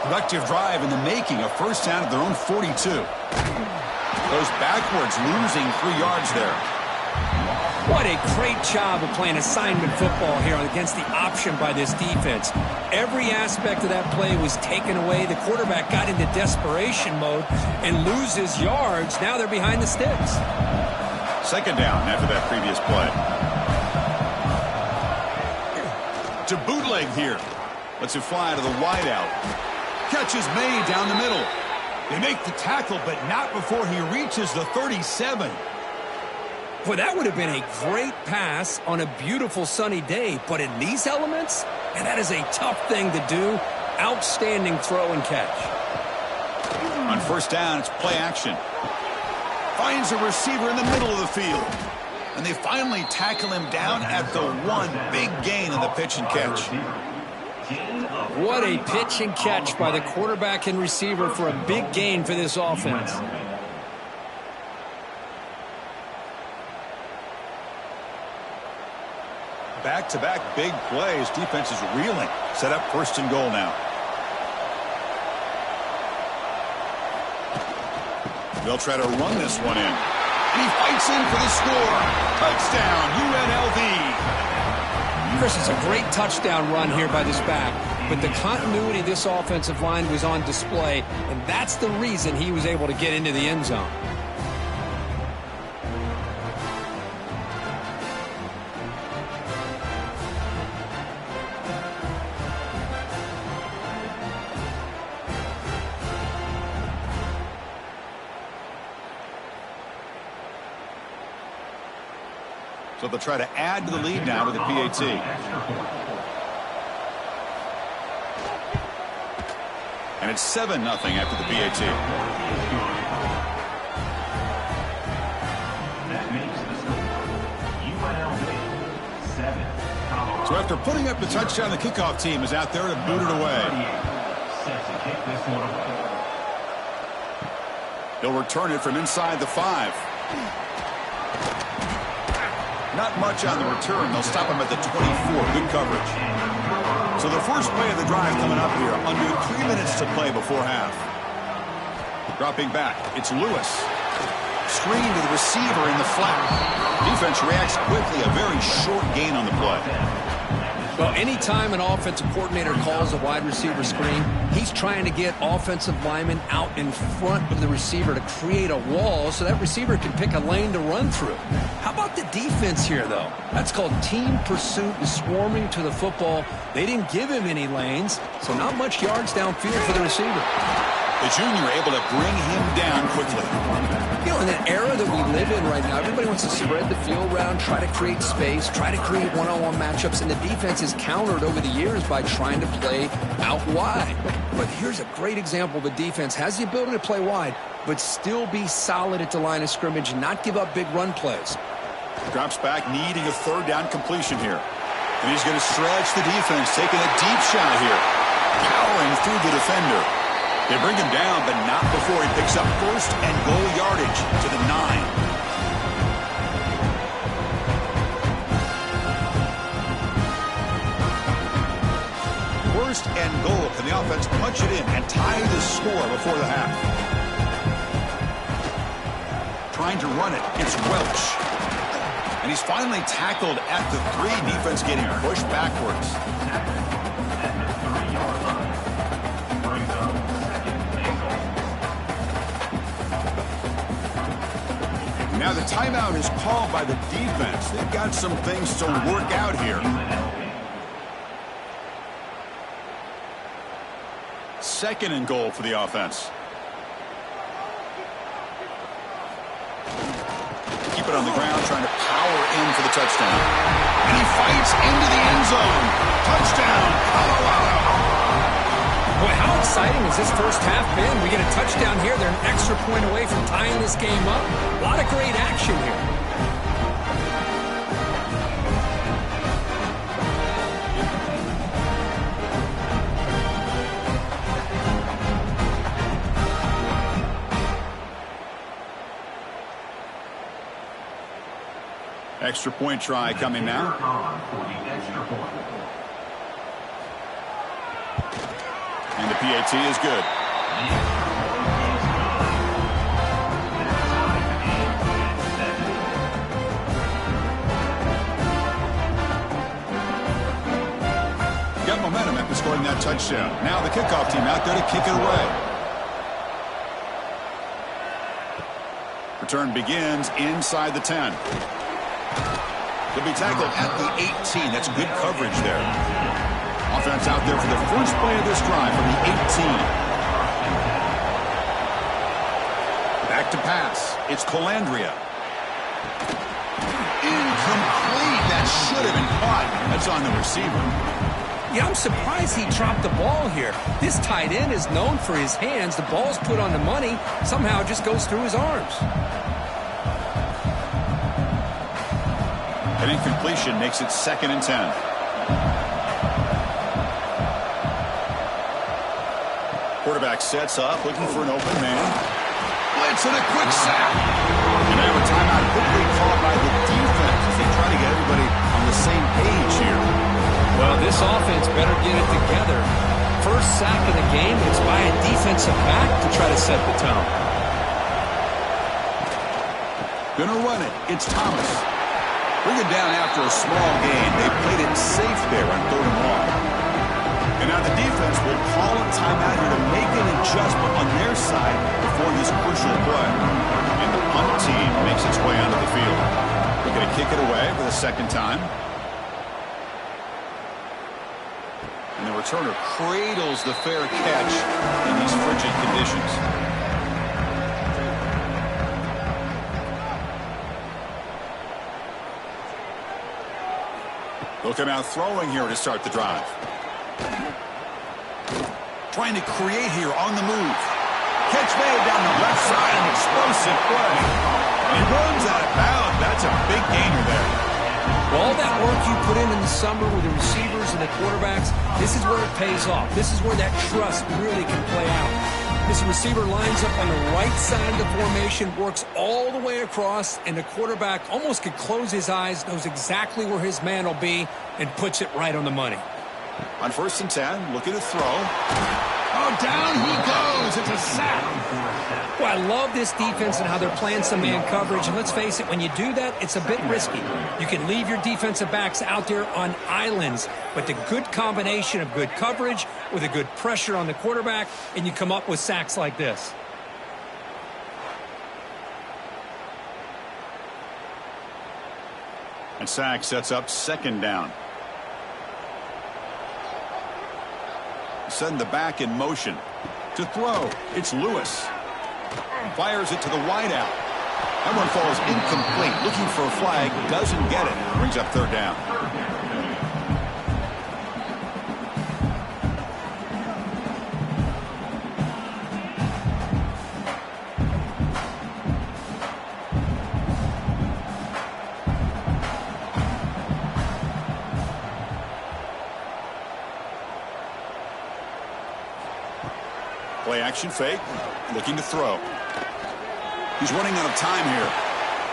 Productive drive in the making, a 1st down at their own 42. Goes backwards, losing 3 yards there. What a great job of playing assignment football here against the option by this defense. Every aspect of that play was taken away. The quarterback got into desperation mode and loses yards. Now they're behind the sticks. 2nd down after that previous play. To bootleg here. Lets it fly to the wideout. Catch is made down the middle. They make the tackle, but not before he reaches the 37. Boy, that would have been a great pass on a beautiful sunny day, but in these elements, and that is a tough thing to do. Outstanding throw and catch. On 1st down, it's play action. Finds a receiver in the middle of the field. And they finally tackle him down at the 1. Big gain in the pitch and catch. What a pitch and catch by the quarterback and receiver for a big gain for this offense. Back-to-back big plays. Defense is reeling. Set up 1st and goal now. They'll try to run this one in. And he fights in for the score. Touchdown, UNLV. Chris, it's a great touchdown run here by this back, but the continuity of this offensive line was on display, and that's the reason he was able to get into the end zone. So they'll try to add to the lead now with the PAT. And it's 7-0 after the PAT. After putting up the touchdown, the kickoff team is out there to boot it away. Set to kick this one away. He'll return it from inside the 5. Not much on the return. They'll stop him at the 24. Good coverage. So the first play of the drive coming up here. Under 3 minutes to play before half. Dropping back. It's Lewis. Screen to the receiver in the flat. Defense reacts quickly. A very short gain on the play. Well, anytime an offensive coordinator calls a wide receiver screen, he's trying to get offensive linemen out in front of the receiver to create a wall so that receiver can pick a lane to run through. How about the defense here, though? That's called team pursuit and swarming to the football. They didn't give him any lanes, so not much yards downfield for the receiver. The junior able to bring him down quickly. You know, in that era that we live in right now, everybody wants to spread the field around, try to create space, try to create one-on-one matchups, and the defense is countered over the years by trying to play out wide. But here's a great example. The defense has the ability to play wide, but still be solid at the line of scrimmage and not give up big run plays. Drops back, needing a third down completion here. And he's going to stretch the defense, taking a deep shot here. Powering through the defender. They bring him down, but not before he picks up first and goal yardage to the 9. First and goal. Can the offense punch it in and tie the score before the half? Trying to run it. It's Welch. And he's finally tackled at the 3. Defense getting pushed backwards. Now the timeout is called by the defense. They've got some things to work out here. Second and goal for the offense. Keep it on the ground, trying to power in for the touchdown. And he fights into the end zone. Touchdown, Colorado. Boy, how exciting has this first half been? We get a touchdown here. They're an extra point away from tying this game up. A lot of great action here. Extra point try coming now. And the PAT is good. Got momentum after scoring that touchdown. Now the kickoff team out there to kick it away. Return begins inside the 10. He'll be tackled at the 18. That's good coverage there. Offense out there for the first play of this drive from the 18. Back to pass. It's Colandrea. Incomplete. That should have been caught. That's on the receiver. Yeah, I'm surprised he dropped the ball here. This tight end is known for his hands. The ball's put on the money. Somehow it just goes through his arms. An incompletion makes it 2nd and 10. Quarterback sets up, looking for an open man. Blitz and a quick sack. And now a timeout quickly called by the defense as they try to get everybody on the same page here. Well, this offense better get it together. First sack of the game, it's by a defensive back to try to set the tone. Gonna run it. It's Thomas. Bring it down after a small gain. They played it safe there on 3rd and long. And now the defense will call a timeout here to make an adjustment on their side before this crucial play. And the punt team makes its way onto the field. They're going to kick it away for the 2nd time. And the returner cradles the fair catch in these frigid conditions. They'll come out throwing here to start the drive. Trying to create here on the move. Catch made down the left side, an explosive play. And he runs out of bounds. That's a big gainer there. Well, all that work you put in the summer with the receivers and the quarterbacks, this is where it pays off. This is where that trust really can play out. This receiver lines up on the right side of the formation, works all the way across, and the quarterback almost could close his eyes, knows exactly where his man will be, and puts it right on the money. On 1st and 10, looking to throw. Oh, down he goes. It's a sack. Well, I love this defense and how they're playing some man coverage. And let's face it, when you do that, it's a bit risky. You can leave your defensive backs out there on islands, but the good combination of good coverage with a good pressure on the quarterback, and you come up with sacks like this. And sack sets up 2nd down. Send the back in motion. To throw, it's Lewis. Fires it to the wideout. That one falls incomplete. Looking for a flag, doesn't get it. Brings up 3rd down. Play action fake, looking to throw. He's running out of time here.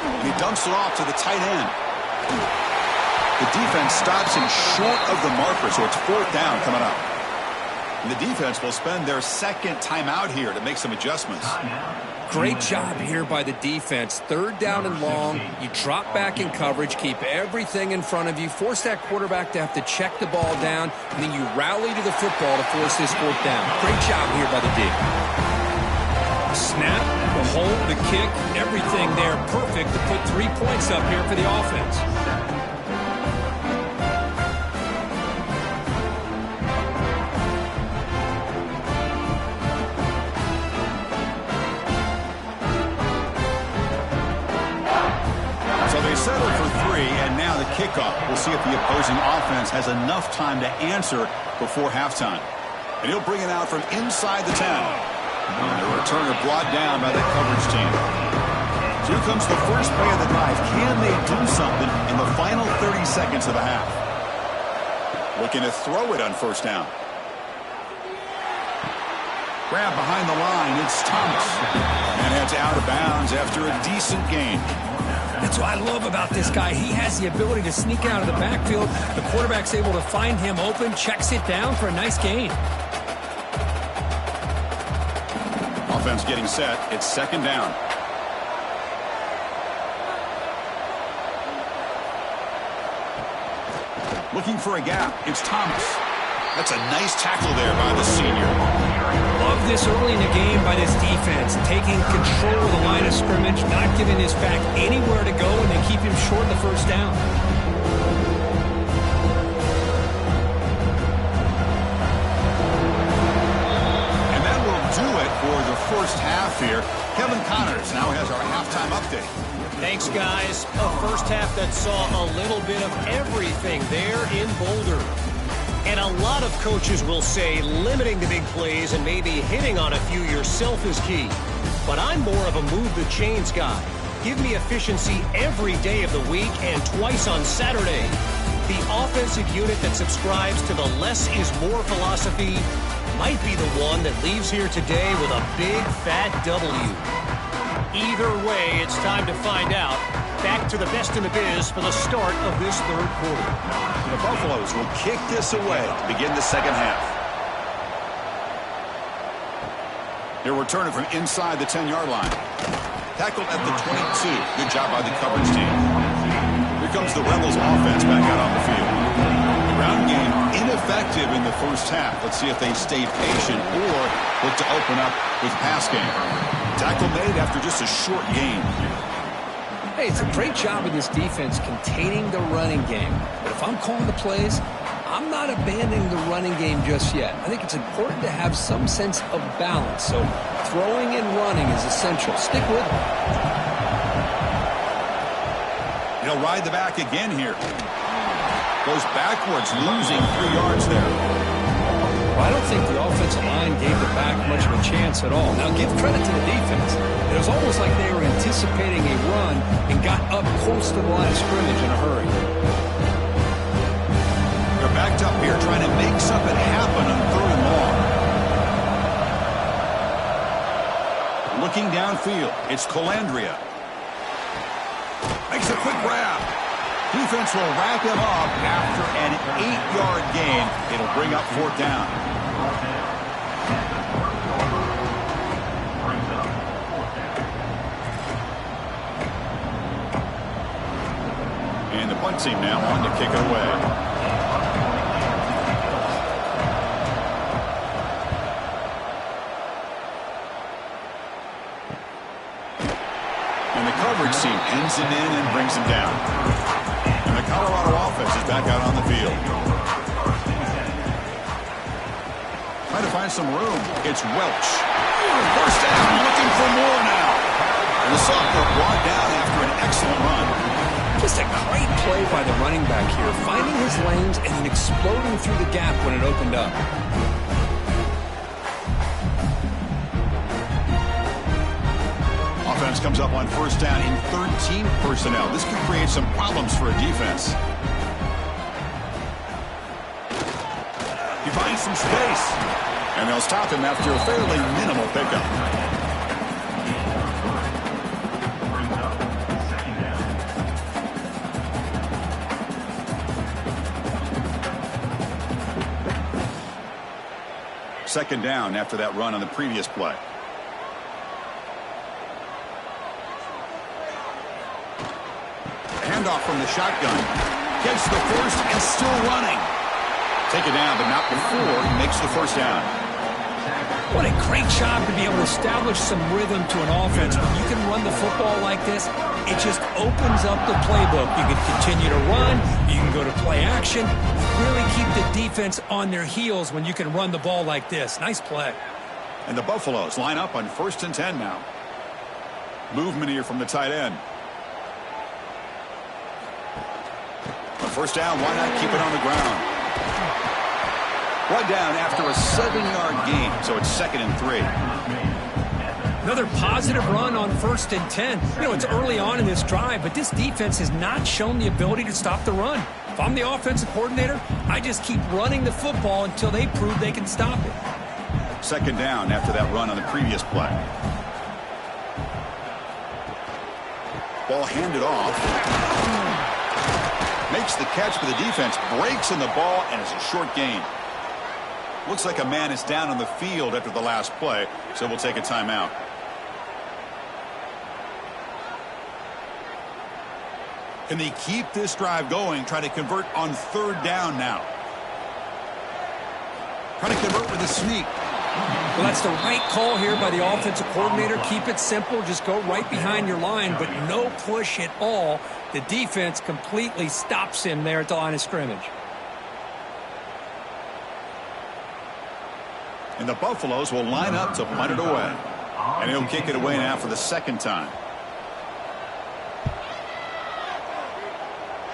And he dumps it off to the tight end. The defense stops him short of the marker, so it's 4th down coming up. And the defense will spend their 2nd timeout here to make some adjustments. Great job here by the defense. 3rd down and long. You drop back in coverage, keep everything in front of you, force that quarterback to have to check the ball down, and then you rally to the football to force this 4th down. Great job here by the D. Snap, the hold, the kick, everything there perfect to put 3 points up here for the offense. So they settled for 3, and now the kickoff. We'll see if the opposing offense has enough time to answer before halftime. And he'll bring it out from inside the 10. And the returner brought down by the coverage team. So here comes the first play of the drive. Can they do something in the final 30 seconds of the half? Looking to throw it on 1st down. Grab behind the line. It's Thomas. And heads out of bounds after a decent gain. That's what I love about this guy. He has the ability to sneak out of the backfield. The quarterback's able to find him open, checks it down for a nice gain. Offense getting set. It's 2nd down. Looking for a gap. It's Thomas. That's a nice tackle there by the senior. Love this early in the game by this defense. Taking control of the line of scrimmage, not giving his back anywhere to go, and then keep him short of the 1st down. And that will do it for the 1st half here. Kevin Connors now has our halftime update. Thanks, guys. A 1st half that saw a little bit of everything there in Boulder. And a lot of coaches will say limiting the big plays and maybe hitting on a few yourself is key. But I'm more of a move the chains guy. Give me efficiency every day of the week and twice on Saturday. The offensive unit that subscribes to the less is more philosophy might be the one that leaves here today with a big fat W. Either way, it's time to find out. Back to the best in the biz for the start of this 3rd quarter. The Buffaloes will kick this away to begin the 2nd half. They're returning from inside the 10-yard line. Tackled at the 22. Good job by the coverage team. Here comes the Rebels offense back out on the field. The ground game ineffective in the 1st half. Let's see if they stay patient or look to open up with pass game. Tackle made after just a short gain. Hey, it's a great job of this defense containing the running game. But if I'm calling the plays, I'm not abandoning the running game just yet. I think it's important to have some sense of balance. So throwing and running is essential. Stick with it. He'll ride the back again here. Goes backwards, losing 3 yards there. Well, I don't think the offensive line gave the back much of a chance at all. Now, give credit to the defense. It was almost like they were anticipating a run and got up close to the line of scrimmage in a hurry. They're backed up here trying to make something happen on 3rd and long. Looking downfield, it's Colandrea. Makes a quick grab. Defense will wrap him up after an 8-yard gain. It'll bring up 4th down. And the punt team now on to kick it away. Coverage team pins him in and brings him down. And the Colorado offense is back out on the field. Trying to find some room. It's Welch. First down, looking for more now. And the sophomore brought down after an excellent run. Just a great play by the running back here, finding his lanes and then exploding through the gap when it opened up. Offense comes up on 1st down in 13 personnel. This could create some problems for a defense. He finds some space. And they'll stop him after a fairly minimal pickup. Second down after that run on the previous play. Handoff from the shotgun. Gets the first and still running. Take it down, but not before he makes the first down. What a great job to be able to establish some rhythm to an offense. When you can run the football like this, it just opens up the playbook. You can continue to run. You can go to play action. Really keep the defense on their heels when you can run the ball like this. Nice play. And the Buffaloes line up on 1st and 10 now. Movement here from the tight end. On 1st down, why not keep it on the ground? One down after a 7-yard gain, so it's 2nd and 3. Another positive run on 1st and 10. You know, it's early on in this drive, but this defense has not shown the ability to stop the run. If I'm the offensive coordinator, I just keep running the football until they prove they can stop it. 2nd down after that run on the previous play. Ball handed off. Makes the catch for the defense, breaks in the ball, and it's a short gain. Looks like a man is down on the field after the last play, so we'll take a timeout. Can they keep this drive going, try to convert on 3rd down now? Trying to convert with a sneak. Well, that's the right call here by the offensive coordinator. Keep it simple. Just go right behind your line, but no push at all. The defense completely stops him there at the line of scrimmage. And the Buffaloes will line up to punt it away. And he'll kick it away now for the 2nd time.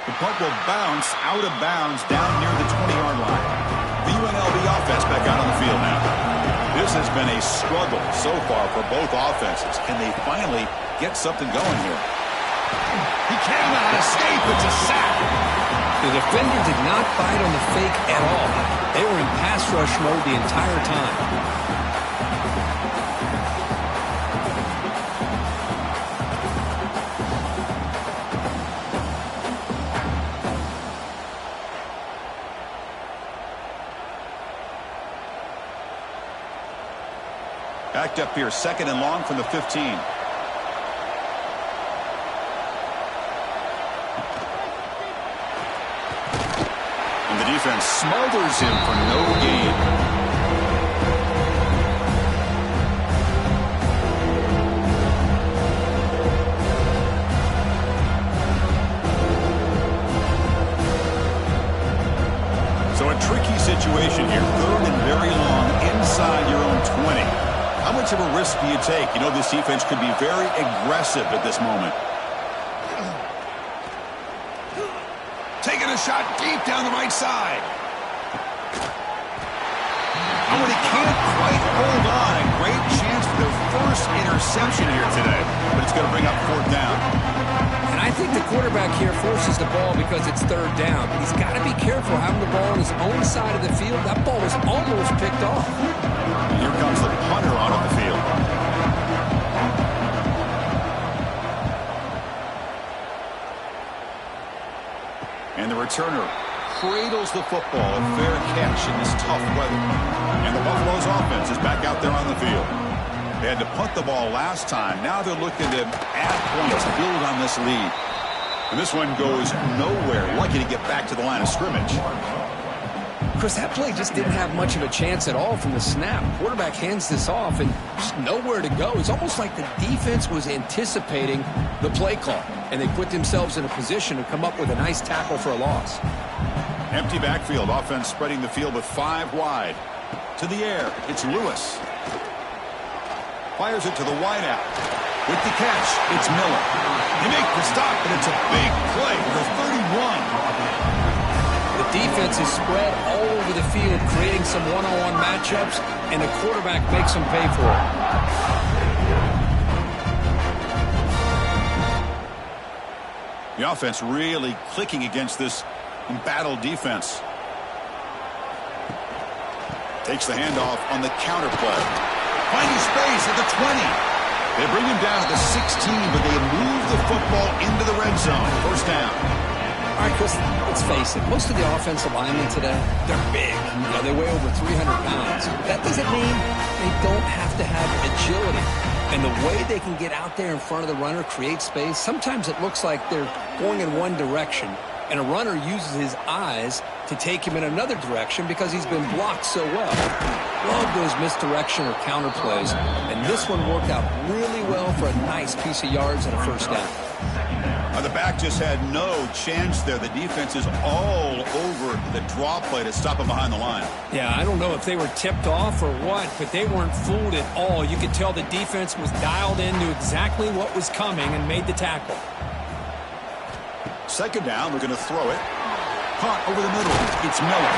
The punt will bounce out of bounds down near the 20-yard line. The UNLV offense back out on the field now. This has been a struggle so far for both offenses. Can they finally get something going here? He cannot escape. It's a sack. The defender did not bite on the fake at all. They were in pass rush mode the entire time. Backed up here, 2nd and long from the 15. And the defense smothers him for no gain. So a tricky situation here. 3rd and very long inside your own 20. How much of a risk do you take? You know, this defense could be very aggressive at this moment. Taking a shot deep down the right side. Oh, and he can't quite hold on. A great chance for their first interception here today, but it's going to bring up 4th down. And I think the quarterback here forces the ball because it's 3rd down. But he's got to be careful having the ball on his own side of the field. That ball was almost picked off. Here comes the punter onto the field. And the returner cradles the football, a fair catch in this tough weather. And the Buffalo's offense is back out there on the field. They had to punt the ball last time. Now they're looking to add points, build on this lead. And this one goes nowhere. Lucky to get back to the line of scrimmage. Chris, that play just didn't have much of a chance at all from the snap. Quarterback hands this off and just nowhere to go. It's almost like the defense was anticipating the play call, and they put themselves in a position to come up with a nice tackle for a loss. Empty backfield. Offense spreading the field with 5 wide. To the air. It's Lewis. Fires it to the wideout. With the catch, it's Miller. They make the stop, but it's a big play for the 31. The defense is spread all over the field, creating some one-on-one matchups, and the quarterback makes them pay for it. The offense really clicking against this embattled defense. Takes the handoff on the counter play. Finding space at the 20. They bring him down to the 16, but they move the football into the red zone. 1st down. All right, Chris, let's face it. Most of the offensive linemen today, they're big. They weigh over 300 pounds. That doesn't mean they don't have to have agility. And the way they can get out there in front of the runner, create space, sometimes it looks like they're going in one direction, and a runner uses his eyes to take him in another direction because he's been blocked so well. Love those misdirection or counter plays, and this one worked out really well for a nice piece of yards and a 1st down. The back just had no chance there. The defense is all over the draw play to stop him behind the line. Yeah, I don't know if they were tipped off or what, but they weren't fooled at all. You could tell the defense was dialed in, knew exactly what was coming, and made the tackle. 2nd down, they're going to throw it. Punt over the middle. It's Miller.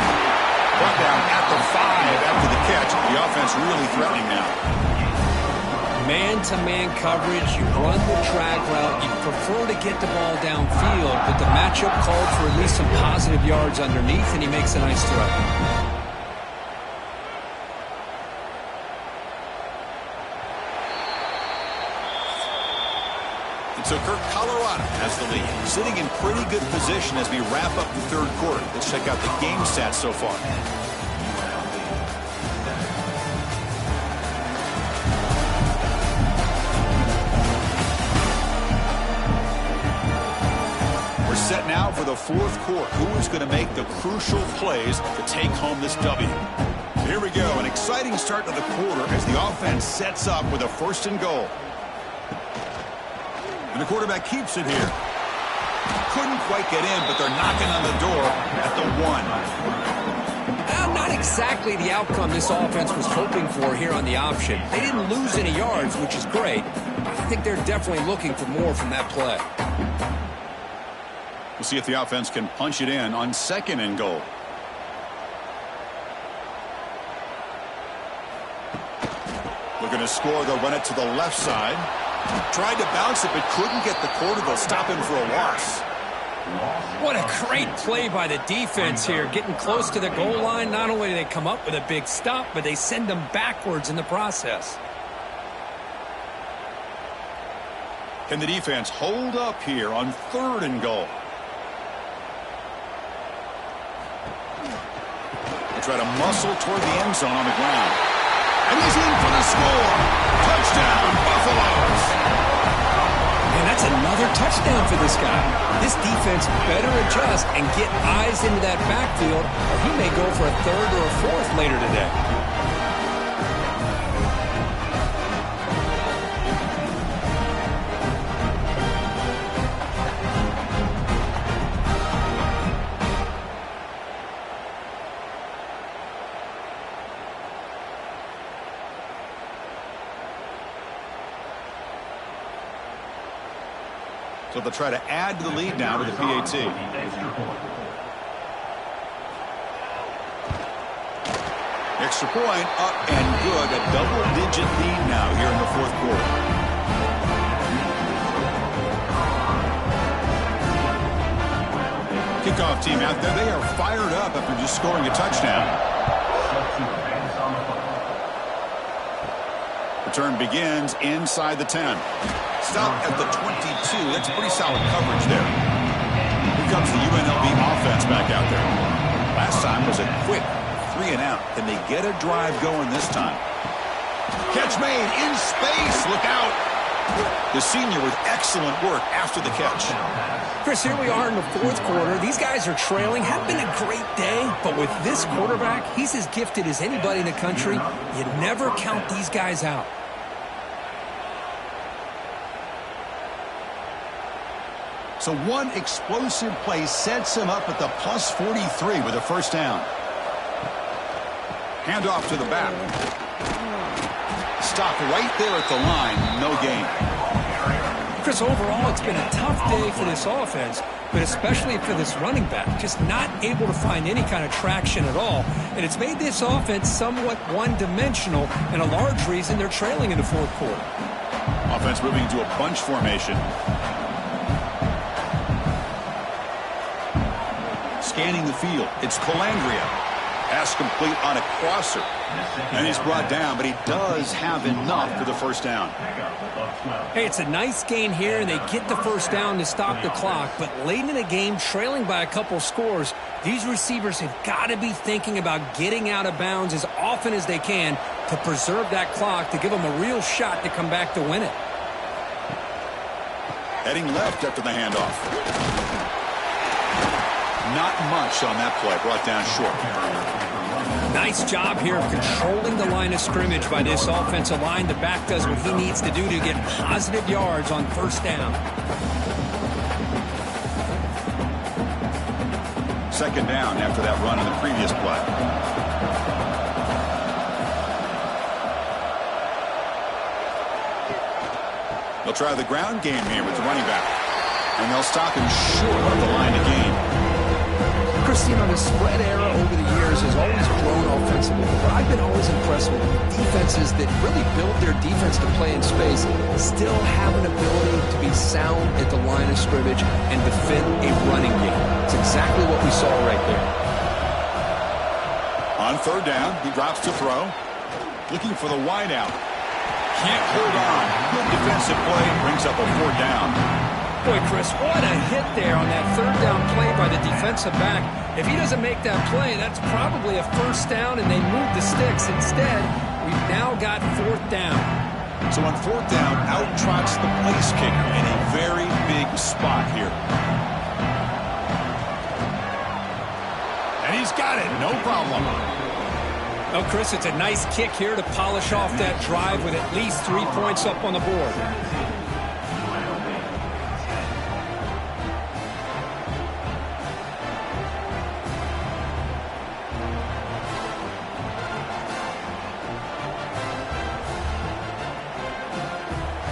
Brought down at the 5 after the catch. The offense really threatening now. Man-to-man coverage, you run the drag route, you prefer to get the ball downfield, but the matchup called for at least some positive yards underneath, and he makes a nice throw. And so Kirk, Colorado has the lead, sitting in pretty good position as we wrap up the 3rd quarter. Let's check out the game stats so far. Set now for the 4th quarter. Who is going to make the crucial plays to take home this W? Here we go. An exciting start to the quarter as the offense sets up with a 1st and goal. And the quarterback keeps it here. Couldn't quite get in, but they're knocking on the door at the 1. Not exactly the outcome this offense was hoping for here on the option. They didn't lose any yards, which is great. I think they're definitely looking for more from that play. We'll see if the offense can punch it in on 2nd and goal. Looking to score, they'll run it to the left side. Tried to bounce it, but couldn't get the quarter. They'll stop him for a loss. What a great play by the defense here. Getting close to the goal line, not only do they come up with a big stop, but they send them backwards in the process. Can the defense hold up here on 3rd and goal? Try to muscle toward the end zone on the ground. And he's in for the score. Touchdown, Buffaloes. And that's another touchdown for this guy. This defense better adjust and get eyes into that backfield, or he may go for a 3rd or a 4th later today. So they'll try to add to the lead now with the PAT. Extra point up and good. A double-digit lead now here in the fourth quarter. Kickoff team out there. They are fired up after just scoring a touchdown. Return begins inside the 10. Stop at the 22. That's pretty solid coverage there. Here comes the UNLV offense back out there. Last time was a quick 3-and-out. Can they get a drive going this time? Catch made in space. Look out. The senior with excellent work after the catch. Chris, here we are in the fourth quarter. These guys are trailing. Had been a great day, but with this quarterback, he's as gifted as anybody in the country. You never count these guys out. So one explosive play sets him up at the plus 43 with a first down. Handoff to the back. Stop right there at the line. No gain. Chris, overall, it's been a tough day for this offense, but especially for this running back. Just not able to find any kind of traction at all. And it's made this offense somewhat one-dimensional, and a large reason they're trailing in the fourth quarter. Offense moving into a bunch formation. Scanning the field. It's Calandria. Pass complete on a crosser. And he's brought down, but he does have enough for the first down. Hey, it's a nice gain here, and they get the first down to stop the clock. But late in the game, trailing by a couple scores, these receivers have got to be thinking about getting out of bounds as often as they can to preserve that clock, to give them a real shot to come back to win it. Heading left after the handoff. Not much on that play, brought down short. Nice job here of controlling the line of scrimmage by this offensive line. The back does what he needs to do to get positive yards on first down. Second down after that run in the previous play. They'll try the ground game here with the running back. And they'll stop him short of the line of game. Christine, the spread era over the years has always grown offensively, but I've been always impressed with defenses that really build their defense to play in space, still have an ability to be sound at the line of scrimmage and defend a running game. It's exactly what we saw right there. On third down, he drops to throw. Looking for the wide out. Can't hold on. Good defensive play, brings up a fourth down. Boy, Chris, what a hit there on that third down play by the defensive back. If he doesn't make that play, that's probably a first down, and they move the sticks. Instead, we've now got fourth down. So on fourth down, out trots the place kicker in a very big spot here. And he's got it, no problem. Oh, Chris, it's a nice kick here to polish off that drive with at least 3 points up on the board.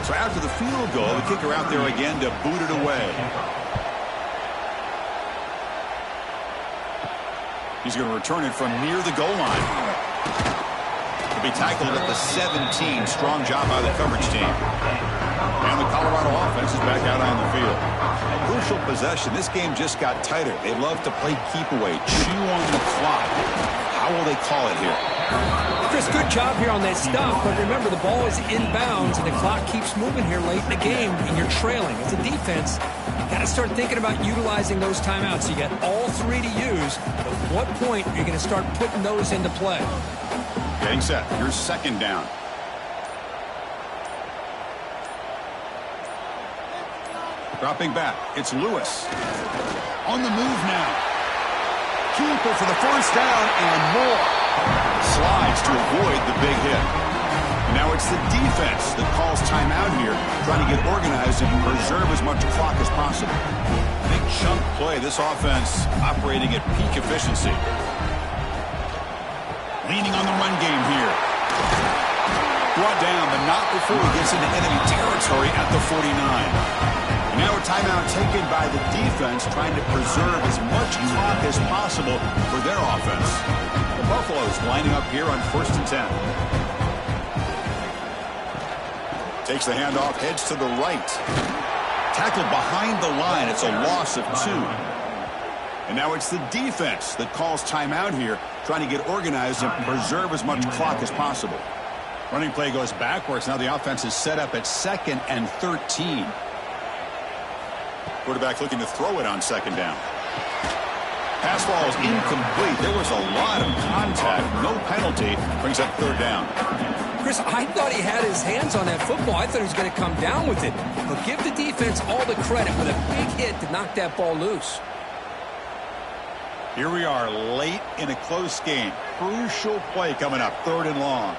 So after the field goal, the kicker out there again to boot it away. He's going to return it from near the goal line. He'll be tackled at the 17. Strong job by the coverage team. And the Colorado offense is back out on the field. Crucial possession. This game just got tighter. They love to play keep away, chew on the clock. How will they call it here? Chris, good job here on that stop, but remember, the ball is inbounds, and the clock keeps moving here late in the game, and you're trailing. As a defense, you got to start thinking about utilizing those timeouts. You got all three to use, but at what point are you going to start putting those into play? Getting set. Here's second down. Dropping back. It's Lewis. On the move now. Keeper for the first down and more. Slides to avoid the big hit. Now it's the defense that calls timeout here, trying to get organized and preserve as much clock as possible. Big chunk play. This offense operating at peak efficiency. Leaning on the run game here. Brought down, but not before he gets into enemy territory at the 49. Now a timeout taken by the defense, trying to preserve as much clock as possible for their offense. Buffalo's lining up here on 1st and 10. Takes the handoff, heads to the right. Tackled behind the line. It's a loss of 2. And now it's the defense that calls timeout here, trying to get organized and preserve as much clock as possible. Running play goes backwards. Now the offense is set up at 2nd and 13. Quarterback looking to throw it on 2nd down. Pass ball is incomplete. There was a lot of contact. No penalty. Brings up 3rd down. Chris, I thought he had his hands on that football. I thought he was going to come down with it. But give the defense all the credit with a big hit to knock that ball loose. Here we are late in a close game. Crucial play coming up. 3rd and long.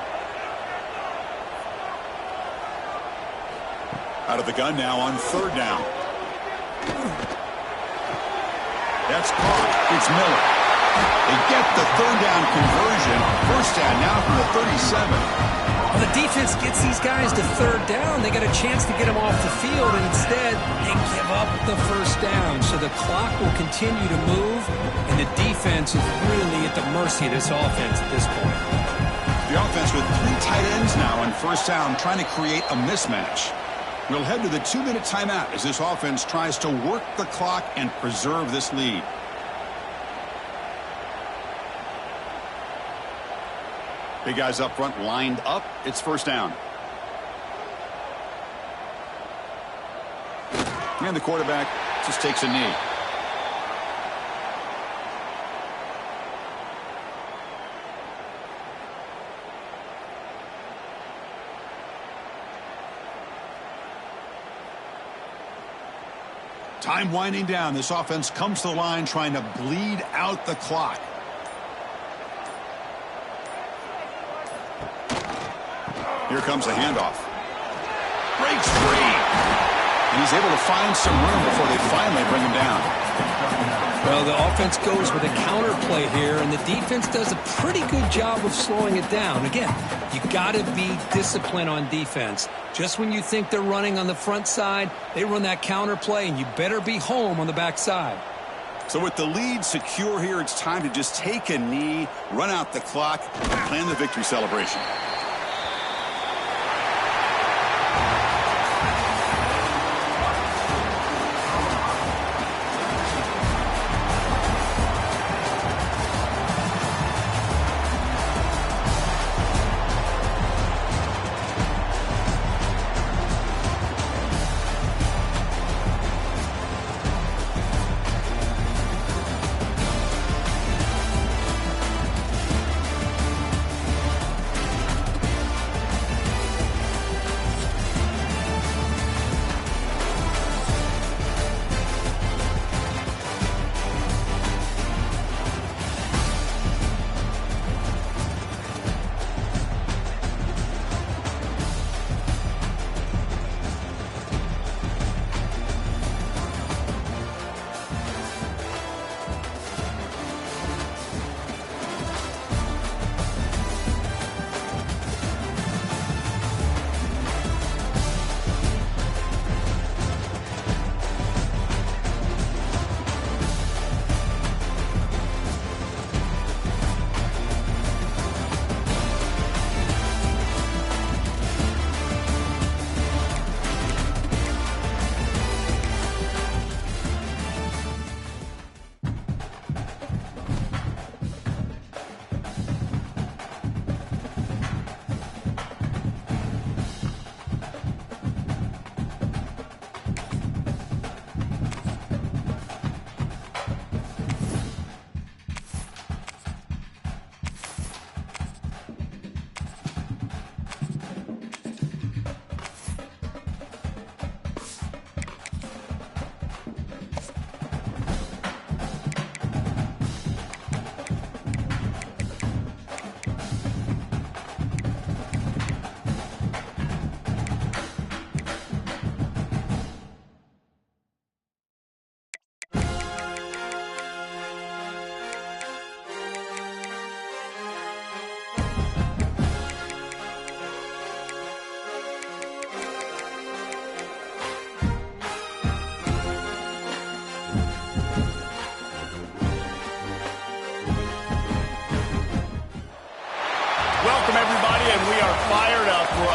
Out of the gun now on 3rd down. That's caught. It's Miller. They get the 3rd down conversion. 1st down now from the 37. Well, the defense gets these guys to 3rd down. They got a chance to get them off the field, and instead they give up the 1st down. So the clock will continue to move, and the defense is really at the mercy of this offense at this point. The offense with 3 tight ends now on 1st down, trying to create a mismatch. We'll head to the 2-minute timeout as this offense tries to work the clock and preserve this lead. Big guys up front lined up. It's 1st down. And the quarterback just takes a knee. Time winding down. This offense comes to the line trying to bleed out the clock. Here comes the handoff. Breaks free. And he's able to find some room before they finally bring him down. Well, the offense goes with a counter play here, and the defense does a pretty good job of slowing it down. Again, you got to be disciplined on defense. Just when you think they're running on the front side, they run that counter play, and you better be home on the back side. So with the lead secure here, it's time to just take a knee, run out the clock, and plan the victory celebration.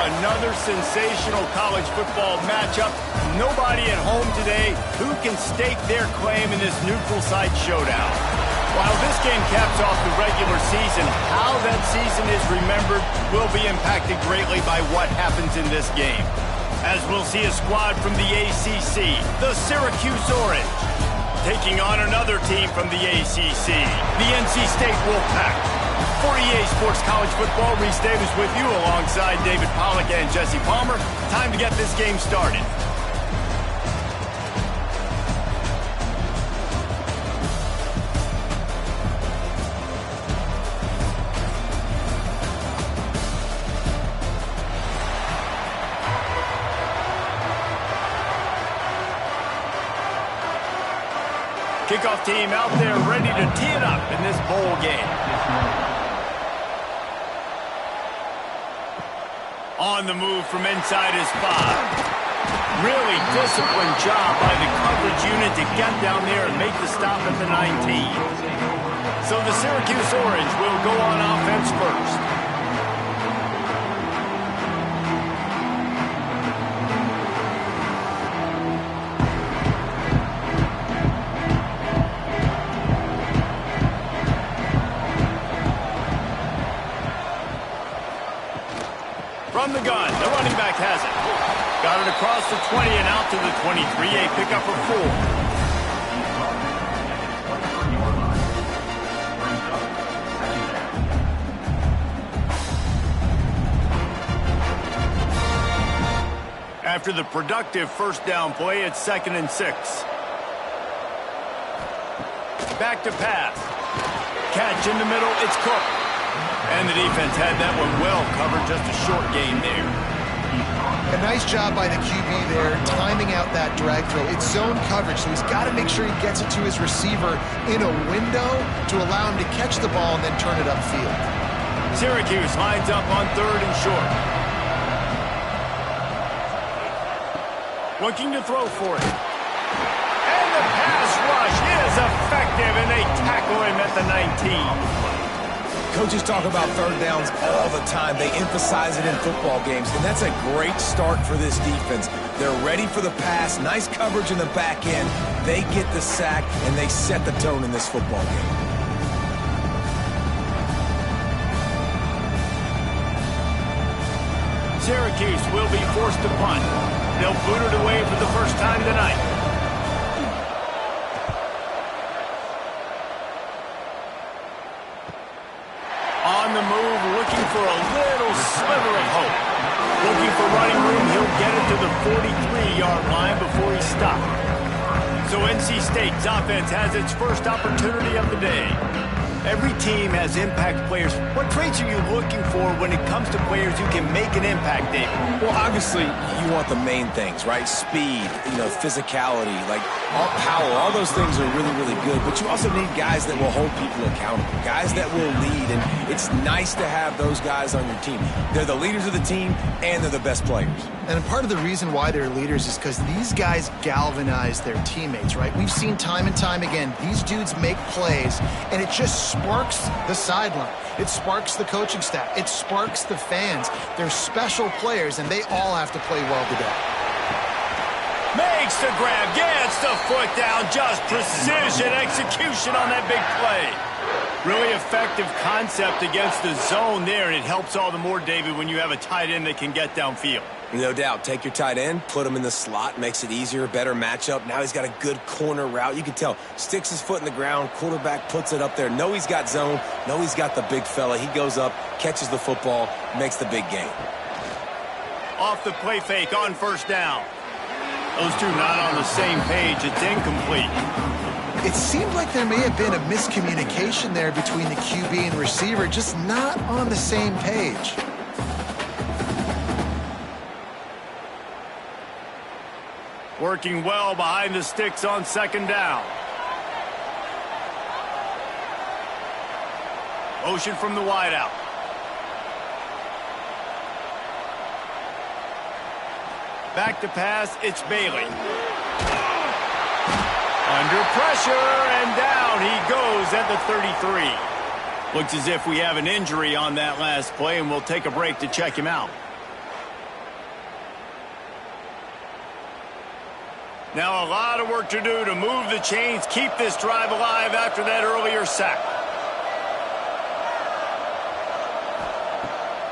Another sensational college football matchup. Nobody at home today who can stake their claim in this neutral site showdown. While this game caps off the regular season, how that season is remembered will be impacted greatly by what happens in this game. As we'll see a squad from the ACC, the Syracuse Orange, taking on another team from the ACC, the NC State Wolfpack. For EA Sports College Football, Reese Davis with you alongside David Pollack and Jesse Palmer. Time to get this game started. Kickoff team out there ready to tee it up in this bowl game. On the move from inside his 5. Really disciplined job by the coverage unit to get down there and make the stop at the 19. So the Syracuse Orange will go on offense first. From the gun, the running back has it. Got it across the 20 and out to the 23, a pickup of 4. After the productive first down play, it's 2nd and 6. Back to pass. Catch in the middle, it's Cook. And the defense had that one well covered, just a short gain there. A nice job by the QB there, timing out that drag throw. It's zone coverage, so he's got to make sure he gets it to his receiver in a window to allow him to catch the ball and then turn it upfield. Syracuse lines up on 3rd and short. Looking to throw for it. And the pass rush is effective, and they tackle him at the 19. Coaches talk about third downs all the time. They emphasize it in football games, and that's a great start for this defense. They're ready for the pass, nice coverage in the back end. They get the sack, and they set the tone in this football game. Syracuse will be forced to punt. They'll boot it away for the first time tonight. On the move, looking for a little sliver of hope. Looking for running room, he'll get it to the 43-yard line before he's stopped. So NC State's offense has its first opportunity of the day. Every team has impact players. What traits are you looking for when it comes to players who can make an impact, David? Well, obviously, you want the main things, right? Speed, physicality, like all power. All those things are really, really good. But you also need guys that will hold people accountable, guys that will lead. And it's nice to have those guys on your team. They're the leaders of the team, and they're the best players. And part of the reason why they're leaders is because these guys galvanize their teammates, right? We've seen time and time again, these dudes make plays, and it just sparks the sideline. It sparks the coaching staff. It sparks the fans. They're special players, and they all have to play well today. Makes the grab, gets the foot down, just precision execution on that big play. Really effective concept against the zone there, and it helps all the more, David, when you have a tight end that can get downfield. No doubt. Take your tight end, put him in the slot, makes it easier, better matchup. Now he's got a good corner route. You can tell, sticks his foot in the ground, quarterback puts it up there. Know he's got zone, know he's got the big fella. He goes up, catches the football, makes the big gain. Off the play fake on first down. Those two not on the same page. It's incomplete. It seemed like there may have been a miscommunication there between the QB and receiver, just not on the same page. Working well behind the sticks on second down. Motion from the wideout. Back to pass, it's Bailey. Under pressure, and down he goes at the 33. Looks as if we have an injury on that last play, and we'll take a break to check him out. Now a lot of work to do to move the chains, keep this drive alive after that earlier sack.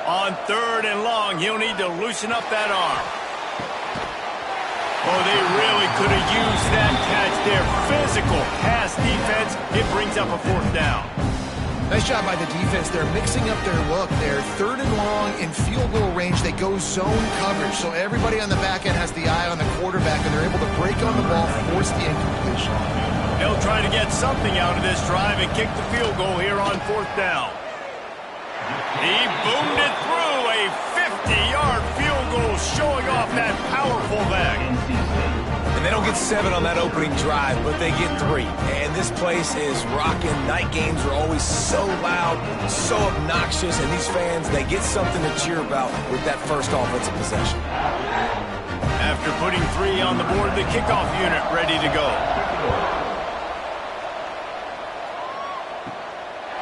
On 3rd and long, he'll need to loosen up that arm. Oh, they really could have used that catch there. Physical pass defense. It brings up a 4th down. Nice job by the defense. They're mixing up their look. They're 3rd and long in field goal range. They go zone coverage, so everybody on the back end has the eye on the quarterback, and they're able to break on the ball, force the incompletion. They'll try to get something out of this drive and kick the field goal here on 4th down. He boomed it through, a 50-yard field goal showing off that powerful leg. And they don't get 7 on that opening drive, but they get 3. And this place is rocking. Night games are always so loud, so obnoxious, and these fans, they get something to cheer about with that first offensive possession. After putting 3 on the board, the kickoff unit ready to go.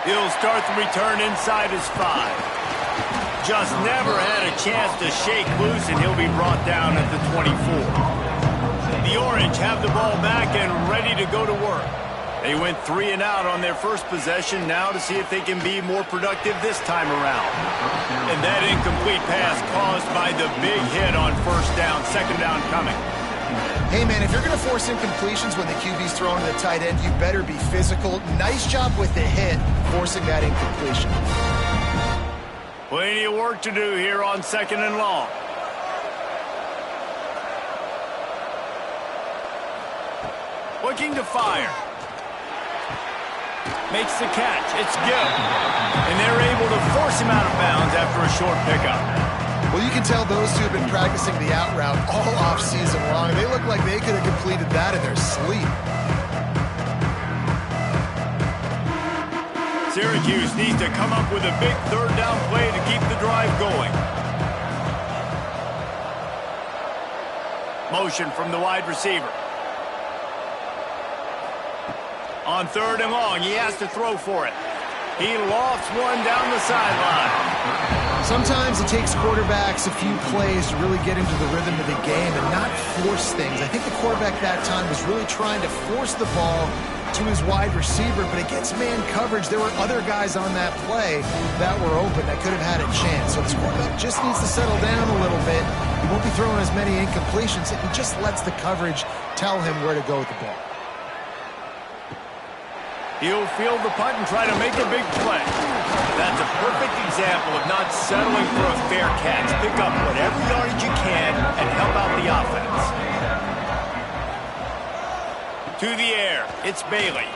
He'll start the return inside his 5. Just never had a chance to shake loose, and he'll be brought down at the 24. The Orange have the ball back and ready to go to work. They went 3 and out on their first possession, now to see if they can be more productive this time around. And that incomplete pass caused by the big hit on 1st down, 2nd down coming. Hey, man, if you're going to force incompletions when the QB's throwing to the tight end, you better be physical. Nice job with the hit, forcing that incompletion. Plenty of work to do here on 2nd and long. Looking to fire. Makes the catch. It's good. And they're able to force him out of bounds after a short pickup. Well, you can tell those two have been practicing the out route all off-season long. They look like they could have completed that in their sleep. Syracuse needs to come up with a big 3rd down play to keep the drive going. Motion from the wide receiver. On 3rd and long, he has to throw for it. He lofts one down the sideline. Sometimes it takes quarterbacks a few plays to really get into the rhythm of the game and not force things. I think the quarterback that time was really trying to force the ball to his wide receiver, but against man coverage, there were other guys on that play that were open that could have had a chance. So this quarterback just needs to settle down a little bit. He won't be throwing as many incompletions. He just lets the coverage tell him where to go with the ball. He'll field the punt and try to make a big play. That's a perfect example of not settling for a fair catch. Pick up whatever yardage you can and help out the offense. To the air, it's Bailey.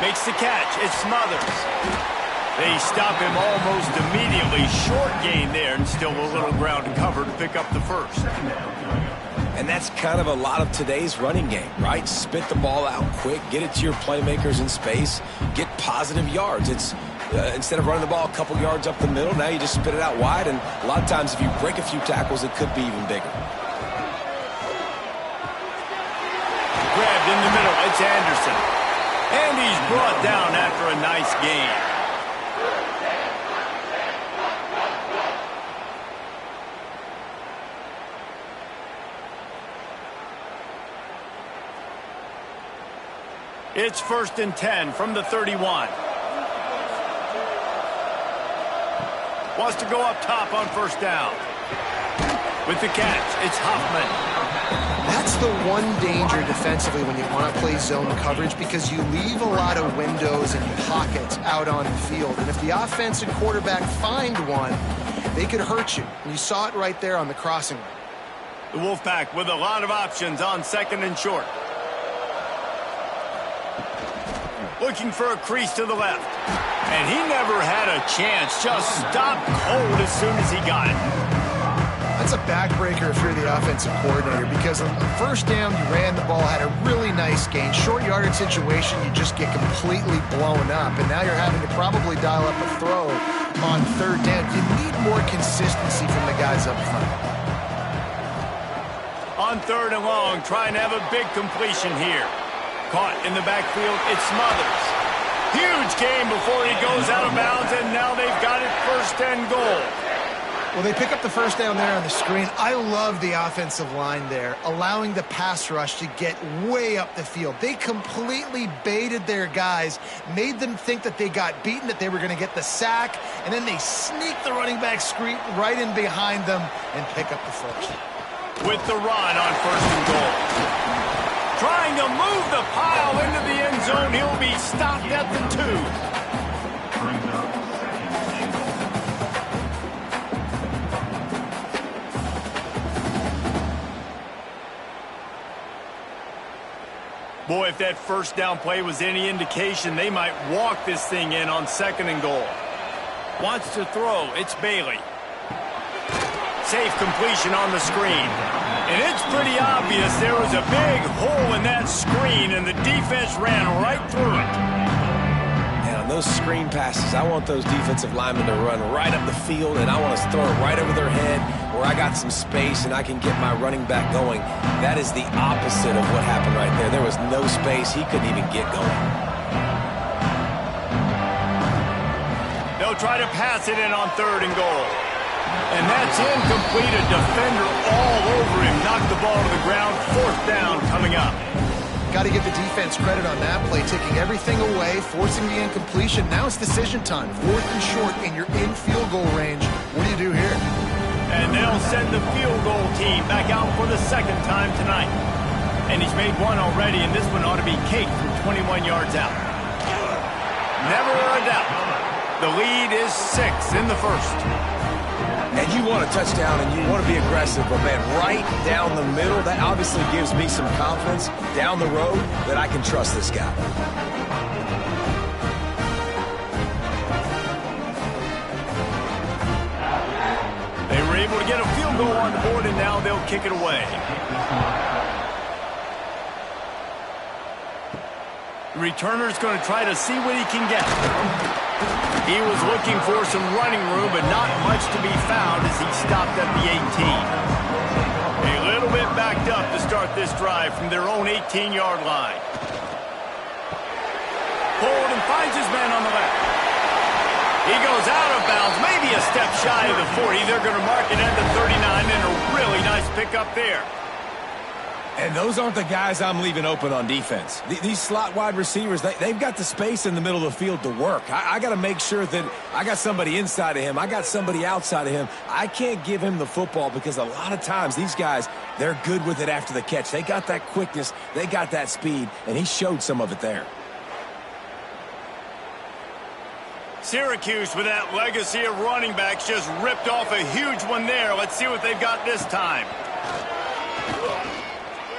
Makes the catch, it's Smothers. They stop him almost immediately. Short gain there, and still a little ground to cover to pick up the 1st. And that's kind of a lot of today's running game, right? Spit the ball out quick, get it to your playmakers in space, get positive yards. It's instead of running the ball a couple yards up the middle, now you just spit it out wide, and a lot of times if you break a few tackles, it could be even bigger. Grabbed in the middle, it's Anderson. And he's brought down after a nice gain. It's 1st and 10 from the 31. Wants to go up top on 1st down. With the catch, it's Hoffman. That's the one danger defensively when you want to play zone coverage, because you leave a lot of windows and pockets out on the field. And if the offense and quarterback find one, they could hurt you. And you saw it right there on the crossing line. The Wolfpack with a lot of options on 2nd and short. Looking for a crease to the left. And he never had a chance. Just stopped cold as soon as he got it. That's a backbreaker if you're the offensive coordinator, because on the 1st down, you ran the ball, had a really nice gain. Short yardage situation, you just get completely blown up. And now you're having to probably dial up a throw on 3rd down. You need more consistency from the guys up front. On 3rd and long, trying to have a big completion here. Caught in the backfield, it's Smothers. Huge gain before he goes out of bounds, and now they've got it 1st and goal. Well, they pick up the first down there on the screen. I love the offensive line there, allowing the pass rush to get way up the field. They completely baited their guys, made them think that they got beaten, that they were going to get the sack, and then they sneak the running back screen right in behind them and pick up the first. With the run on 1st and goal. Trying to move the pile into the end zone. He'll be stopped at the 2. Boy, if that first down play was any indication, they might walk this thing in on 2nd and goal. Wants to throw. It's Bailey. Safe completion on the screen. And it's pretty obvious there was a big hole in that screen, and the defense ran right through it. And on those screen passes, I want those defensive linemen to run right up the field, and I want to throw it right over their head where I got some space and I can get my running back going. That is the opposite of what happened right there. There was no space. He couldn't even get going. They'll try to pass it in on 3rd and goal. And that's incomplete. A defender all over him. Knocked the ball to the ground. 4th down coming up. Got to give the defense credit on that play, taking everything away, forcing the incompletion. Now it's decision time. 4th and short, and you're in field goal range. What do you do here? And they'll send the field goal team back out for the 2nd time tonight. And he's made one already, and this one ought to be caked from 21 yards out. Never a doubt. The lead is 6 in the 1st. And you want a touchdown and you want to be aggressive, but man, right down the middle, that obviously gives me some confidence down the road that I can trust this guy. They were able to get a field goal on the board, and now they'll kick it away. The returner's going to try to see what he can get. He was looking for some running room, but not much to be found as he stopped at the 18. A little bit backed up to start this drive from their own 18-yard line. Pulled and finds his man on the left. He goes out of bounds, maybe a step shy of the 40. They're going to mark it at the 39, and a really nice pickup there. And those aren't the guys I'm leaving open on defense. These slot wide receivers, they've got the space in the middle of the field to work. I got to make sure that I got somebody inside of him. I got somebody outside of him. I can't give him the football because a lot of times these guys, they're good with it after the catch. They got that quickness. They got that speed, and he showed some of it there. Syracuse, with that legacy of running backs, just ripped off a huge one there. Let's see what they've got this time.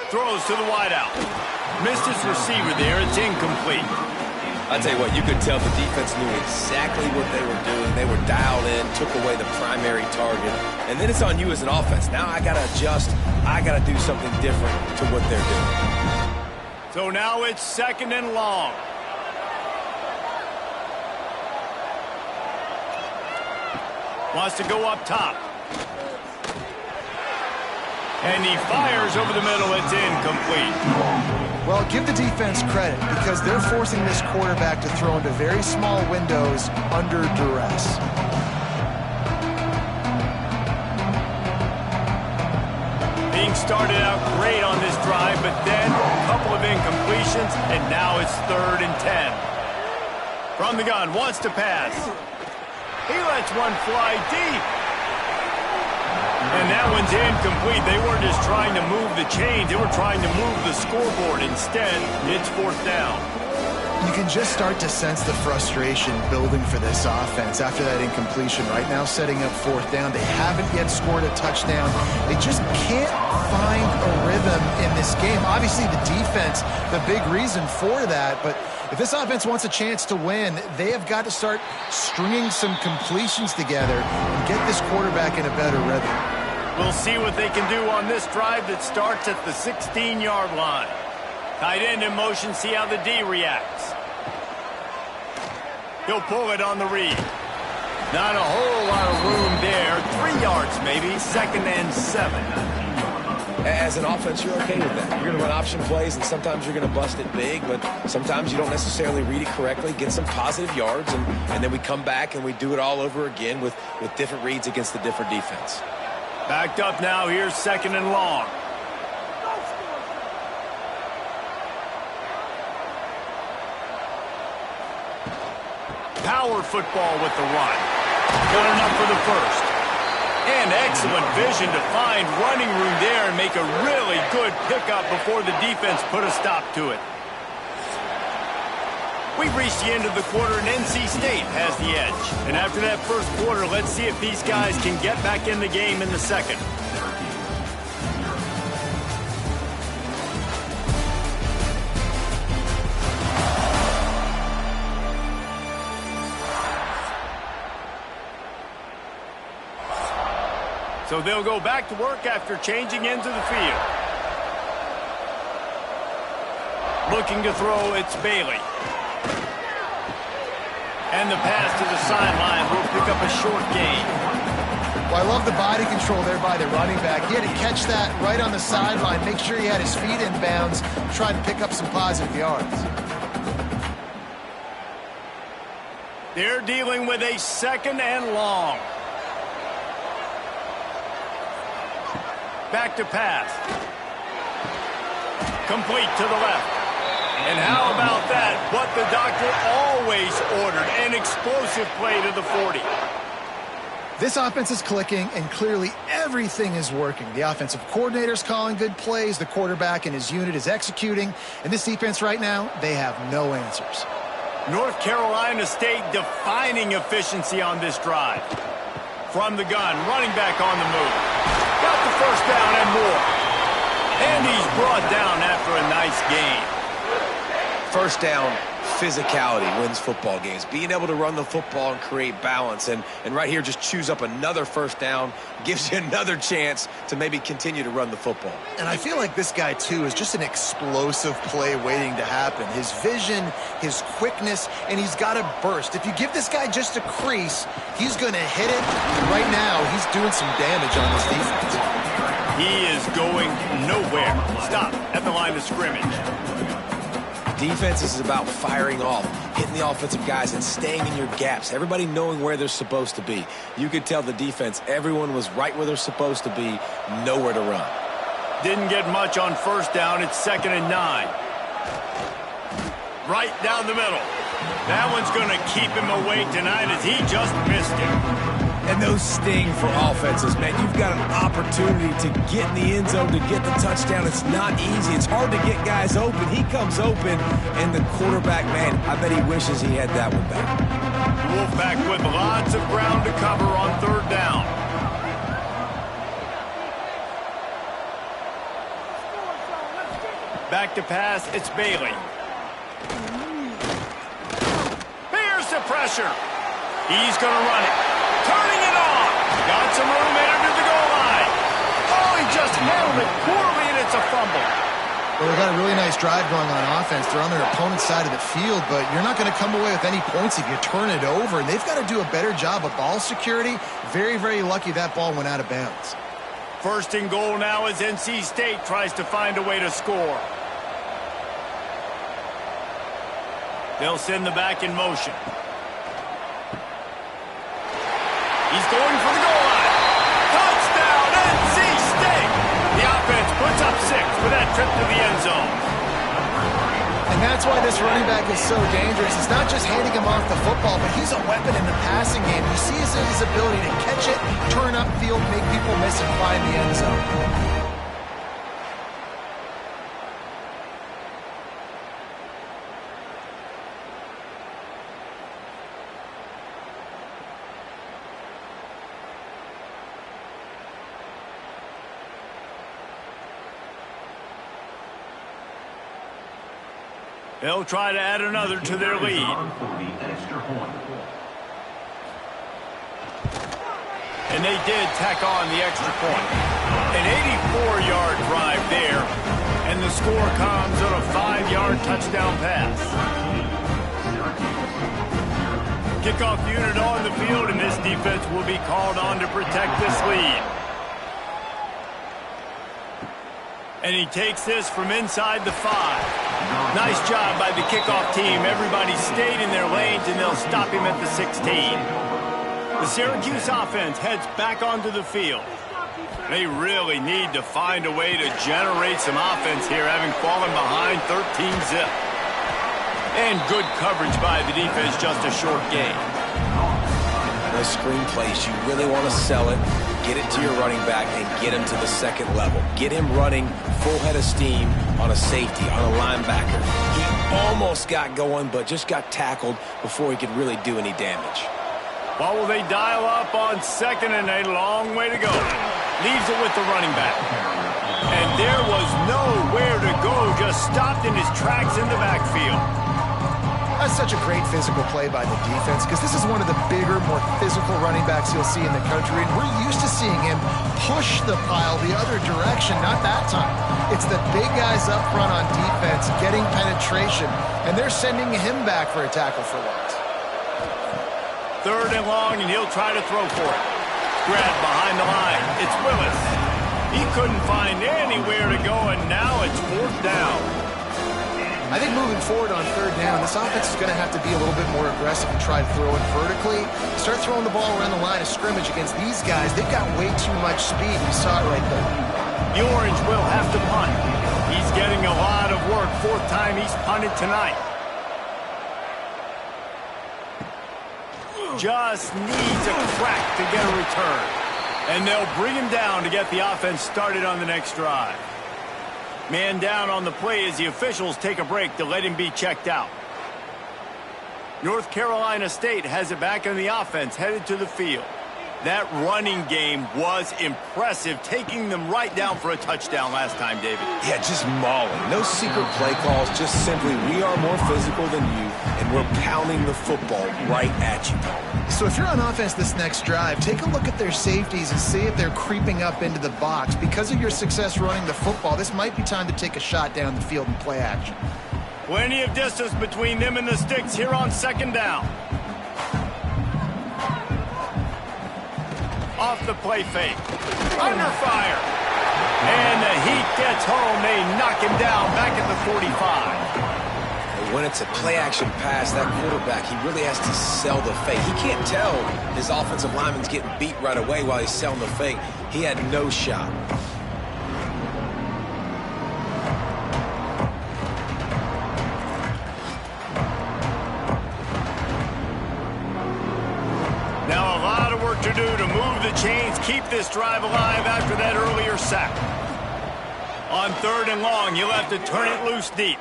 Throws to the wideout. Missed his receiver there. It's incomplete. I'll tell you what, you could tell the defense knew exactly what they were doing. They were dialed in, took away the primary target. And then it's on you as an offense. Now I got to adjust. I got to do something different to what they're doing. So now it's 2nd and long. Wants to go up top. And he fires over the middle. It's incomplete. Well, give the defense credit because they're forcing this quarterback to throw into very small windows under duress. Being started out great on this drive, but then a couple of incompletions, and now it's 3rd and 10. From the gun, wants to pass. He lets one fly deep. And that one's incomplete. They weren't just trying to move the chains. They were trying to move the scoreboard. Instead, it's 4th down. You can just start to sense the frustration building for this offense after that incompletion. Right now, setting up 4th down. They haven't yet scored a touchdown. They just can't find a rhythm in this game. Obviously, the defense, the big reason for that. But if this offense wants a chance to win, they have got to start stringing some completions together and get this quarterback in a better rhythm. We'll see what they can do on this drive that starts at the 16-yard line. Tight end in motion, see how the D reacts. He'll pull it on the read. Not a whole lot of room there. 3 yards maybe, 2nd and 7. As an offense, you're okay with that. You're going to run option plays, and sometimes you're going to bust it big, but sometimes you don't necessarily read it correctly, get some positive yards, and then we come back and we do it all over again with different reads against the different defense. Backed up now. Here's 2nd and long. Power football with the run. Good enough for the first. And excellent vision to find running room there and make a really good pickup before the defense put a stop to it. We've reached the end of the quarter, and NC State has the edge. And after that first quarter, let's see if these guys can get back in the game in the second. So they'll go back to work after changing into the field. Looking to throw, it's Bailey. And the pass to the sideline will pick up a short gain. Well, I love the body control there by the running back. He had to catch that right on the sideline, make sure he had his feet in bounds, try to pick up some positive yards. They're dealing with a 2nd and long. Back to pass. Complete to the left. And how about that? What the doctor always ordered. An explosive play to the 40. This offense is clicking, and clearly everything is working. The offensive coordinator's calling good plays. The quarterback and his unit is executing. And this defense right now, they have no answers. North Carolina State defining efficiency on this drive. From the gun, running back on the move. Got the first down and more. And he's brought down after a nice gain. First down, physicality wins football games. Being able to run the football and create balance. And right here, just choose up another first down. Gives you another chance to maybe continue to run the football. And I feel like this guy, too, is just an explosive play waiting to happen. His vision, his quickness, and he's got a burst. If you give this guy just a crease, he's going to hit it. Right now, he's doing some damage on this defense. He is going nowhere. Stop at the line of scrimmage. Defense is about firing off, hitting the offensive guys, and staying in your gaps. Everybody knowing where they're supposed to be. You could tell the defense, everyone was right where they're supposed to be, nowhere to run. Didn't get much on first down. It's 2nd and 9. Right down the middle. That one's going to keep him awake tonight as he just missed it. And those sting for offenses, man. You've got an opportunity to get in the end zone, to get the touchdown. It's not easy. It's hard to get guys open. He comes open, and the quarterback, man, I bet he wishes he had that one back. Wolfpack with lots of ground to cover on 3rd down. Back to pass, it's Bailey. Here's the pressure. He's going to run it. Turning it on. Got some room entered to the goal line. Oh, he just handled it poorly, and it's a fumble. Well, they've got a really nice drive going on offense. They're on their opponent's side of the field, but you're not going to come away with any points if you turn it over. And they've got to do a better job of ball security. Very, very lucky that ball went out of bounds. 1st and goal now as NC State tries to find a way to score. They'll send the back in motion. He's going for the goal line. Touchdown, NC State. The offense puts up 6 with that trip to the end zone. And that's why this running back is so dangerous. It's not just handing him off the football, but he's a weapon in the passing game. You see his ability to catch it, turn upfield, make people miss, and find the end zone. They'll try to add another to their lead. And they did tack on the extra point. An 84-yard drive there, and the score comes on a 5-yard touchdown pass. Kickoff unit on the field, and this defense will be called on to protect this lead. And he takes this from inside the 5. Nice job by the kickoff team. Everybody stayed in their lanes, and they'll stop him at the 16. The Syracuse offense heads back onto the field. They really need to find a way to generate some offense here, having fallen behind 13-zip. And good coverage by the defense, just a short gain. Those screen plays, you really want to sell it, get it to your running back, and get him to the second level. Get him running full head of steam on a safety, on a linebacker. He almost got going, but just got tackled before he could really do any damage. What will they dial up on 2nd and a long way to go? Leaves it with the running back. And there was nowhere to go, just stopped in his tracks in the backfield. That's such a great physical play by the defense because this is one of the bigger, more physical running backs you'll see in the country, and we're used to seeing him push the pile the other direction. Not that time. It's the big guys up front on defense getting penetration, and they're sending him back for a tackle for loss. 3rd and long, and he'll try to throw for it. Grabbed behind the line. It's Willis. He couldn't find anywhere to go, and now it's 4th down. I think moving forward on 3rd down, this offense is going to have to be a little bit more aggressive and try to throw it vertically. Start throwing the ball around the line of scrimmage against these guys. They've got way too much speed. We saw it right there. The Orange will have to punt. He's getting a lot of work. 4th time he's punted tonight. Just needs a crack to get a return. And they'll bring him down to get the offense started on the next drive. Man down on the play as the officials take a break to let him be checked out. North Carolina State has it back on the offense, headed to the field. That running game was impressive, taking them right down for a touchdown last time, David. Yeah, just mauling. No secret play calls, just simply we are more physical than you, and we're pounding the football right at you. So if you're on offense this next drive, take a look at their safeties and see if they're creeping up into the box. Because of your success running the football, this might be time to take a shot down the field and play action. Plenty of distance between them and the sticks here on 2nd down. Off the play fake. Under fire. And the heat gets home. They knock him down back at the 45. When it's a play-action pass, that quarterback, he really has to sell the fake. He can't tell his offensive lineman's getting beat right away while he's selling the fake. He had no shot. Now a lot of work to do to move the chains, keep this drive alive after that earlier sack. On 3rd and long, you'll have to turn it loose deep.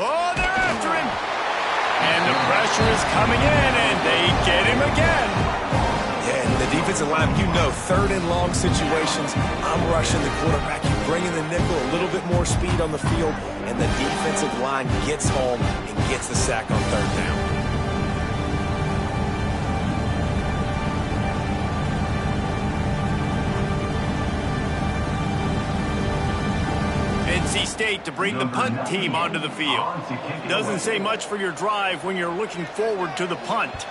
Oh, they're after him. And the pressure is coming in, and they get him again. Yeah, and the defensive line, you know, 3rd and long situations, I'm rushing the quarterback. You bring in the nickel, a little bit more speed on the field, and the defensive line gets home and gets the sack on 3rd down. NC State to bring the punt team onto the field. Doesn't say much for your drive when you're looking forward to the punt.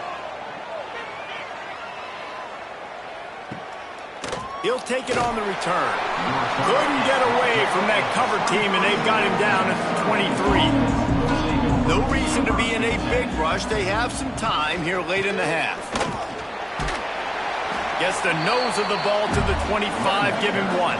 He'll take it on the return. Couldn't get away from that cover team, and they've got him down at the 23. No reason to be in a big rush. They have some time here late in the half. Gets the nose of the ball to the 25, give him 1.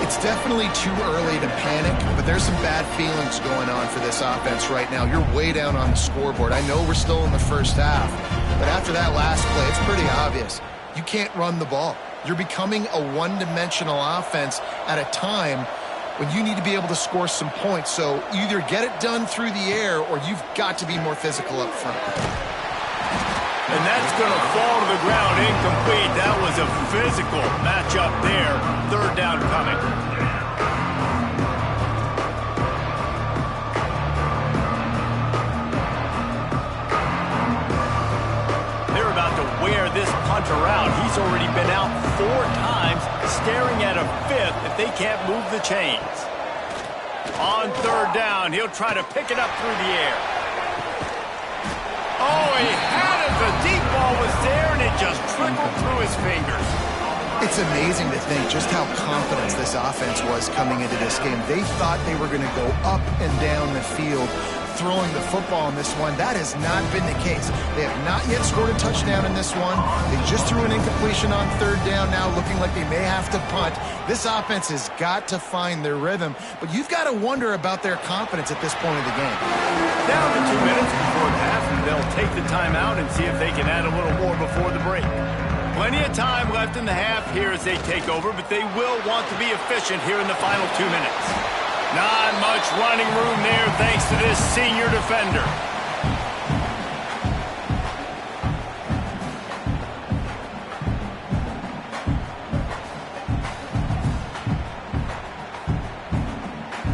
It's definitely too early to panic, but there's some bad feelings going on for this offense right now. You're way down on the scoreboard. I know we're still in the first half, but after that last play, it's pretty obvious. You can't run the ball. You're becoming a one-dimensional offense at a time when you need to be able to score some points. So either get it done through the air or you've got to be more physical up front. And that's going to fall to the ground incomplete. That was a physical matchup there. 3rd down coming. They're about to wear this punter out. He's already been out 4 times, staring at a 5th if they can't move the chains. On 3rd down, he'll try to pick it up through the air. Oh, he had it. The deep ball was there, and it just trickled through his fingers. It's It's amazing to think just how confident this offense was coming into this game. They thought they were going to go up and down the field throwing the football in this one. That has not been the case. They have not yet scored a touchdown in this one. They just threw an incompletion on third down now, looking like they may have to punt. This offense has got to find their rhythm, but you've got to wonder about their confidence at this point of the game. Down to 2 minutes before the half, and they'll take the timeout and see if they can add a little more before the break. Plenty of time left in the half here as they take over, but they will want to be efficient here in the final 2 minutes. Not much running room there thanks to this senior defender.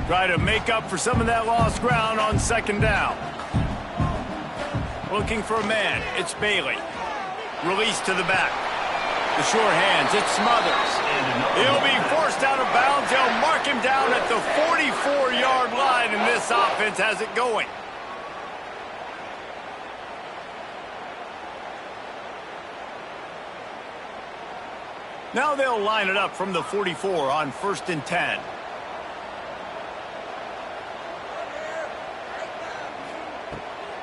Try to make up for some of that lost ground on second down. Looking for a man. It's Bailey. Release to the back. The sure hands. It's Smothers. He'll be forced out of bounds. They'll mark him down at the 44-yard line, and this offense has it going. Now they'll line it up from the 44 on 1st and 10.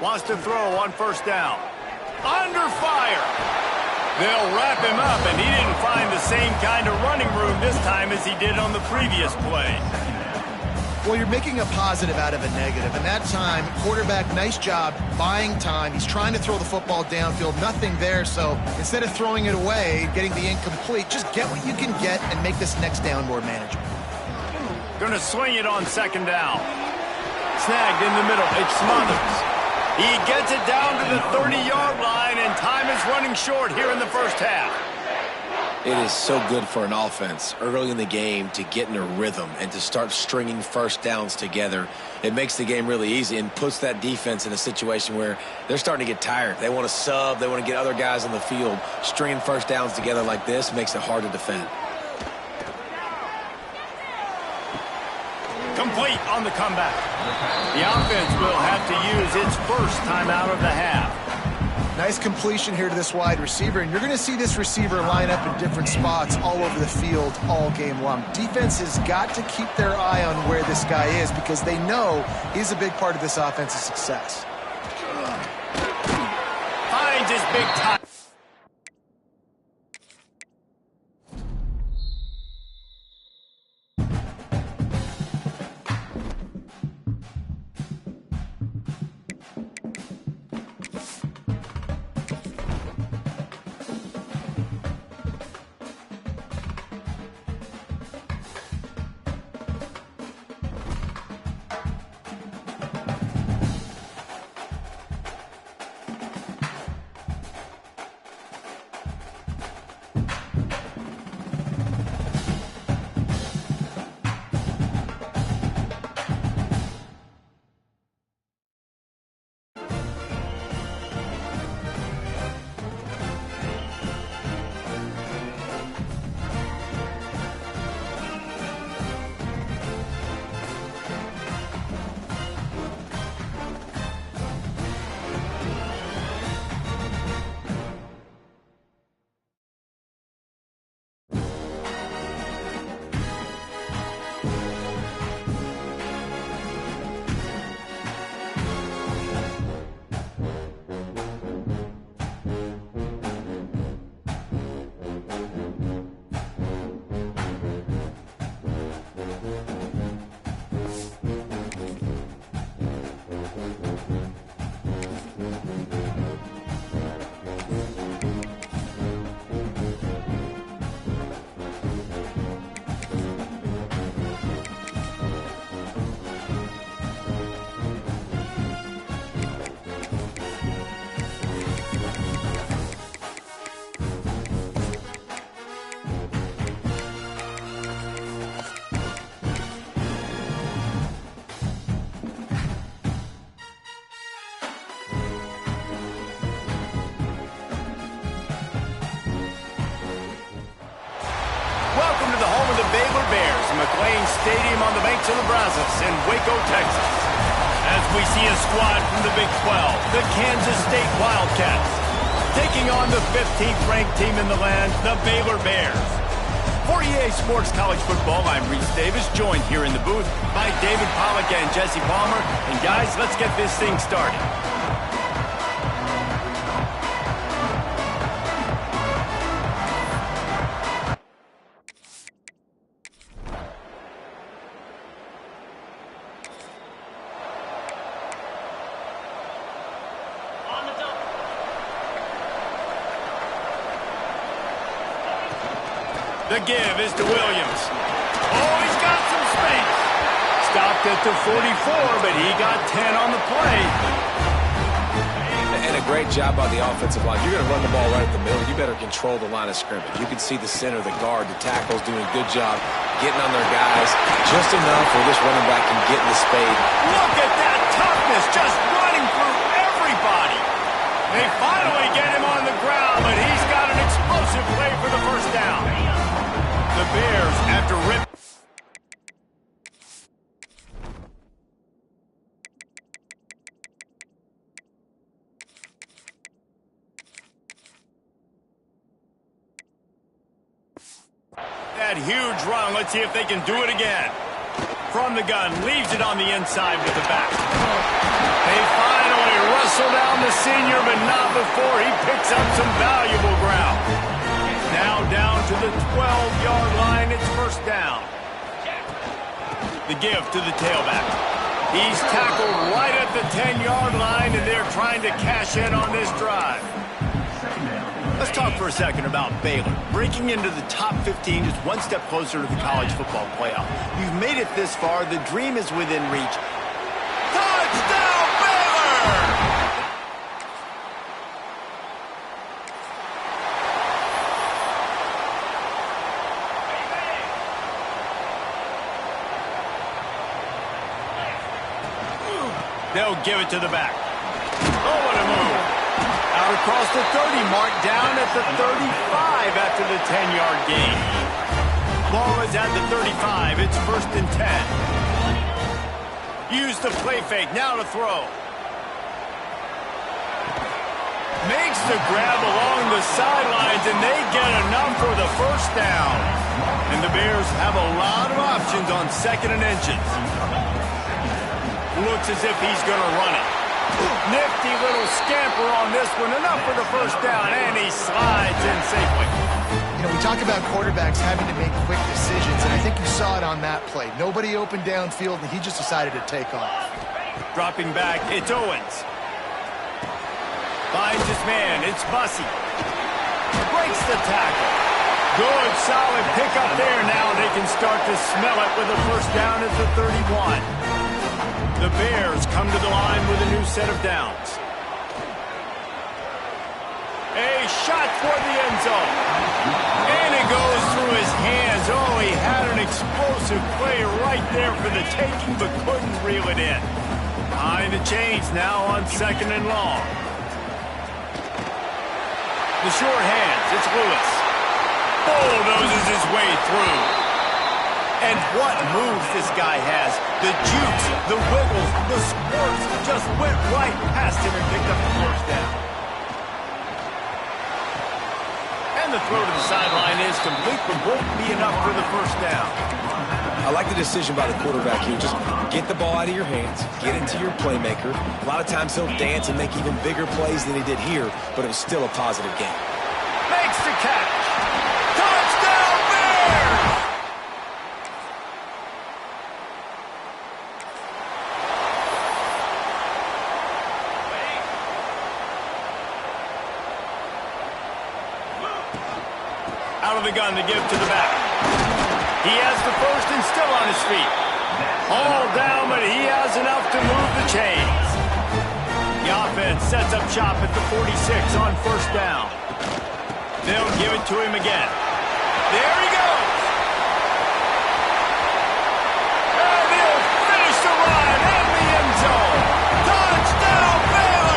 Wants to throw on 1st down. Under fire. They'll wrap him up, and he didn't find the same kind of running room this time as he did on the previous play. Well, you're making a positive out of a negative, and that time, quarterback, nice job buying time. He's trying to throw the football downfield, nothing there, so instead of throwing it away, getting the incomplete, just get what you can get and make this next down more manageable. Gonna swing it on 2nd down. Snagged in the middle. It's Smothers. He gets it down to the 30-yard line, and time is running short here in the first half. It is so good for an offense early in the game to get in a rhythm and to start stringing first downs together. It makes the game really easy and puts that defense in a situation where they're starting to get tired. They want to sub. They want to get other guys on the field. Stringing first downs together like this makes it hard to defend. Complete on the comeback. The offense will have to use its first timeout of the half. Nice completion here to this wide receiver, and you're going to see this receiver line up in different spots all over the field all game long. Defense has got to keep their eye on where this guy is because they know he's a big part of this offense's success. Finds his big time. Stadium on the banks of the Brazos in Waco, Texas. As we see a squad from the Big 12, the Kansas State Wildcats, taking on the 15th ranked team in the land, the Baylor Bears. For EA Sports College Football, I'm Reese Davis, joined here in the booth by David Pollack and Jesse Palmer. And guys, let's get this thing started. The give is to Williams. Oh, he's got some space. Stopped at the 44, but he got 10 on the play. And a great job by the offensive line. You're going to run the ball right at the middle. You better control the line of scrimmage. You can see the center, the guard, the tackles doing a good job getting on their guys. Just enough where this running back can get in the spade. Look at that toughness, just running through everybody. They finally get him on the ground, but he's got an explosive play for the first down. The Bears, after rip. That huge run. Let's see if they can do it again. From the gun, leaves it on the inside with the back. They finally wrestle down the senior, but not before he picks up some valuable ground. Now down to the 12-yard line, it's first down. The give to the tailback. He's tackled right at the 10-yard line, and they're trying to cash in on this drive. Let's talk for a second about Baylor. Breaking into the top 15 is one step closer to the college football playoff. You've made it this far. The dream is within reach. Touchdown, Baylor! They'll give it to the back. Oh, what a move. Out across the 30, marked down at the 35 after the 10-yard gain. Ball is at the 35. It's first and 10. Use the play fake. Now to throw. Makes the grab along the sidelines, and they get enough for the first down. And the Bears have a lot of options on second and inches. Looks as if he's going to run it. Nifty little scamper on this one. Enough for the first down, and he slides in safely. You know, we talk about quarterbacks having to make quick decisions, and I think you saw it on that play. Nobody opened downfield, and he just decided to take off. Dropping back, it's Owens. Finds his man, it's Bussey. Breaks the tackle. Good, solid pickup there. Now they can start to smell it with a first down at the 31. The Bears come to the line with a new set of downs. A shot toward the end zone. And it goes through his hands. Oh, he had an explosive play right there for the taking, but couldn't reel it in. Behind the chains now on second and long. The short hands, it's Lewis. Bulldozes his way through. And what moves this guy has. The jukes, the wiggles, the squirts just went right past him and picked up the first down. And the throw to the sideline is complete, but won't be enough for the first down. I like the decision by the quarterback here. Just get the ball out of your hands, get into your playmaker. A lot of times he'll dance and make even bigger plays than he did here, but it was still a positive game. Makes the catch. Touchdown, Bears! Out of the gun to give to the back. He has the first and still on his feet. All down, but he has enough to move the chains. The offense sets up shop at the 46 on first down. They'll give it to him again. There he goes. And he'll finish the run in the end zone. Touchdown, Baylor!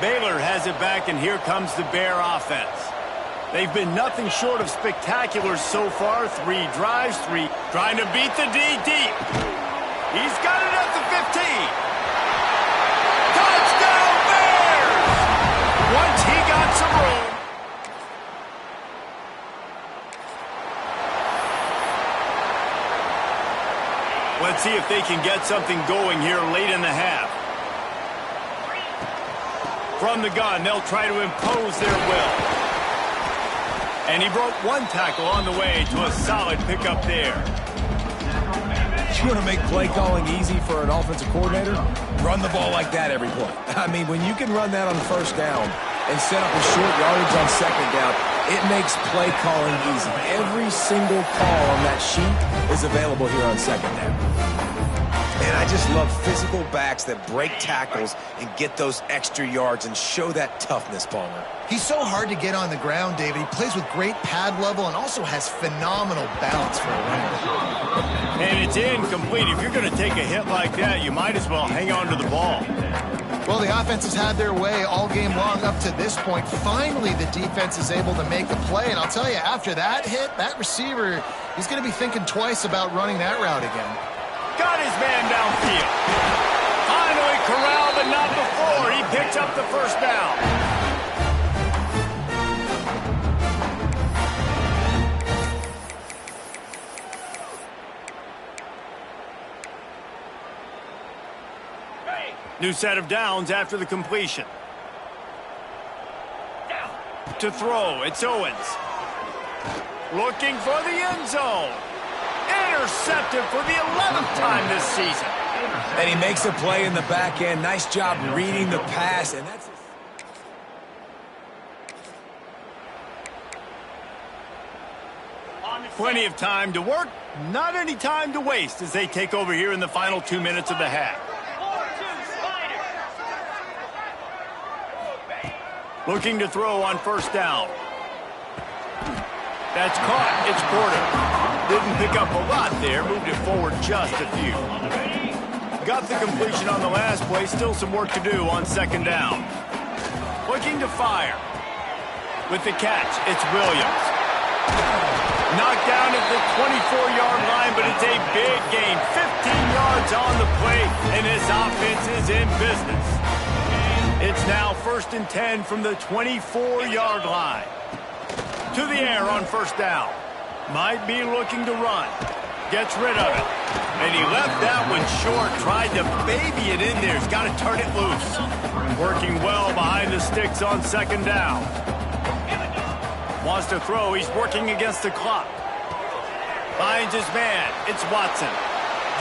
Baylor has it back, and here comes the Bear offense. They've been nothing short of spectacular so far. 3 drives, 3 trying to beat the D deep. He's got it at the 15. Touchdown Bears! Once he got some room. Let's see if they can get something going here late in the half. From the gun, they'll try to impose their will. And he broke one tackle on the way to a solid pickup there. You want to make play calling easy for an offensive coordinator? Run the ball like that every play. I mean, when you can run that on first down and set up a short yardage on second down, it makes play calling easy. Every single call on that sheet is available here on second down. And I just love physical backs that break tackles and get those extra yards and show that toughness, Palmer. He's so hard to get on the ground, David. He plays with great pad level and also has phenomenal balance for a runner. And it's incomplete. If you're going to take a hit like that, you might as well hang on to the ball. Well, the offense has had their way all game long up to this point. Finally, the defense is able to make a play. And I'll tell you, after that hit, that receiver, he's going to be thinking twice about running that route again. Got his man downfield. Finally corralled, but not before. He picks up the first down. New set of downs after the completion. To throw, it's Owens. Looking for the end zone. Intercepted for the 11th time this season. And he makes a play in the back end. Nice job reading the pass. And that's plenty of time to work, not any time to waste as they take over here in the final 2 minutes of the half. Looking to throw on first down. That's caught. It's Porter. Didn't pick up a lot there. Moved it forward just a few. Got the completion on the last play. Still some work to do on second down. Looking to fire. With the catch, it's Williams. Knocked down at the 24-yard line, but it's a big gain. 15 yards on the play, and this offense is in business. It's now 1st and 10 from the 24-yard line. To the air on first down. Might be looking to run. Gets rid of it. And he left that one short. Tried to baby it in there. He's got to turn it loose. Working well behind the sticks on second down. Wants to throw. He's working against the clock. Finds his man. It's Watson.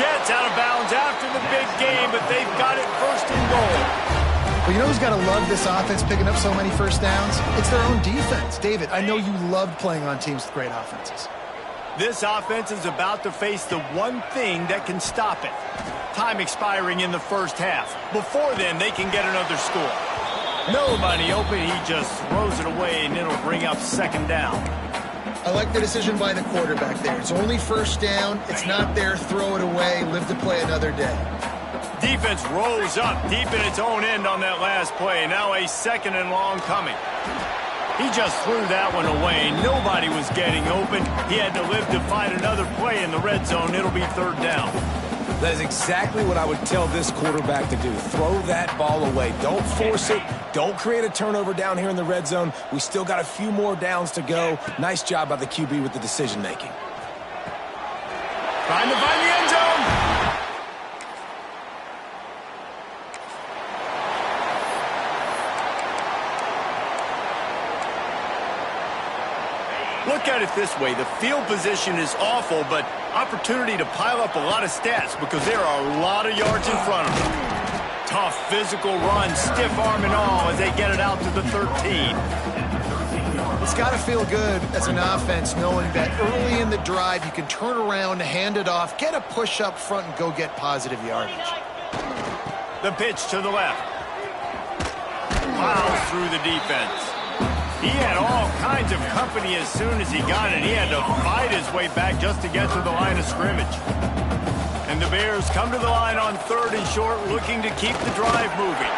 Gets out of bounds after the big game, but they've got it 1st and goal. Well, you know who's got to love this offense picking up so many first downs? It's their own defense. David, I know you loved playing on teams with great offenses. This offense is about to face the one thing that can stop it. Time expiring in the first half. Before then, they can get another score. Nobody open. He just throws it away, and it'll bring up second down. I like the decision by the quarterback there. It's only first down. It's not there. Throw it away. Live to play another day. Defense rolls up deep in its own end on that last play. Now a second and long coming. He just threw that one away. Nobody was getting open. He had to live to find another play in the red zone. It'll be third down. That is exactly what I would tell this quarterback to do. Throw that ball away. Don't force it. Don't create a turnover down here in the red zone. We still got a few more downs to go. Nice job by the QB with the decision making. Trying to find the end zone. Look at it this way. The field position is awful, but opportunity to pile up a lot of stats because there are a lot of yards in front of them. Tough physical run, stiff arm and all as they get it out to the 13. It's got to feel good as an offense knowing that early in the drive you can turn around, hand it off, get a push up front, and go get positive yardage. The pitch to the left. Plows through the defense. He had all kinds of company as soon as he got it. He had to fight his way back just to get to the line of scrimmage. And the Bears come to the line on 3rd and short, looking to keep the drive moving.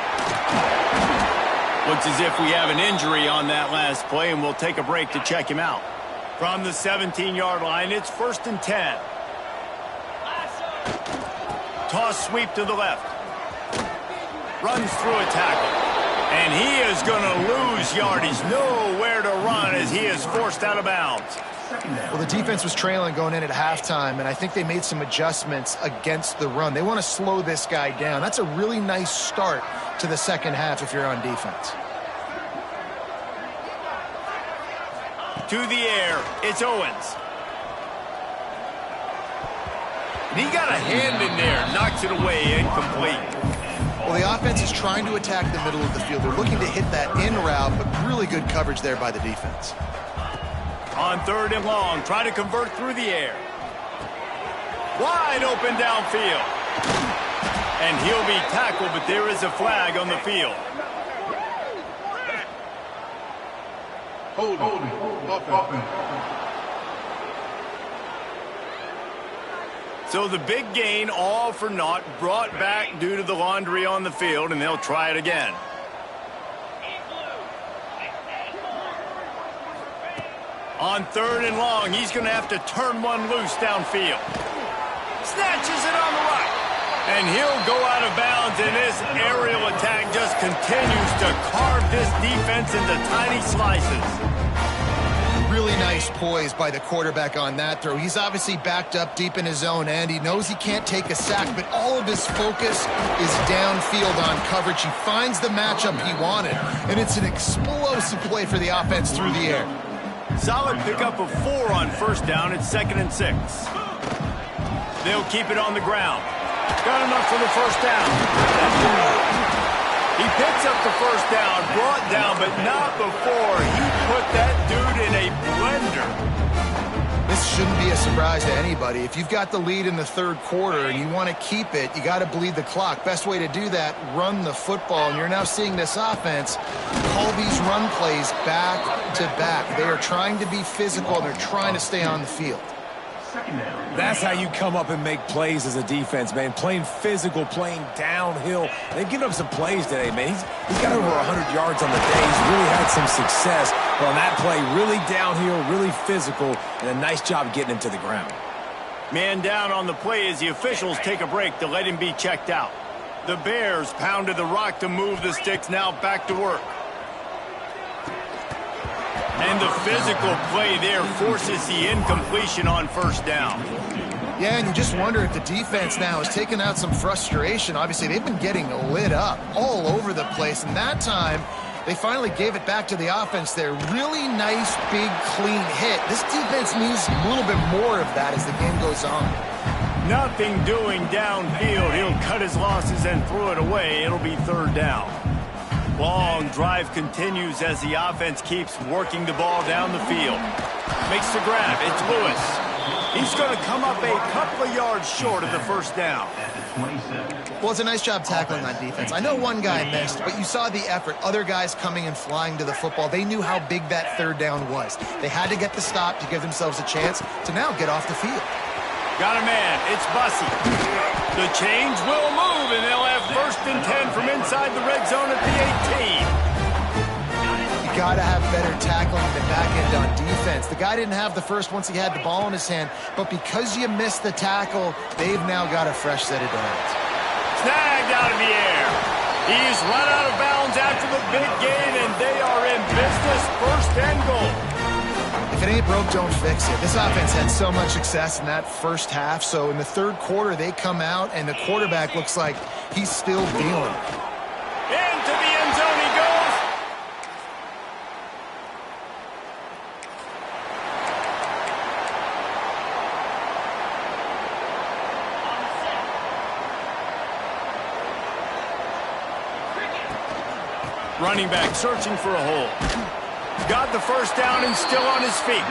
Looks as if we have an injury on that last play, and we'll take a break to check him out. From the 17-yard line, it's 1st and 10. Toss sweep to the left. Runs through a tackle. And he is going to lose yardage. Nowhere to run as he is forced out of bounds. Well, the defense was trailing going in at halftime, and I think they made some adjustments against the run. They want to slow this guy down. That's a really nice start to the second half if you're on defense. To the air, it's Owens. And he got a hand in there, knocks it away, incomplete. Well, the offense is trying to attack the middle of the field. They're looking to hit that in route, but really good coverage there by the defense. On 3rd and long, try to convert through the air. Wide open downfield. And he'll be tackled, but there is a flag on the field. Holding. So the big gain, all for naught, brought back due to the laundry on the field, and they'll try it again. On 3rd and long, he's going to have to turn one loose downfield. Snatches it on the right. And he'll go out of bounds, and this aerial attack just continues to carve this defense into tiny slices. Really nice poise by the quarterback on that throw. He's obviously backed up deep in his own end. He knows he can't take a sack, but all of his focus is downfield on coverage. He finds the matchup he wanted, and it's an explosive play for the offense through the air. Solid pickup of 4 on 1st down. It's 2nd and 6. They'll keep it on the ground. Got enough for the 1st down. He picks up the 1st down, brought down, but not before he put that dude in a blender. This shouldn't be a surprise to anybody. If you've got the lead in the 3rd quarter and you want to keep it, you got to bleed the clock. Best way to do that, run the football. And you're now seeing this offense call these run plays back to back. They are trying to be physical, and they're trying to stay on the field. That's how you come up and make plays as a defense, man. Playing physical, playing downhill. They've given up some plays today, man. He's got over 100 yards on the day. He's really had some success. But on that play, really downhill, really physical, and a nice job getting him to the ground. Man down on the play as the officials take a break to let him be checked out. The Bears pounded the rock to move the sticks, now back to work. And the physical play there forces the incompletion on 1st down. Yeah, and you just wonder if the defense now has taken out some frustration. Obviously, they've been getting lit up all over the place, and that time they finally gave it back to the offense there. Really nice, big, clean hit. This defense needs a little bit more of that as the game goes on. Nothing doing downfield. He'll cut his losses and throw it away. It'll be 3rd down. Long drive continues as the offense keeps working the ball down the field. Makes the grab. It's Lewis. He's going to come up a couple of yards short of the 1st down. Well, it's a nice job tackling on defense. I know one guy missed, but you saw the effort. Other guys coming and flying to the football. They knew how big that 3rd down was. They had to get the stop to give themselves a chance to now get off the field. Got a man. It's Bussey. The change will move, and they'll have 1st and 10 from inside the red zone at the 18. You got to have better tackling in the back end on defense. The guy didn't have the first once he had the ball in his hand, but because you missed the tackle, they've now got a fresh set of downs. Snagged out of the air. He's run out of bounds after the big gain, and they are in business. 1st and goal. If it ain't broke, don't fix it. This offense had so much success in that 1st half, so in the 3rd quarter, they come out, and the quarterback looks like he's still dealing. Into the end zone he goes. Running back searching for a hole. Got the 1st down and still on his feet.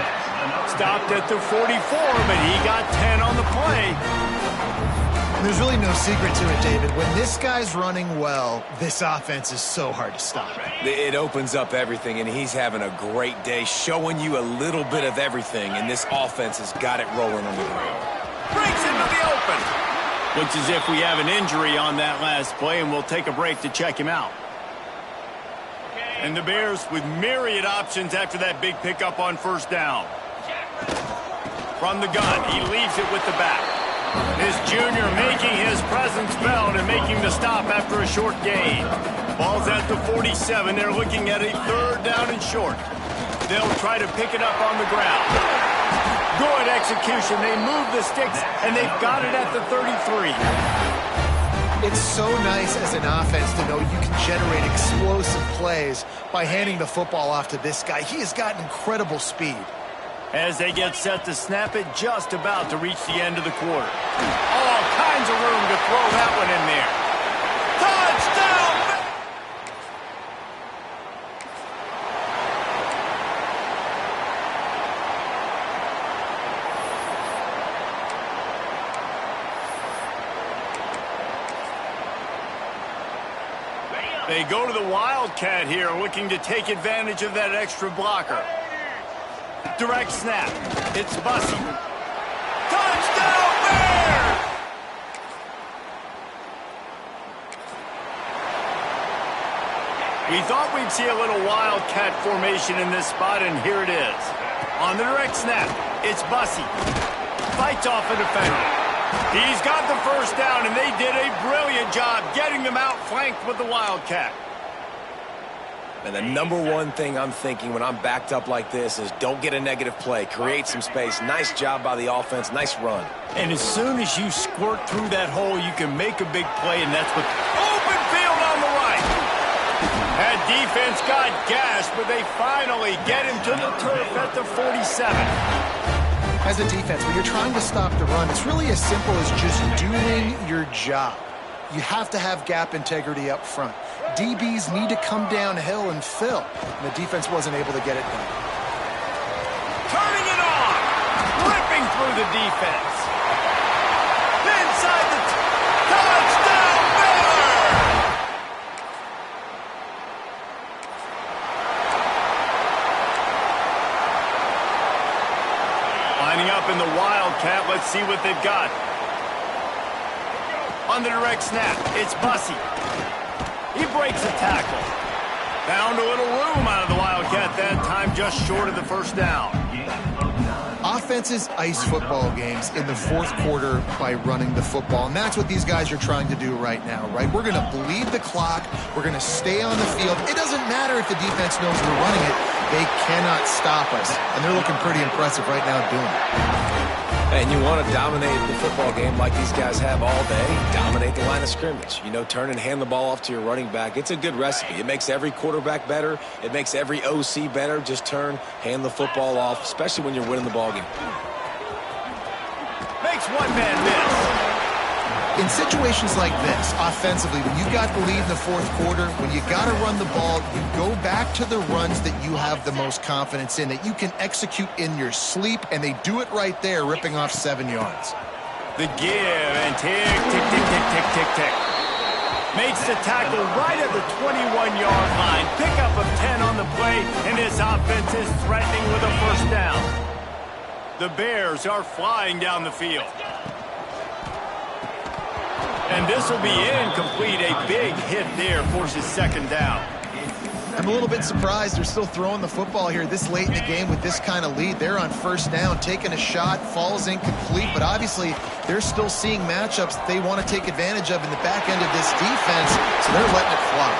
Stopped at the 44, but he got 10 on the play. There's really no secret to it, David. When this guy's running well, this offense is so hard to stop. It opens up everything, and he's having a great day, showing you a little bit of everything, and this offense has got it rolling on the ground. Breaks into the open. Looks as if we have an injury on that last play, and we'll take a break to check him out. And the Bears with myriad options after that big pickup on 1st down. From the gun, he leaves it with the back. This junior making his presence felt and making the stop after a short gain. Ball's at the 47. They're looking at a 3rd down and short. They'll try to pick it up on the ground. Good execution. They move the sticks, and they've got it at the 33. It's so nice as an offense to know you can generate explosive plays by handing the football off to this guy. He has got incredible speed. As they get set to snap it, just about to reach the end of the quarter. All kinds of room to throw that one in there. Touchdown! They go to the Wildcat here, looking to take advantage of that extra blocker. Direct snap. It's Bussy. Touchdown, Bears! We thought we'd see a little Wildcat formation in this spot, and here it is. On the direct snap, it's Bussy. Fights off a defender. He's got the first down, and they did a brilliant job getting them outflanked with the Wildcat. And the #1 thing I'm thinking when I'm backed up like this is don't get a negative play. Create some space. Nice job by the offense. Nice run. And as soon as you squirt through that hole, you can make a big play, and that's what... Open field on the right. That defense got gashed, but they finally get him to the turf at the 47. As a defense, when you're trying to stop the run, it's really as simple as just doing your job. You have to have gap integrity up front. DBs need to come downhill and fill. And the defense wasn't able to get it done. Turning it on! Ripping through the defense. Inside the... Touchdown, Miller! Lining up in the Wildcat. Let's see what they've got. On the direct snap, it's Bussy. He breaks a tackle. Found a little room out of the Wildcat that time, just short of the first down. Offenses ice football games in the 4th quarter by running the football, and that's what these guys are trying to do right now, right? We're going to bleed the clock. We're going to stay on the field. It doesn't matter if the defense knows we're running it. They cannot stop us, and they're looking pretty impressive right now doing it. And you want to dominate the football game like these guys have all day. Dominate the line of scrimmage. You know, turn and hand the ball off to your running back. It's a good recipe. It makes every quarterback better. It makes every OC better. Just turn, hand the football off, especially when you're winning the ball game. Makes one man miss. In situations like this, offensively, when you got the lead in the 4th quarter, when you got to run the ball, you go back to the runs that you have the most confidence in, that you can execute in your sleep, and they do it right there, ripping off 7 yards. The give and tick, tick, tick, tick, tick, tick, tick. Makes the tackle right at the 21-yard line. Pickup of 10 on the play, and this offense is threatening with a first down. The Bears are flying down the field. And this will be incomplete. A big hit there forces 2nd down. I'm a little bit surprised they're still throwing the football here this late in the game with this kind of lead. They're on 1st down, taking a shot, falls incomplete, but obviously they're still seeing matchups that they want to take advantage of in the back end of this defense, so they're letting it fly.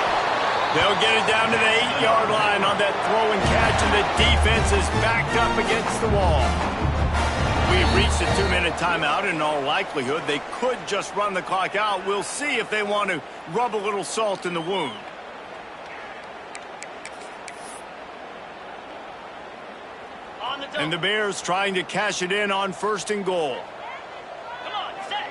They'll get it down to the 8-yard line on that throw and catch, and the defense is backed up against the wall. We've reached a 2-minute timeout, and in all likelihood, they could just run the clock out. We'll see if they want to rub a little salt in the wound. And the Bears trying to cash it in on 1st and goal. Come on, set.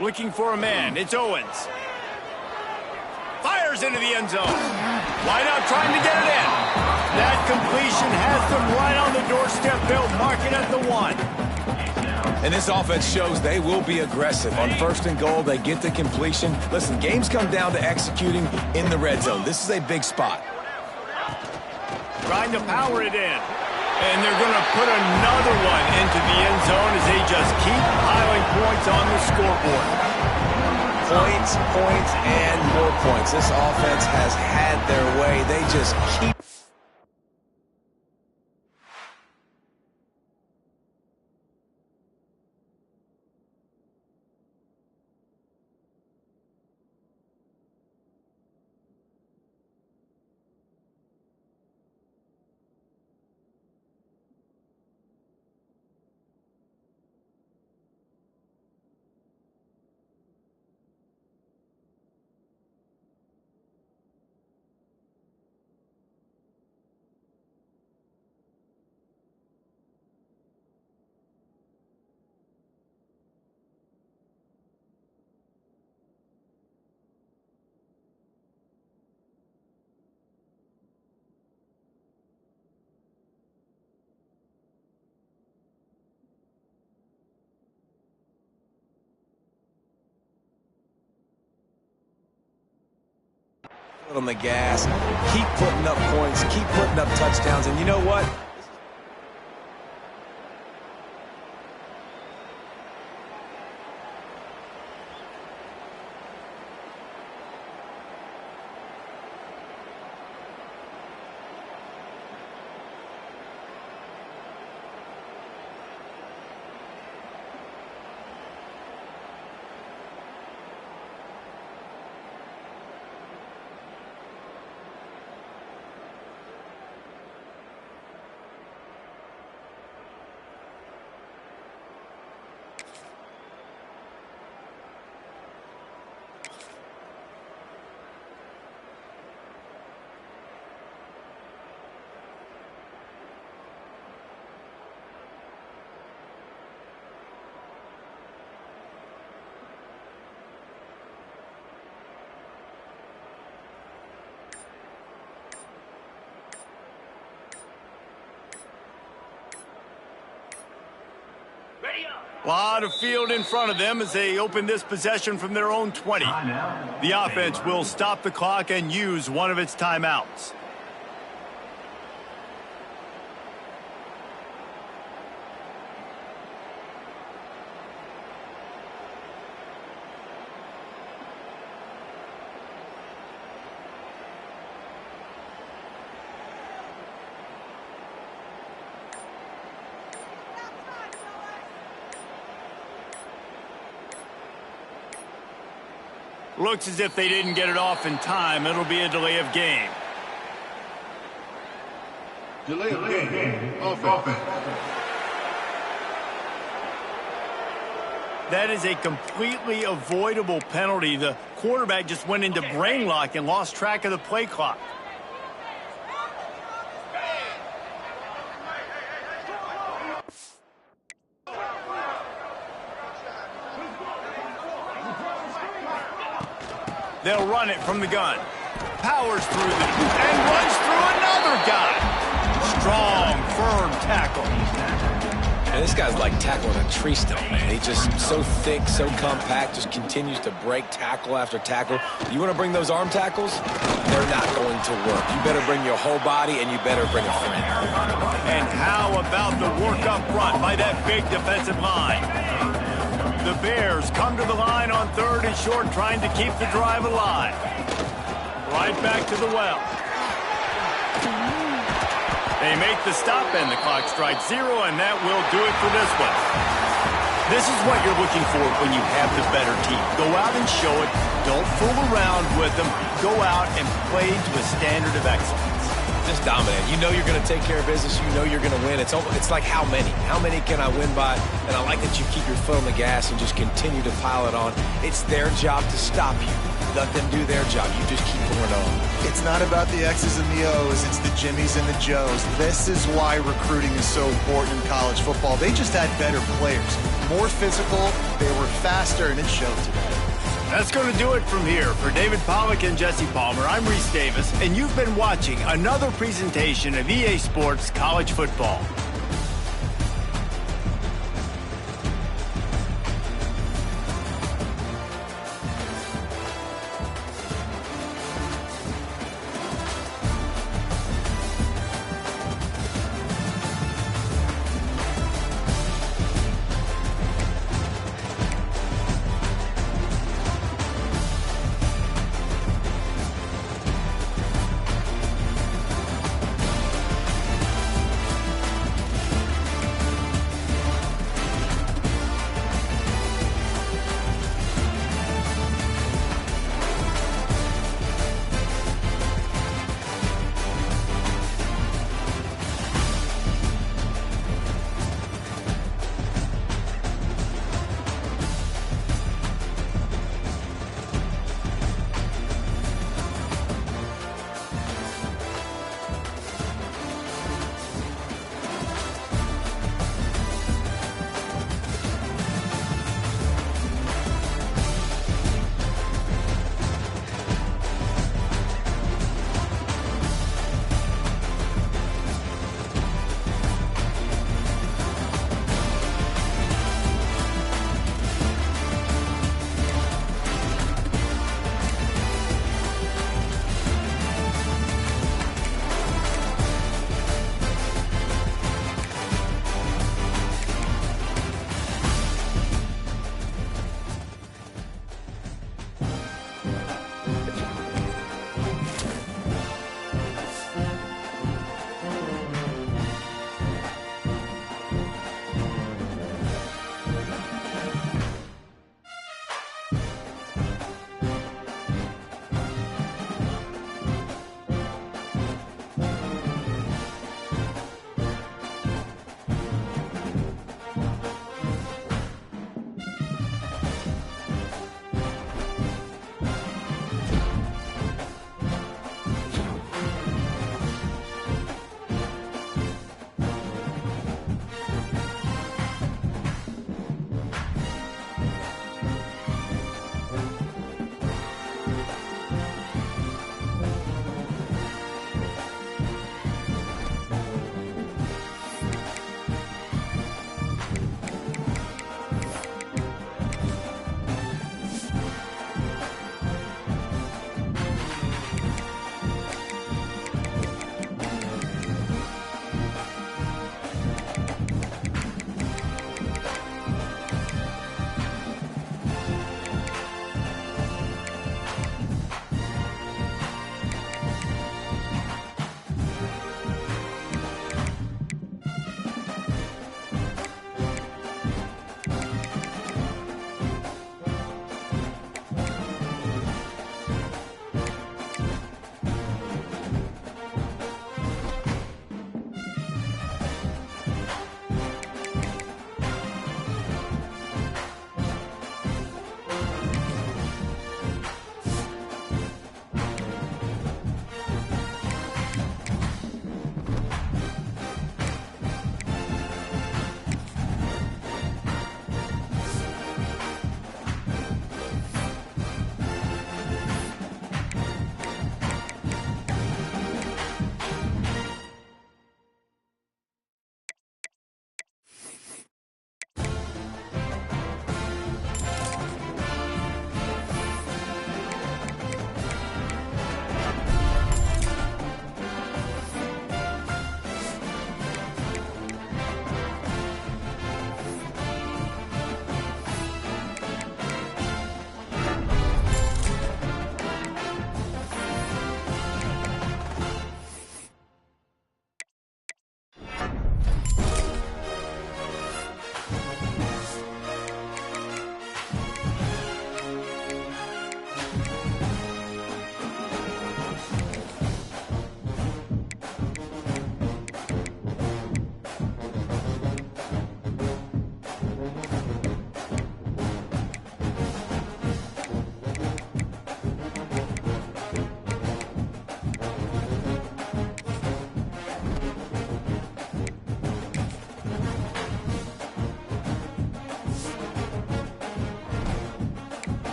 Looking for a man. It's Owens. Fires into the end zone. Wide out trying to get it in. That completion has them right on the doorstep. They'll mark it at the 1. And this offense shows they will be aggressive. On 1st and goal, they get the completion. Listen, games come down to executing in the red zone. This is a big spot. Trying to power it in. And they're going to put another one into the end zone as they just keep piling points on the scoreboard. Points, points, and more points. This offense has had their way. They just keep... on the gas, keep putting up points, keep putting up touchdowns, and you know what? A lot of field in front of them as they open this possession from their own 20. The offense will stop the clock and use one of its timeouts. Looks as if they didn't get it off in time. It'll be a delay of game. Delay of game. Offense. That is a completely avoidable penalty. The quarterback just went into brain lock and lost track of the play clock. They'll run it from the gun. Powers through and runs through another guy. Strong, firm tackle. And this guy's like tackling a tree stump, man. He's just so thick, so compact, just continues to break tackle after tackle. You want to bring those arm tackles? They're not going to work. You better bring your whole body, and you better bring a friend. And how about the work up front by that big defensive line? The Bears come to the line on 3rd and short, trying to keep the drive alive. Right back to the well. They make the stop, and the clock strikes 0, and that will do it for this one. This is what you're looking for when you have the better team. Go out and show it. Don't fool around with them. Go out and play to a standard of excellence. Just dominate. You know you're going to take care of business. You know you're going to win. It's like how many? How many can I win by? And I like that you keep your foot on the gas and just continue to pile it on. It's their job to stop you. Let them do their job. You just keep going on. It's not about the X's and the O's. It's the Jimmies and the Joes. This is why recruiting is so important in college football. They just had better players. More physical. They were faster, and it showed today. That's going to do it from here. For David Pollack and Jesse Palmer, I'm Reese Davis, and you've been watching another presentation of EA Sports College Football.